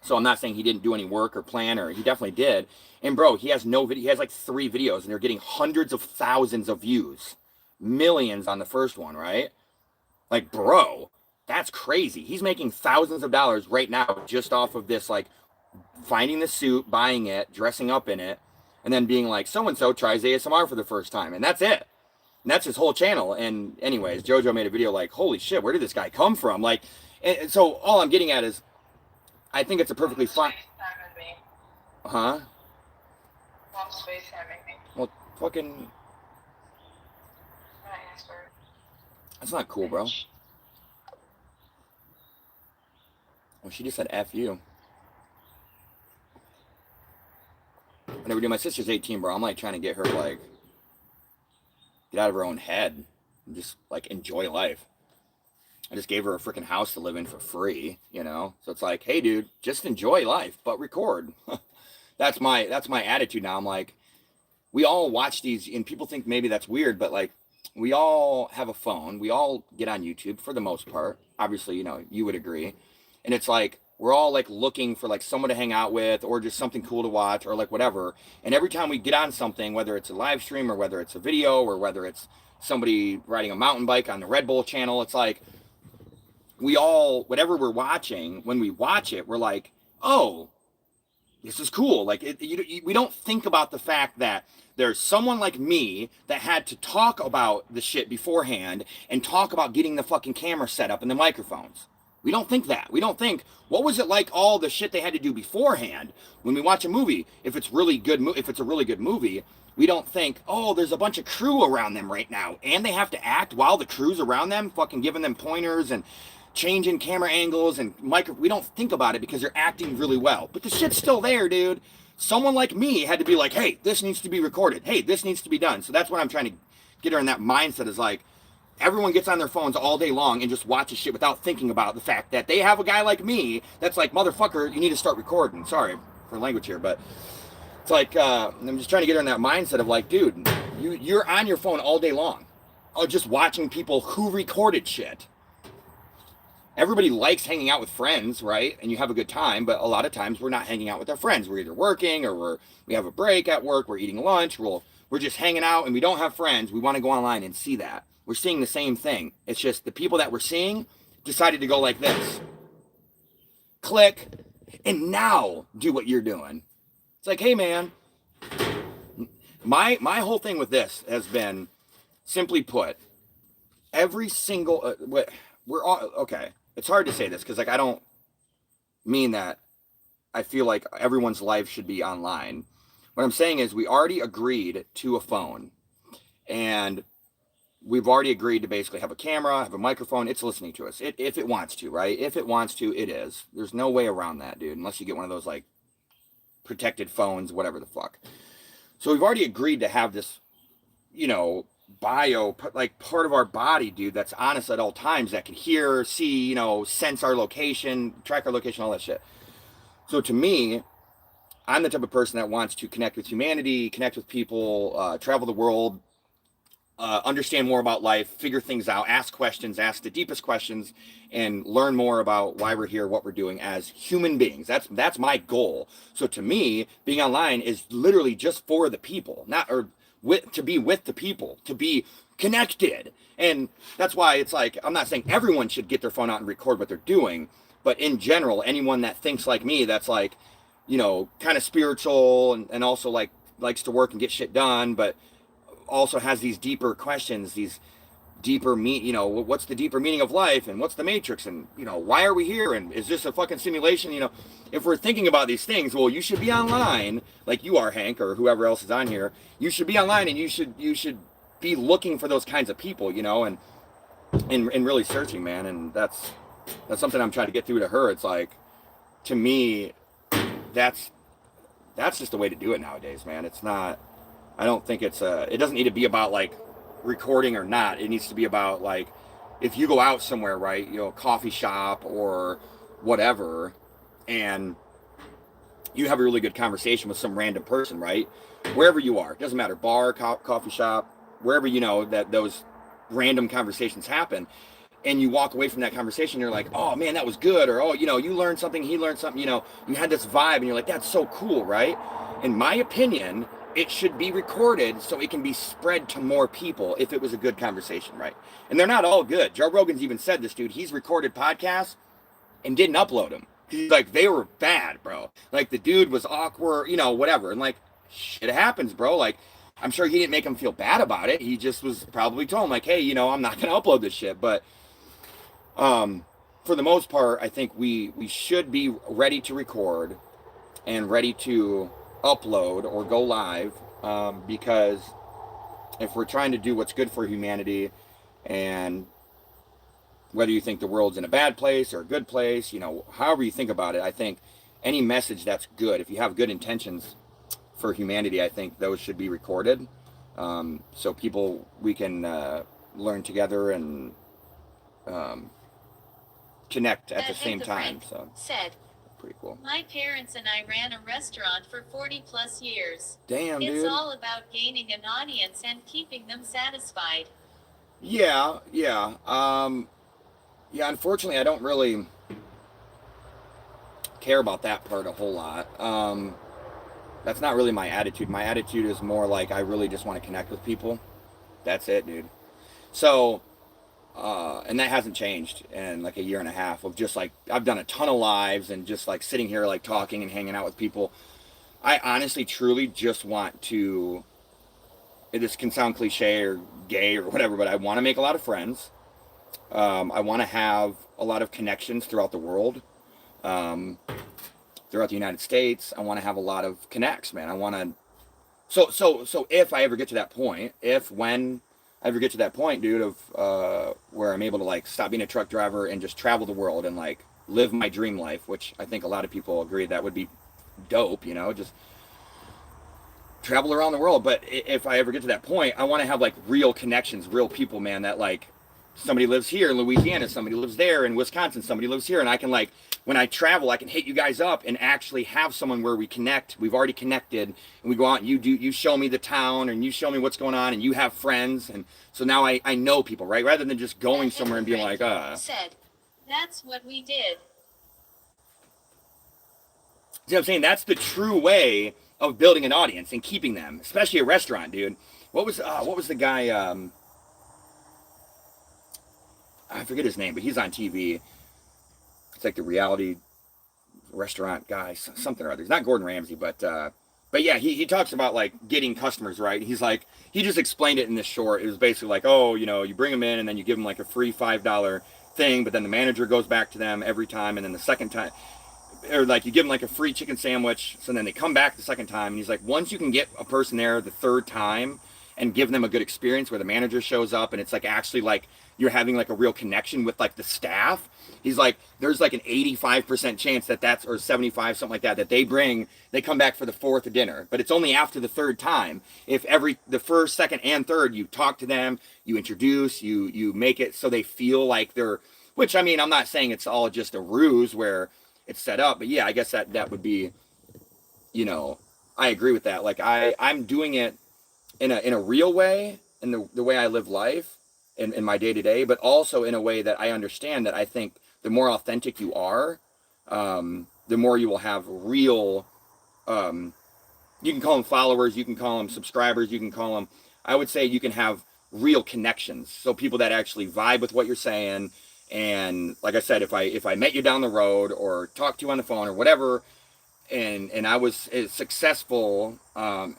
So I'm not saying he didn't do any work or plan, or he definitely did. And bro, he has no video. He has like 3 videos, and they're getting hundreds of thousands of views, millions on the first one, right? Like, bro, that's crazy. He's making thousands of dollars right now just off of this, like finding the suit, buying it, dressing up in it, and then being like, so-and-so tries ASMR for the first time. And that's it. And that's his whole channel. And anyways, JoJo made a video like, holy shit, where did this guy come from? Like, and so all I'm getting at is, I think it's a perfectly fine. Huh? Mom's FaceTiming me. Well, fucking. I asked her. That's not cool, bro. Well, she just said F you. Whenever do, my sister's 18, bro. I'm like trying to get her like get out of her own head and just like enjoy life. I just gave her a freaking house to live in for free, you know? So it's like, hey dude, just enjoy life, but record. That's my attitude now. I'm like, we all watch these, and people think maybe that's weird, but like, we all have a phone. We all get on YouTube for the most part. Obviously, you know, you would agree. And it's like, we're all like looking for like someone to hang out with, or just something cool to watch, or like whatever. And every time we get on something, whether it's a live stream or whether it's a video or whether it's somebody riding a mountain bike on the Red Bull channel, it's like, we all, whatever we're watching, when we watch it, we're like, oh, this is cool. Like we don't think about the fact that there's someone like me that had to talk about the shit beforehand and talk about getting the fucking camera set up and the microphones. We don't think that. We don't think, what was it like, all the shit they had to do beforehand when we watch a movie? If it's really good, if it's a really good movie, we don't think, oh, there's a bunch of crew around them right now, and they have to act while the crew's around them, fucking giving them pointers and changing camera angles and we don't think about it because they're acting really well. But the shit's still there, dude. Someone like me had to be like, hey, this needs to be recorded. Hey, this needs to be done. So that's what I'm trying to get her in that mindset, is like, everyone gets on their phones all day long and just watches shit without thinking about the fact that they have a guy like me that's like, motherfucker, you need to start recording. Sorry for language here, but it's like, I'm just trying to get her in that mindset of like, dude, you're on your phone all day long, just watching people who recorded shit. Everybody likes hanging out with friends, right? And you have a good time, but a lot of times we're not hanging out with our friends. We're either working, or we have a break at work, we're eating lunch, we're just hanging out, and we don't have friends. We want to go online and see that. We're seeing the same thing. It's just the people that we're seeing decided to go like this. Click, and now do what you're doing. It's like, hey man, my whole thing with this has been, simply put, every single, we're all, okay, it's hard to say this because like I don't mean that I feel like everyone's life should be online. What I'm saying is we already agreed to a phone, and we've already agreed to basically have a camera, have a microphone. It's listening to us if it wants to, right? If it wants to, it is. There's no way around that, dude, unless you get one of those like protected phones, whatever the fuck. So we've already agreed to have this, you know, like part of our body, dude, that's on us at all times, that can hear, see, you know, sense our location, track our location, all that shit. So to me, I'm the type of person that wants to connect with humanity, connect with people, travel the world, understand more about life, figure things out, ask questions, ask the deepest questions, and learn more about why we're here, what we're doing as human beings. That's my goal. So to me, being online is literally just for the people, to be with the people, to be connected. And that's why it's like, I'm not saying everyone should get their phone out and record what they're doing, but in general, anyone that thinks like me, that's like, you know, kind of spiritual and also like likes to work and get shit done, but also has these deeper questions, these deeper you know, what's the deeper meaning of life, and what's the matrix, and, you know, why are we here, and is this a fucking simulation? You know, if we're thinking about these things, well, you should be online like you are, Hank, or whoever else is on here. You should be online, and you should be looking for those kinds of people, you know, and really searching, man. And that's something I'm trying to get through to her. It's like, to me, that's just the way to do it nowadays, man. It's not, I don't think it doesn't need to be about like recording or not. It needs to be about like, if you go out somewhere, right, you know, coffee shop or whatever, and you have a really good conversation with some random person, right, wherever you are, it doesn't matter, bar, coffee shop, wherever, you know, that those random conversations happen, and you walk away from that conversation, you're like, oh man, that was good, or, oh, you know, you learned something, he learned something, you know, you had this vibe, and you're like, that's so cool, right? In my opinion, it should be recorded so it can be spread to more people if it was a good conversation, right? And they're not all good. Joe Rogan's even said this, dude. He's recorded podcasts and didn't upload them. He's like, they were bad, bro. Like, the dude was awkward, you know, whatever. And like, shit happens, bro. Like, I'm sure he didn't make him feel bad about it. He just was probably told him like, hey, you know, I'm not going to upload this shit. But for the most part, I think we should be ready to record and ready to upload or go live, because if we're trying to do what's good for humanity, and whether you think the world's in a bad place or a good place, you know, however you think about it, I think any message that's good, if you have good intentions for humanity, I think those should be recorded, so we can learn together and connect at the same time. So said, pretty cool. my parents and I ran a restaurant for 40 plus years. Damn, dude. It's all about gaining an audience and keeping them satisfied. Yeah. Unfortunately, I don't really care about that part a whole lot. That's not really my attitude. My attitude is more like, I really just want to connect with people. That's it, dude. So, and that hasn't changed in like a year and a half of just like, I've done a ton of lives and just like sitting here like talking and hanging out with people I honestly, truly just want to, this can sound cliche or gay or whatever, but I want to make a lot of friends. I want to have a lot of connections throughout the world, throughout the United States. I want to have a lot of connects, man. I want to, so if I ever get to that point, when I ever get to that point, dude, of where I'm able to like stop being a truck driver and just travel the world and like live my dream life, which I think a lot of people agree that would be dope, you know, just travel around the world. But if I ever get to that point, I want to have like real connections, real people, man, that like somebody lives here in Louisiana, somebody lives there in Wisconsin, somebody lives here, and I can like, when I travel, I can hit you guys up and actually have someone where we connect. We've already connected, and we go out and you show me the town and you show me what's going on, and you have friends, and so now I know people, right? Rather than just going somewhere and being like, said, that's what we did. See what I'm saying? That's the true way of building an audience and keeping them, especially a restaurant, dude. What was the guy? I forget his name, but he's on TV. It's like the reality restaurant guy, something or other. He's not Gordon Ramsay, but yeah, he talks about like getting customers, right? He's like, he just explained it in this short. It was basically like, oh, you know, you bring them in and then you give them like a free $5 thing, but then the manager goes back to them every time, and then the second time, or like you give them like a free chicken sandwich, so then they come back the second time, and he's like, once you can get a person there the third time and give them a good experience where the manager shows up and it's like actually like you're having like a real connection with like the staff, he's like, there's like an 85% chance that's, or 75, something like that, that they come back for the fourth dinner. But it's only after the third time. If the first, second, and third, you talk to them, you introduce, you make it so they feel like they're, which I mean, I'm not saying it's all just a ruse where it's set up, but yeah, I guess that would be, you know, I agree with that. Like I'm doing it in a real way, in the way I live life in my day to day, but also in a way that I understand that I think the more authentic you are, the more you will have real, you can call them followers, you can call them subscribers, you can call them, I would say you can have real connections. So people that actually vibe with what you're saying. And like I said, if I met you down the road or talked to you on the phone or whatever, and I was successful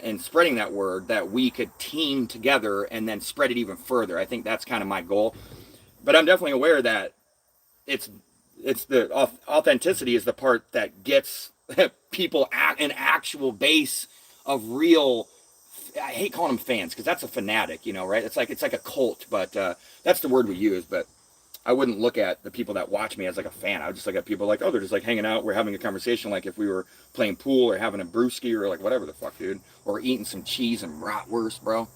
in spreading that word, that we could team together and then spread it even further. I think that's kind of my goal. But I'm definitely aware that it's the authenticity is the part that gets people at an actual base of real. I hate calling them fans because that's a fanatic, you know, right? It's like a cult, but that's the word we use. But I wouldn't look at the people that watch me as like a fan. I would just look at people like, oh, they're just like hanging out. We're having a conversation like if we were playing pool or having a brewski or like whatever the fuck, dude. Or eating some cheese and bratwurst, bro.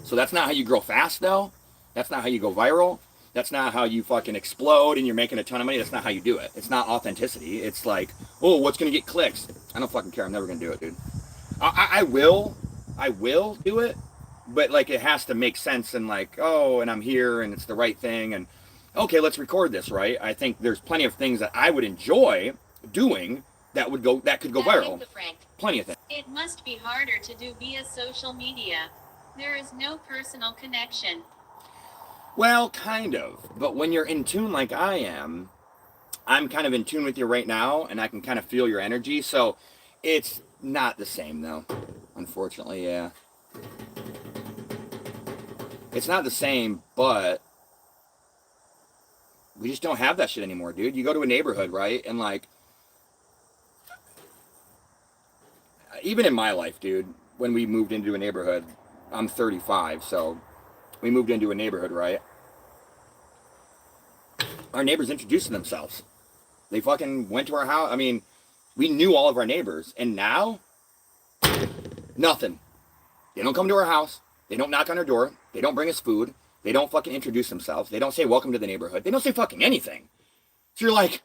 So that's not how you grow fast, though. That's not how you go viral. That's not how you fucking explode and you're making a ton of money. That's not how you do it. It's not authenticity. It's like, oh, what's going to get clicks? I don't fucking care. I'm never going to do it, dude. I will do it. But like it has to make sense and like, oh, and I'm here and it's the right thing and okay, let's record this, right? I think there's plenty of things that I would enjoy doing that could go viral. Plenty of things. It must be harder to do via social media. There is no personal connection. Well, kind of. But when you're in tune like I am, I'm kind of in tune with you right now and I can kind of feel your energy. So it's not the same though. Unfortunately, yeah. It's not the same, but we just don't have that shit anymore, dude. You go to a neighborhood, right? And like, even in my life, dude, when we moved into a neighborhood, I'm 35, so we moved into a neighborhood, right? Our neighbors introduced themselves. They fucking went to our house. I mean, we knew all of our neighbors, and now, nothing. They don't come to our house. They don't knock on our door. They don't bring us food. They don't fucking introduce themselves. They don't say welcome to the neighborhood. They don't say fucking anything. So you're like,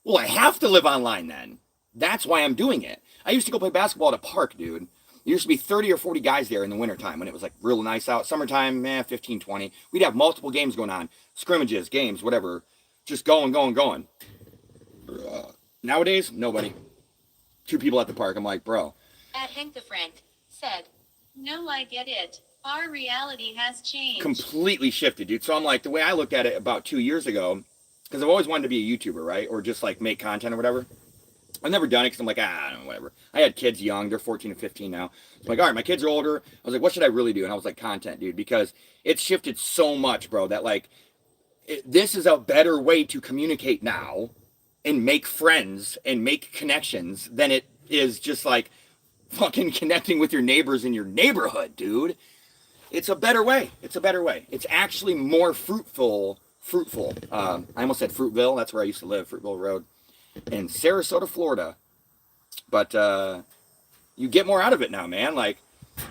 well, I have to live online then. That's why I'm doing it. I used to go play basketball at a park, dude. There used to be 30 or 40 guys there in the wintertime when it was like real nice out. Summertime, 15, 20. We'd have multiple games going on. Scrimmages, games, whatever. Just going. Nowadays, nobody. 2 people at the park. I'm like, bro. At Hank the Frank said, no, I get it. Our reality has changed. Completely shifted, dude. So I'm like, the way I looked at it about 2 years ago, because I've always wanted to be a YouTuber, right? Or just like make content or whatever. I've never done it because I'm like, whatever. I had kids young. They're 14 and 15 now. I'm like, all right, my kids are older. I was like, what should I really do? And I was like, content, dude, because it's shifted so much, bro, that like, this is a better way to communicate now and make friends and make connections than it is just like fucking connecting with your neighbors in your neighborhood, dude. It's a better way. It's a better way. It's actually more fruitful. I almost said Fruitville. That's where I used to live, Fruitville Road in Sarasota, Florida. But you get more out of it now, man. Like,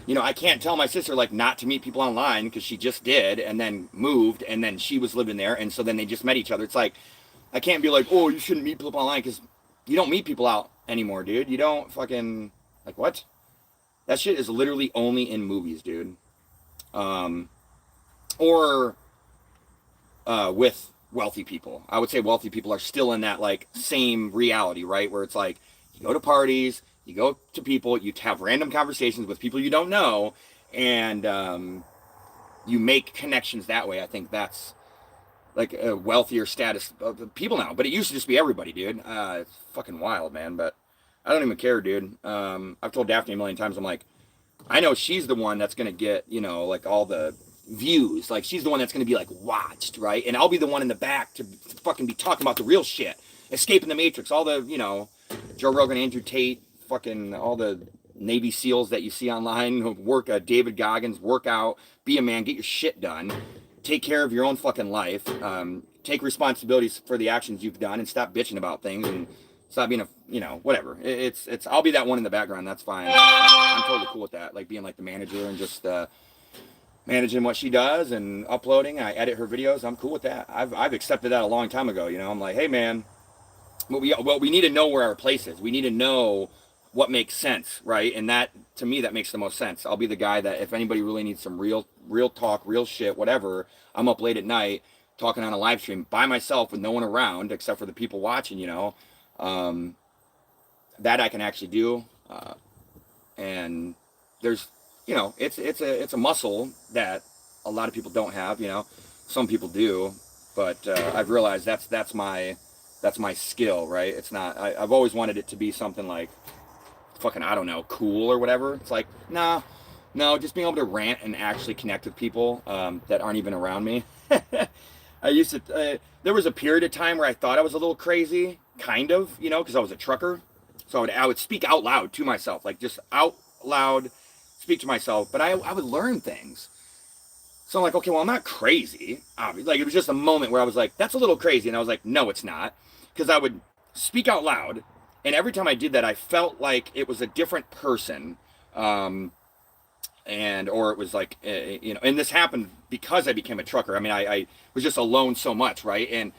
you know, I can't tell my sister like not to meet people online because she just did and then moved and then she was living there and so then they just met each other. It's like I can't be like, oh, you shouldn't meet people online because you don't meet people out anymore, dude. You don't fucking like what? That shit is literally only in movies, dude. Or with wealthy people. I would say wealthy people are still in that like same reality, right? Where it's like you go to parties, you go to people, you have random conversations with people you don't know, and you make connections that way. I think that's like a wealthier status of people now. But it used to just be everybody, dude. It's fucking wild, man. But I don't even care, dude. I've told Daphne a million times, I'm like, I know she's the one that's going to get, you know, like all the views. Like she's the one that's going to be like watched, right? And I'll be the one in the back to fucking be talking about the real shit. Escaping the Matrix, all the, you know, Joe Rogan, Andrew Tate, fucking all the Navy SEALs that you see online, work, David Goggins, work out, be a man, get your shit done, take care of your own fucking life, take responsibilities for the actions you've done and stop bitching about things and stop being a, you know, whatever. It's, I'll be that one in the background. That's fine. I'm totally cool with that. Like being like the manager and just, managing what she does and uploading. I edit her videos. I'm cool with that. I've accepted that a long time ago. You know, I'm like, hey man, we need to know where our place is. We need to know what makes sense, right? And that, to me, that makes the most sense. I'll be the guy that if anybody really needs some real talk, real shit, whatever, I'm up late at night talking on a live stream by myself with no one around except for the people watching, you know. That I can actually do. And there's, you know, it's a muscle that a lot of people don't have, you know. Some people do, but I've realized that's my skill, right? It's not, I've always wanted it to be something like fucking, I don't know, cool or whatever. It's like, no, just being able to rant and actually connect with people that aren't even around me. I used to, there was a period of time where I thought I was a little crazy, kind of, you know, because I was a trucker. So I would speak out loud to myself, like just out loud, speak to myself, but I would learn things. So I'm like, okay, well, I'm not crazy. Like, it was just a moment where I was like, that's a little crazy. And I was like, no, it's not. Because I would speak out loud. And every time I did that, I felt like it was a different person. Or it was like, you know, and this happened because I became a trucker. I mean, I was just alone so much, right? And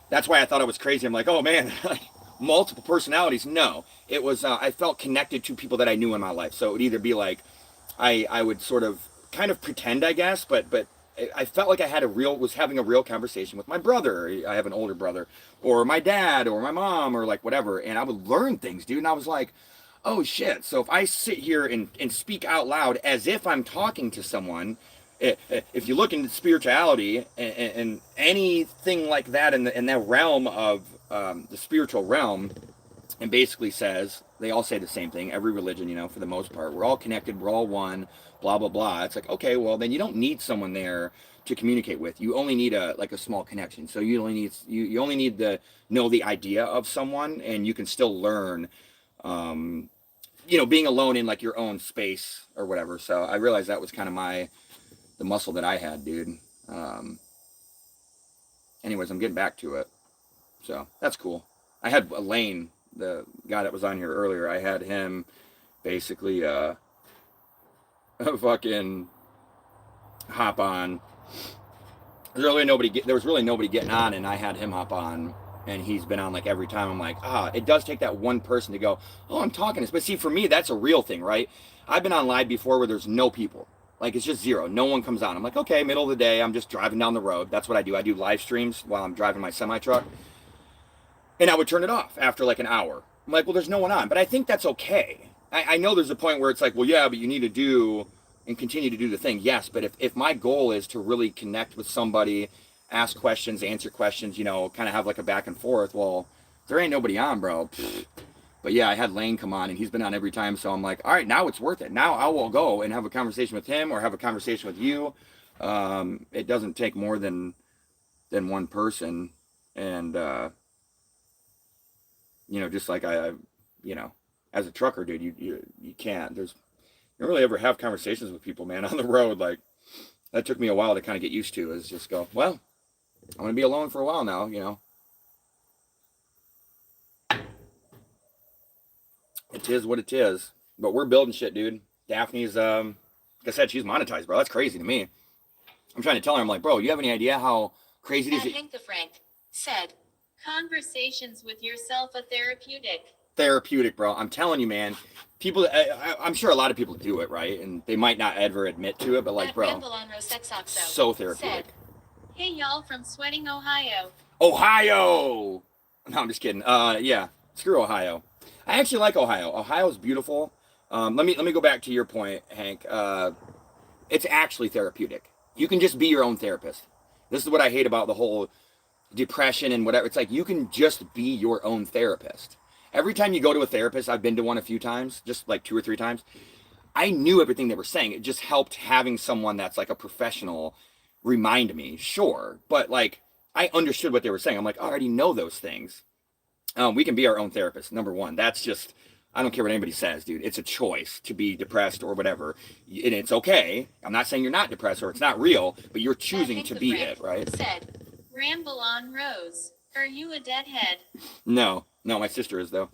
that's why I thought I was crazy. I'm like, oh man, multiple personalities. No, it was, I felt connected to people that I knew in my life. So it would either be like, I would sort of kind of pretend, I guess, but I felt like I was having a real conversation with my brother. I have an older brother, or my dad, or my mom, or like whatever. And I would learn things, dude. And I was like, oh shit. So if I sit here and speak out loud as if I'm talking to someone, if you look into spirituality and anything like that in that realm of the spiritual realm, and basically says, they all say the same thing, every religion, you know, for the most part, we're all connected, we're all one, blah, blah, blah. It's like, okay, well, then you don't need someone there to communicate with. You only need a small connection. So you only need to know the idea of someone, and you can still learn, you know, being alone in like your own space or whatever. So I realized that was kind of the muscle that I had, dude. Anyways, I'm getting back to it. So that's cool. I had Lane, the guy that was on here earlier, I had him basically fucking hop on. There was really nobody getting on, and I had him hop on, and he's been on like every time. I'm like, it does take that one person to go, oh, I'm talking this. But see, for me, that's a real thing, right? I've been on live before where there's no people. Like, it's just zero. No one comes on. I'm like, okay, middle of the day, I'm just driving down the road. That's what I do. I do live streams while I'm driving my semi-truck. And I would turn it off after like an hour. I'm like, well, there's no one on. But I think that's okay. I know there's a point where it's like, well, yeah, but you need to do and continue to do the thing. Yes, but if my goal is to really connect with somebody, ask questions, answer questions, you know, kind of have like a back and forth, well, if there ain't nobody on, bro, But yeah, I had Lane come on, and he's been on every time. So I'm like, all right, now it's worth it. Now I will go and have a conversation with him or have a conversation with you. It doesn't take more than one person, and you know, just like you know, as a trucker, dude, you can't. You don't really ever have conversations with people, man, on the road. Like that took me a while to kind of get used to. Is just go, well, I'm gonna be alone for a while now, you know. It is what it is. But we're building shit, dude. Daphne's, like I said, she's monetized, bro. That's crazy to me. I'm trying to tell her, I'm like, bro, you have any idea how crazy it is? Hank the Frank said, conversations with yourself are therapeutic. Therapeutic, bro. I'm telling you, man. People, I'm sure a lot of people do it, right? And they might not ever admit to it, but like, bro, so therapeutic. Said, hey, y'all from Sweating, Ohio. Ohio! No, I'm just kidding. Yeah, screw Ohio. I actually like Ohio. Ohio's beautiful. Let me go back to your point, Hank. It's actually therapeutic. You can just be your own therapist. This is what I hate about the whole depression and whatever. It's like you can just be your own therapist. Every time you go to a therapist, I've been to one a few times, just like 2 or 3 times. I knew everything they were saying. It just helped having someone that's like a professional remind me, sure. But like, I understood what they were saying. I'm like, I already know those things. We can be our own therapist. Number one, that's just, I don't care what anybody says, dude. It's a choice to be depressed or whatever. And it's okay. I'm not saying you're not depressed or it's not real, but you're choosing to be it, right? Said, ramble on, Rose. Are you a deadhead? No, my sister is though.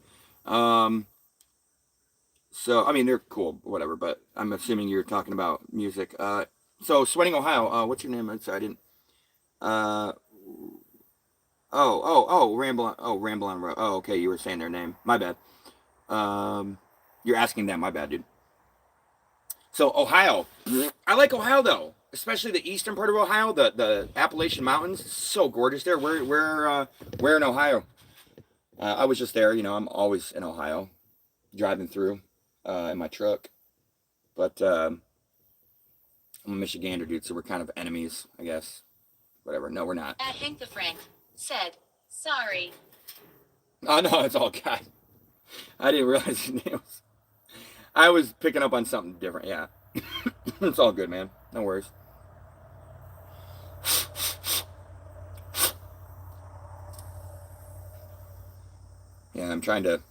So, I mean, they're cool, whatever, but I'm assuming you're talking about music. So Sweating, Ohio, what's your name? I'm sorry, I didn't, Ramble on, oh, okay, you were saying their name. My bad. You're asking them, my bad, dude. So Ohio, I like Ohio though, especially the eastern part of Ohio, the Appalachian Mountains, so gorgeous there. Where in Ohio? I was just there, you know, I'm always in Ohio, driving through, in my truck, but, I'm a Michigander, dude, so we're kind of enemies, I guess. Whatever, no, we're not. At Hank the Frank said, sorry. Oh, no, it's all God. I didn't realize his name was... I was picking up on something different, yeah. It's all good, man. No worries. Yeah, I'm trying to...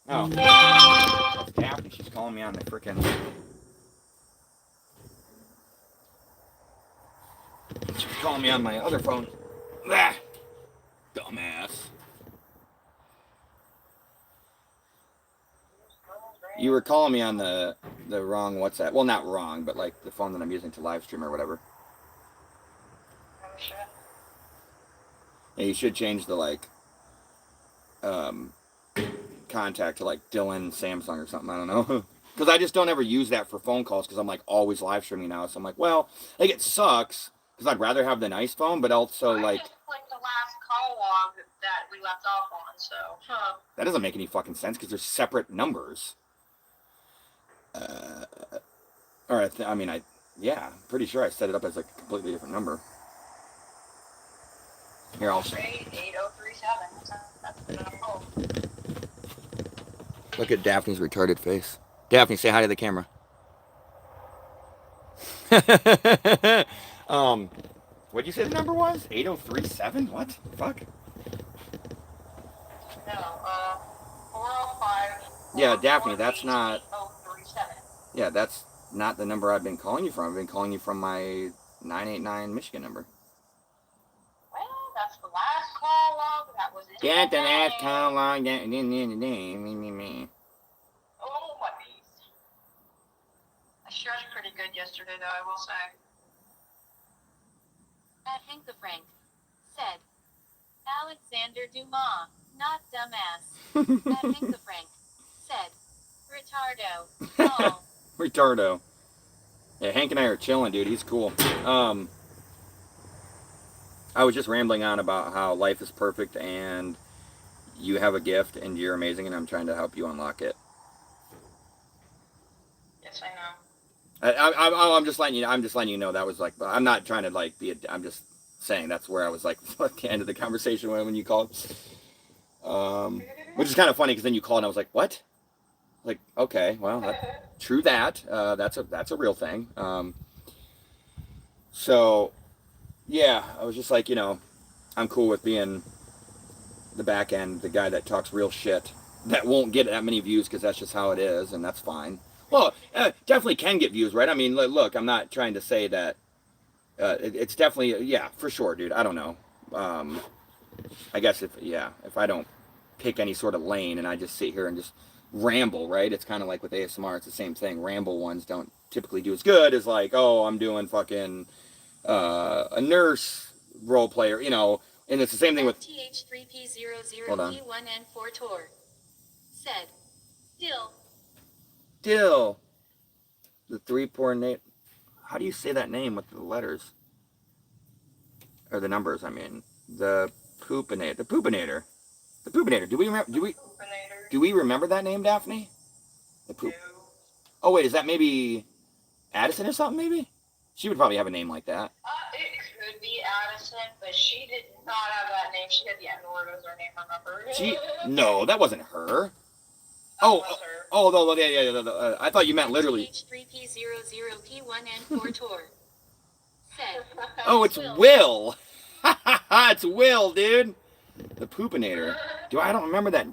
Oh. That's Daphne. She's calling me on the frickin'... She's calling me on my other phone. Ah, dumbass. You were calling me on the wrong WhatsApp. Well, not wrong, but like the phone that I'm using to live stream or whatever. Oh shit. Yeah, you should change the like contact to like Dylan Samsung or something. I don't know. Because I just don't ever use that for phone calls because I'm like always live streaming now. So I'm like, well, like it sucks because I'd rather have the nice phone, but also like... I just clicked the last call log that we left off on, so... Huh. That doesn't make any fucking sense because they're separate numbers. Or I mean, yeah, I'm pretty sure I set it up as like a completely different number. Here, I'll show. 8037. That's the number. Look at Daphne's retarded face. Daphne, say hi to the camera. What'd you say the number was? 8037? What? Fuck. No, 405. Yeah, Daphne, that's not... 8037. Yeah, that's not the number I've been calling you from. I've been calling you from my 989 Michigan number. Well, that's the last call log that was in Get the the last day. call log. Oh, my beast. I stretched pretty good yesterday, though, I will say. At Hank the Frank said, Alexander Dumas, not dumbass. At Hank the Frank said, retardo. Oh. Retardo. Yeah, Hank and I are chilling, dude. He's cool. I was just rambling on about how life is perfect and you have a gift and you're amazing and I'm trying to help you unlock it. Yes, I know. I'm just letting you. I'm just letting you know that was like. I'm not trying to like be. I'm just saying that's where I was like at the end of the conversation when you called. Which is kind of funny because then you called and I was like, what? Like, okay, well, true that. That's a real thing. So, yeah, I was just like, I'm cool with being the back end, the guy that talks real shit that won't get that many views because that's just how it is, and that's fine. Well, definitely can get views, right? I mean, look, I'm not trying to say that. It's definitely, yeah, for sure, dude. I don't know. I guess if I don't pick any sort of lane and I just sit here and just ramble, right? It's kind of like with ASMR, it's the same thing. Ramble ones don't typically do as good as like, oh, I'm doing fucking a nurse role player, and it's the same thing with TH3P00P1N4 Tor said, Dill. The 3-4 how do you say that name with the letters? Or the numbers, I mean. The Poopinator. Do we remember that name, Daphne? The poop. Oh wait, is that maybe Addison or something? Maybe she would probably have a name like that. It could be Addison, but she did not have that name. She had the N-word as her name, remember? No, that wasn't her. Was her. No, yeah. I thought you meant literally. TH3P00P1N4 Tor said, Oh, it's Will. It's Will, dude. The Poopinator. I don't remember that.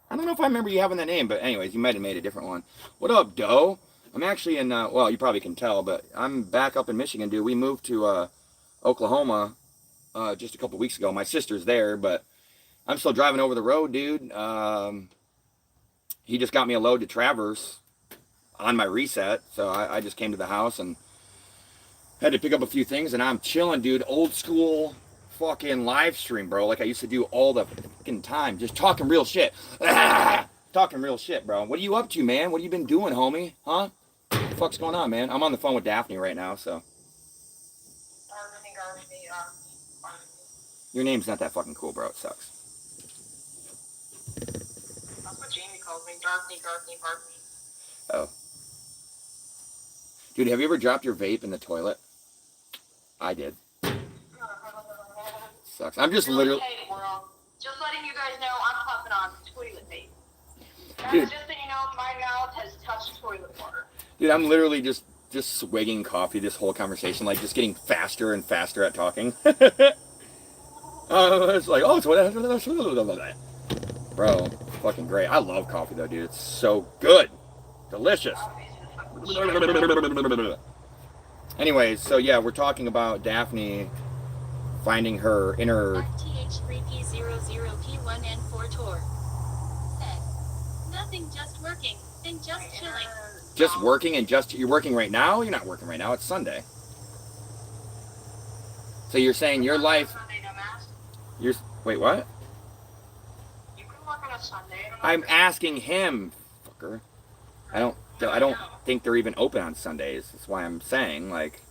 I don't know if I remember you having that name, but anyways, you might have made a different one. What up, Doe? I'm actually in, well, you probably can tell, but I'm back up in Michigan, dude. We moved to Oklahoma just a couple weeks ago. My sister's there, but I'm still driving over the road, dude. He just got me a load to Traverse on my reset, so I just came to the house and had to pick up a few things, and I'm chilling, dude. Old school fucking live stream, bro, like I used to do all the fucking time, just talking real shit. Talking real shit, bro. What are you up to, man? What have you been doing, homie? Huh? What the fuck's going on, man? I'm on the phone with Daphne right now, so. Your name's not that fucking cool, bro. It sucks. That's what Jamie calls me. Darkney. Oh. Dude, have you ever dropped your vape in the toilet? I did. Sucks. I'm just literally. Hey, world. Just letting you guys know I'm puffing on toilet vape. Dude. Just so you know, my mouth has touched toilet water. Dude, I'm literally just swigging coffee this whole conversation, like just getting faster and faster at talking. It's like, oh, it's what. Bro, fucking great. I love coffee though, dude. It's so good. Delicious. Anyways, so yeah, we're talking about Daphne finding her inner. TH3P00P1N4 Tor said, nothing, just working and just chilling. Just working and you're working right now? You're not working right now. It's Sunday. So you're saying your life. Wait, what? You can work on a Sunday. I'm asking him, fucker. I don't think they're even open on Sundays. That's why I'm saying, like,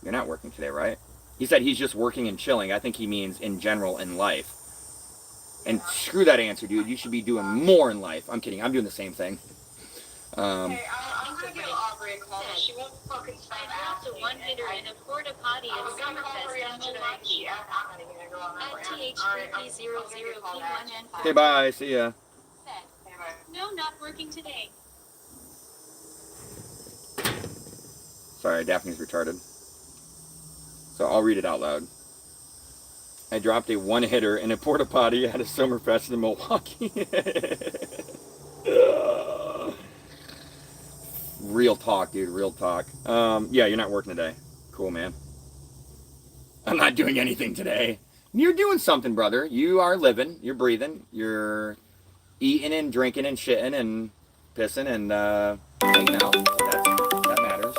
you're not working today, right? He said he's just working and chilling. I think he means in general in life. And screw that answer, dude. You should be doing more in life. I'm kidding. I'm doing the same thing. Hey, I'm gonna give Aubrey a call. She won't fucking stop I dropped a one-hitter in a porta potty at Summerfest in Milwaukee. At TH3P00P1N4 Okay, bye. See ya. said, no, not working today. Sorry, Daphne's retarded. So I'll read it out loud. I dropped a one-hitter in a porta potty at a Summerfest in Milwaukee. Real talk, dude. Real talk. Yeah, you're not working today. Cool, man. I'm not doing anything today. You're doing something, brother. You are living. You're breathing. You're eating and drinking and shitting and pissing and hanging out. That matters.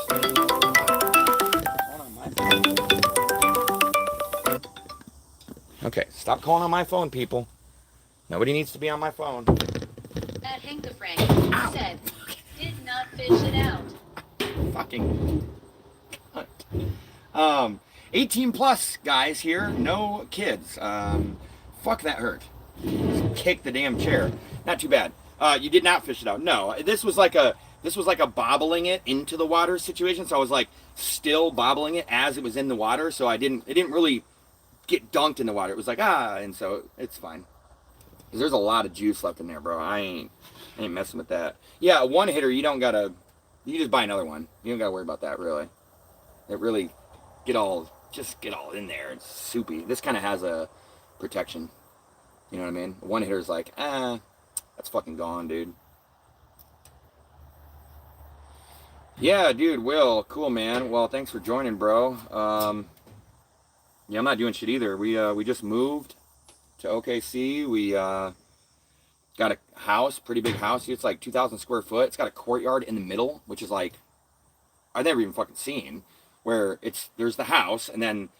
Okay, stop calling on my phone, people. Nobody needs to be on my phone. At Hinkafrank said, did not fish it out. Fucking cunt. 18 plus guys here, no kids. Fuck, that hurt. Just kick the damn chair. Not too bad. You did not fish it out. No, this was like This was like a bobbling it into the water situation. So I was like still bobbling it as it was in the water. So it didn't really get dunked in the water. It was like, and so it's fine. Because there's a lot of juice left in there, bro. I ain't messing with that. Yeah, a one hitter, you just buy another one. You don't gotta worry about that, really. It really get all in there. It's soupy. This kind of has a protection. You know what I mean? One hitter's like, that's fucking gone, dude. Yeah, dude, Will, cool, man. Well, thanks for joining, bro. Yeah, I'm not doing shit either. We just moved to OKC. We got a house, pretty big house. It's like 2,000 square foot. It's got a courtyard in the middle, which is like I've never even fucking seen. Where there's the house, and then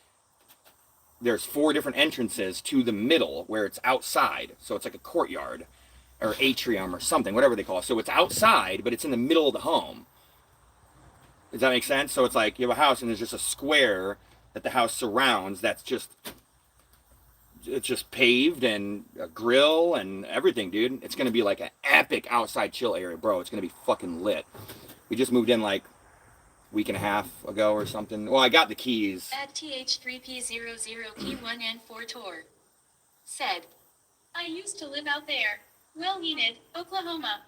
there's 4 different entrances to the middle where it's outside. So it's like a courtyard or atrium or something, whatever they call it. So it's outside, but it's in the middle of the home. Does that make sense? So it's like you have a house and there's just a square that the house surrounds it's just paved and a grill and everything, dude. It's going to be like an epic outside chill area, bro. It's going to be fucking lit. We just moved in like a week and a half ago or something. Well, I got the keys. At TH3P00P1N4 tour. Said, I used to live out there. Well, Enid, Oklahoma.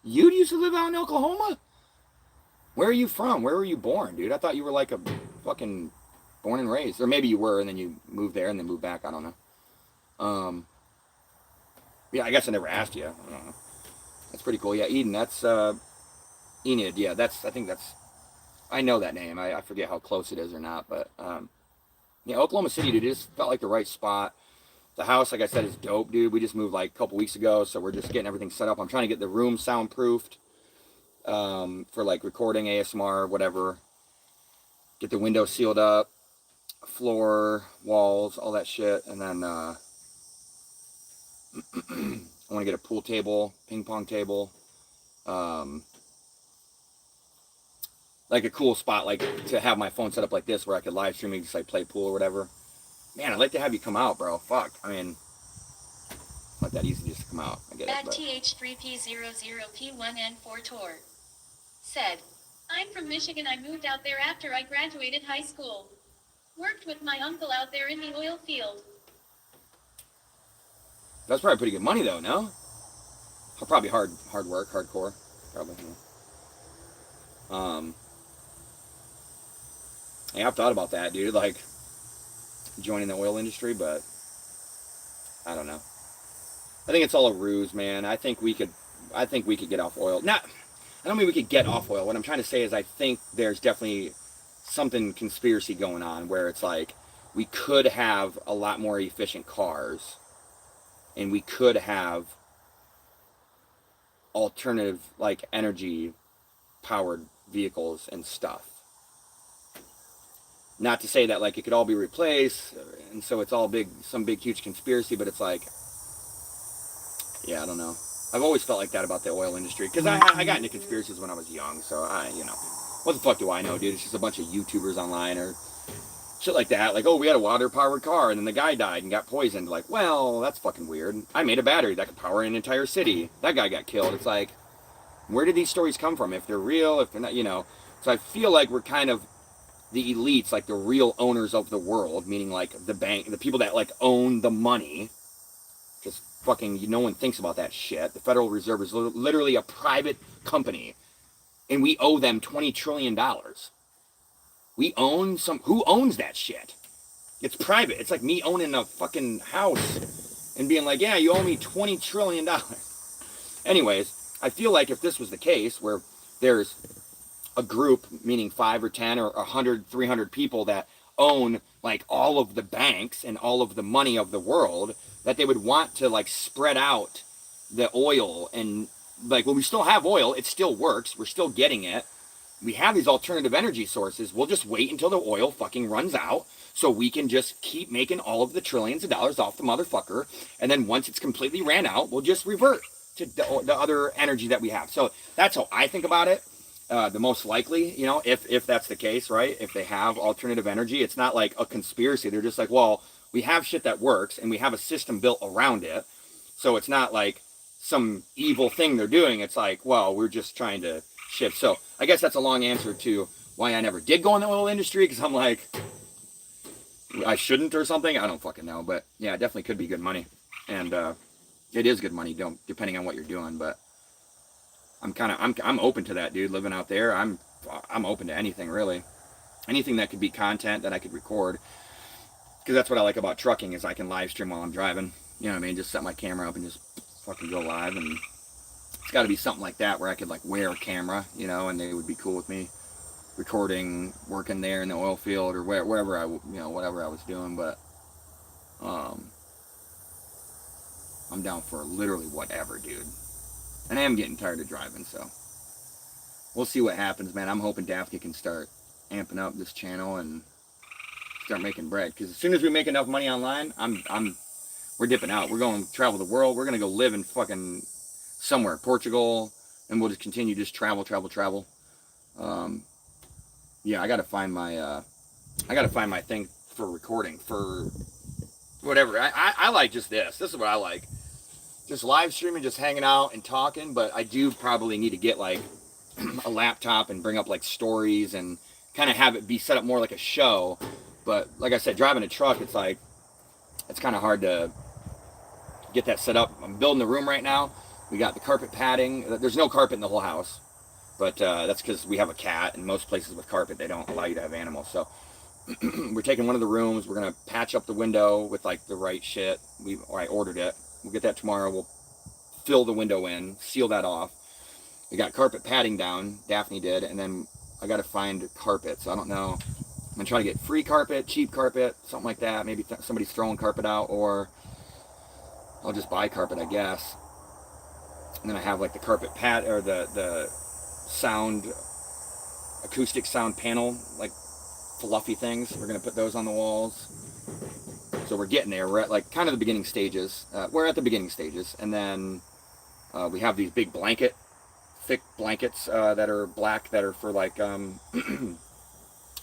You used to live out in Oklahoma? Where are you from? Where were you born, dude? I thought you were like a fucking born and raised. Or maybe you were and then you moved there and then moved back. I don't know. Yeah, I guess I never asked you. I don't know. That's pretty cool. Yeah, Eden, that's Enid. Yeah, I know that name. I forget how close it is or not, but yeah, Oklahoma City, dude, it just felt like the right spot. The house, like I said, is dope, dude. We just moved like a couple weeks ago, so we're just getting everything set up. I'm trying to get the room soundproofed for like recording ASMR, whatever. Get the windows sealed up, floor, walls, all that shit, and then I want to get a pool table, ping pong table, like a cool spot, like to have my phone set up like this where I could live stream and just like play pool or whatever. Man, I'd like to have you come out, bro. Fuck. I mean, it's not that easy just to come out. I get it. At But. TH3P00P1N4 tour. Said, I'm from Michigan. I moved out there after I graduated high school. Worked with my uncle out there in the oil field. That's probably pretty good money though, no? Probably hard work, hardcore. Probably. Yeah, I've thought about that, dude. Like joining the oil industry, but I don't know. I think it's all a ruse, man. I think we could get off oil. I don't mean we could get off oil. What I'm trying to say is I think there's definitely something conspiracy going on where it's like we could have a lot more efficient cars and we could have alternative like energy powered vehicles and stuff. Not to say that like it could all be replaced and so it's all some big huge conspiracy, but it's like, yeah, I don't know. I've always felt like that about the oil industry because I got into conspiracies when I was young, so what the fuck do I know, dude? It's just a bunch of YouTubers online or shit like that. Like, oh, we had a water-powered car and then the guy died and got poisoned. Like, well, that's fucking weird. I made a battery that could power an entire city. That guy got killed. It's like, where did these stories come from? If they're real, if they're not, So I feel like we're kind of the elites, like the real owners of the world, meaning like the bank, the people that like own the money. Just fucking, no one thinks about that shit. The Federal Reserve is literally a private company, and we owe them $20 trillion. We own who owns that shit? It's private. It's like me owning a fucking house and being like, yeah, you owe me $20 trillion. Anyways, I feel like if this was the case, where there's a group, meaning 5 or 10 or 100, 300 people that own like all of the banks and all of the money of the world, that they would want to like spread out the oil and like, well, we still have oil. It still works. We're still getting it. We have these alternative energy sources. We'll just wait until the oil fucking runs out so we can just keep making all of the trillions of dollars off the motherfucker. And then once it's completely ran out, we'll just revert to the other energy that we have. So that's how I think about it. The most likely, if that's the case, right? If they have alternative energy, it's not like a conspiracy. They're just like, well, we have shit that works and we have a system built around it. So it's not like some evil thing they're doing. It's like, well, we're just trying to shit. So I guess that's a long answer to why I never did go in the oil industry, because I'm like, I shouldn't or something. I don't fucking know. But yeah, it definitely could be good money. And it is good money, depending on what you're doing. But I'm open to that, dude. Living out there, I'm open to anything, really. Anything that could be content that I could record. Because that's what I like about trucking, is I can live stream while I'm driving. You know what I mean? Just set my camera up and just fucking go live. And it's got to be something like that where I could like wear a camera, you know, and they would be cool with me recording, working there in the oil field or wherever I, you know, whatever I was doing. But I'm down for literally whatever, dude. And I am getting tired of driving, so we'll see what happens, man. I'm hoping Daphne can start amping up this channel and start making bread. Because as soon as we make enough money online, we're dipping out. We're going to travel the world. We're going to go live in fucking somewhere, Portugal, and we'll just continue just travel. Yeah, I got to find my thing for recording, for whatever. I like just this. This is what I like. Just live streaming, just hanging out and talking, but I do probably need to get like a laptop and bring up like stories and kind of have it be set up more like a show. But like I said, driving a truck, it's like, it's kind of hard to get that set up. I'm building the room right now. We got the carpet padding. There's no carpet in the whole house, but that's because we have a cat, and most places with carpet, they don't allow you to have animals. So we're taking one of the rooms. We're going to patch up the window with like the right shit. I ordered it. We'll get that tomorrow. We'll fill the window in, seal that off. We got carpet padding down, Daphne did, and then I got to find carpet. So I don't know. I'm going to try to get free carpet, cheap carpet, something like that. Maybe somebody's throwing carpet out, or I'll just buy carpet, I guess. And then I have like the carpet pad, or the sound, acoustic sound panel, like fluffy things. We're going to put those on the walls. So we're getting there. We're at like kind of the beginning stages. And then we have these big thick blankets that are black, that are for like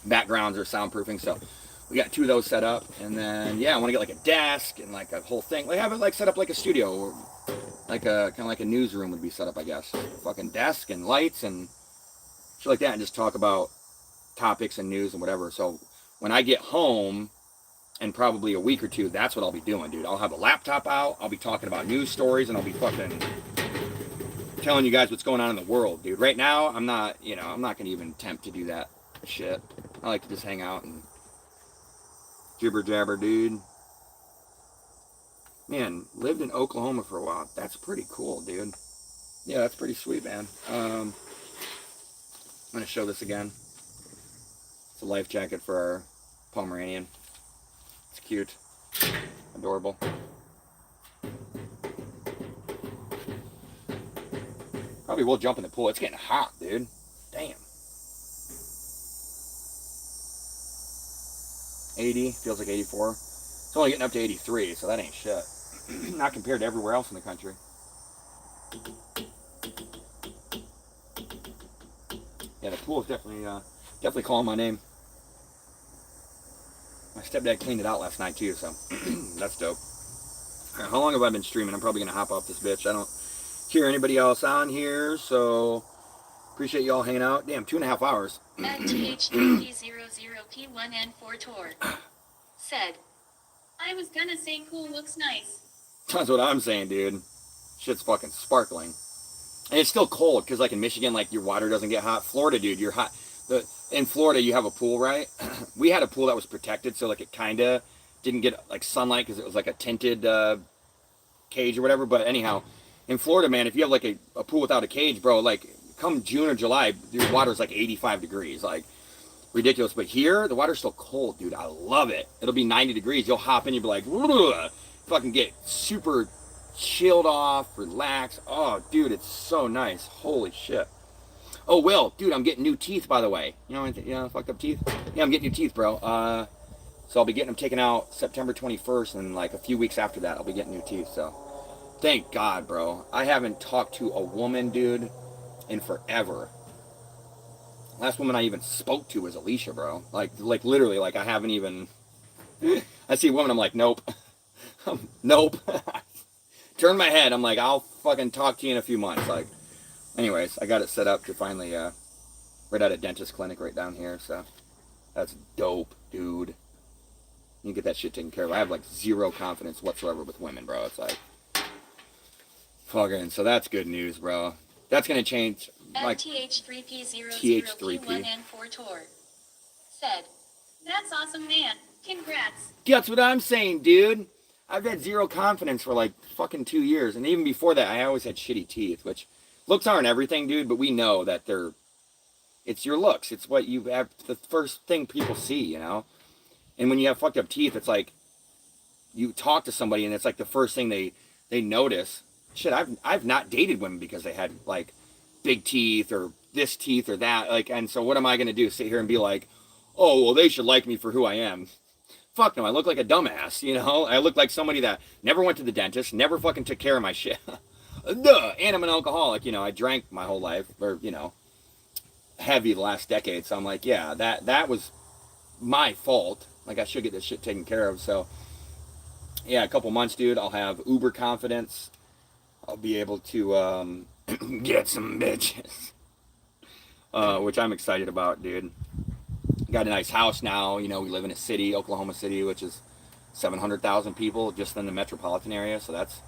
backgrounds or soundproofing. So we got 2 of those set up. And then, yeah, I want to get like a desk and like a whole thing. Like have it like set up like a studio, or like a kind of like a newsroom would be set up, I guess. Fucking desk and lights and shit like that, and just talk about topics and news and whatever. So when I get home, in probably a week or 2, that's what I'll be doing, dude. I'll have a laptop out. I'll be talking about news stories, and I'll be fucking telling you guys what's going on in the world, dude. Right now, I'm not going to even attempt to do that shit. I like to just hang out and jibber jabber, dude. Man, lived in Oklahoma for a while. That's pretty cool, dude. Yeah, that's pretty sweet, man. I'm going to show this again. It's a life jacket for our Pomeranian. It's cute. Adorable. Probably will jump in the pool. It's getting hot, dude. Damn. 80. Feels like 84. It's only getting up to 83, so that ain't shit. Not compared to everywhere else in the country. Yeah, the pool is definitely calling my name. My stepdad cleaned it out last night too, so that's dope. All right, how long have I been streaming? I'm probably gonna hop off this bitch. I don't hear anybody else on here, so appreciate y'all hanging out. Damn, 2.5 hours. At TH300P1N4 Tour said, I was gonna say cool looks nice. That's what I'm saying, dude. Shit's fucking sparkling. And it's still cold, because like in Michigan, like your water doesn't get hot. Florida, dude, you're hot. In Florida, you have a pool, right? We had a pool that was protected, so like it kind of didn't get like sunlight, because it was like a tinted cage or whatever. But anyhow, in Florida, man, if you have like a pool without a cage, bro, like come June or July, your water's like 85 degrees, like ridiculous. But here, the water's still cold, dude. I love it. It'll be 90 degrees. You'll hop in, you'll be like, fucking get super chilled off, relax. Oh, dude, it's so nice. Holy shit. Oh, Will, dude, I'm getting new teeth, by the way. You know, fucked up teeth? Yeah, I'm getting new teeth, bro. So I'll be getting them taken out September 21st, and like a few weeks after that, I'll be getting new teeth. So thank God, bro. I haven't talked to a woman, dude, in forever. Last woman I even spoke to was Alicia, bro. Like literally, like I haven't even. I see a woman, I'm like, nope. Nope. Turn my head. I'm like, I'll fucking talk to you in a few months. Like, anyways, I got it set up to finally, right at a dentist clinic right down here. So that's dope, dude. You get that shit taken care of. I have like zero confidence whatsoever with women, bro. It's like, fucking, so that's good news, bro. That's gonna change, like, FTH3P00P1N4 Tour said, "That's awesome, man. Congrats." that's what I'm saying, dude. I've had zero confidence for like fucking 2 years, and even before that, I always had shitty teeth. Which looks aren't everything, dude. But we know that it's your looks. It's what you have. The first thing people see, you know. And when you have fucked up teeth, it's like you talk to somebody, and it's like the first thing they notice. Shit, I've not dated women because they had like big teeth or this teeth or that. Like, and so what am I gonna do? Sit here and be like, oh well, they should like me for who I am. Fuck no, I look like a dumbass, you know? I look like somebody that never went to the dentist, never fucking took care of my shit. Duh, and I'm an alcoholic, you know, I drank my whole life, or, you know, heavy the last decade, so I'm like, yeah, that was my fault. Like, I should get this shit taken care of, so, yeah, a couple months, dude, I'll have uber confidence. I'll be able to, get some bitches. Which I'm excited about, dude. Got a nice house now. You know, we live in a city, Oklahoma City, which is 700,000 people just in the metropolitan area. So that's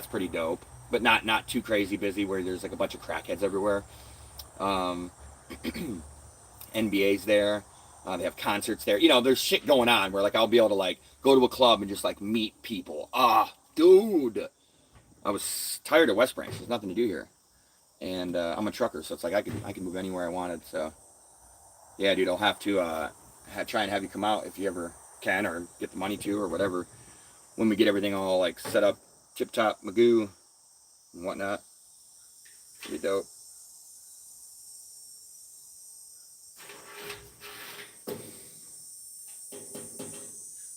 pretty dope. But not too crazy busy where there's like a bunch of crackheads everywhere. NBA's there. They have concerts there. You know, there's shit going on where like I'll be able to like go to a club and just like meet people. Dude. I was tired of West Branch. There's nothing to do here. And I'm a trucker, so it's like I can move anywhere I wanted. So yeah, dude, I'll have to try and have you come out if you ever can, or get the money to, or whatever, when we get everything all like set up, tip top, magoo, and whatnot. Pretty dope.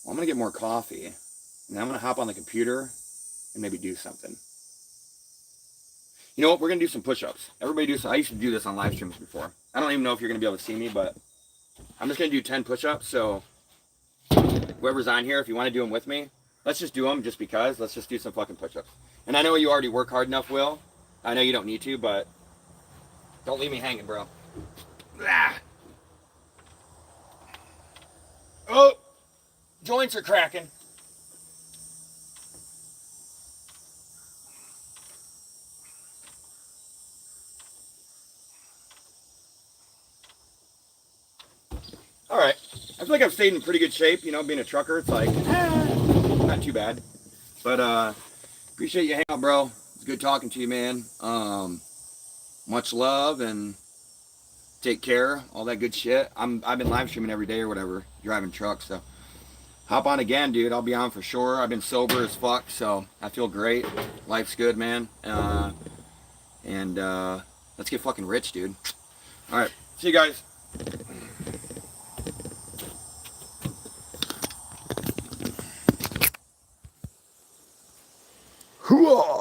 Well, I'm gonna get more coffee, and then I'm gonna hop on the computer and maybe do something. You know what? We're gonna do some push-ups. Everybody do some. I used to do this on live streams before. I don't even know if you're gonna be able to see me, but I'm just gonna do 10 push-ups. So whoever's on here, if you want to do them with me, let's just do them just because. Let's just do some fucking push-ups. And I know you already work hard enough, Will. I know you don't need to, but don't leave me hanging, bro. Oh, joints are cracking. All right. I feel like I've stayed in pretty good shape. You know, being a trucker, it's like, not too bad. But appreciate you hanging out, bro. It's good talking to you, man. Much love and take care. All that good shit. I've been live streaming every day or whatever, driving trucks. So hop on again, dude. I'll be on for sure. I've been sober as fuck, so I feel great. Life's good, man. And let's get fucking rich, dude. All right. See you guys. Hooah!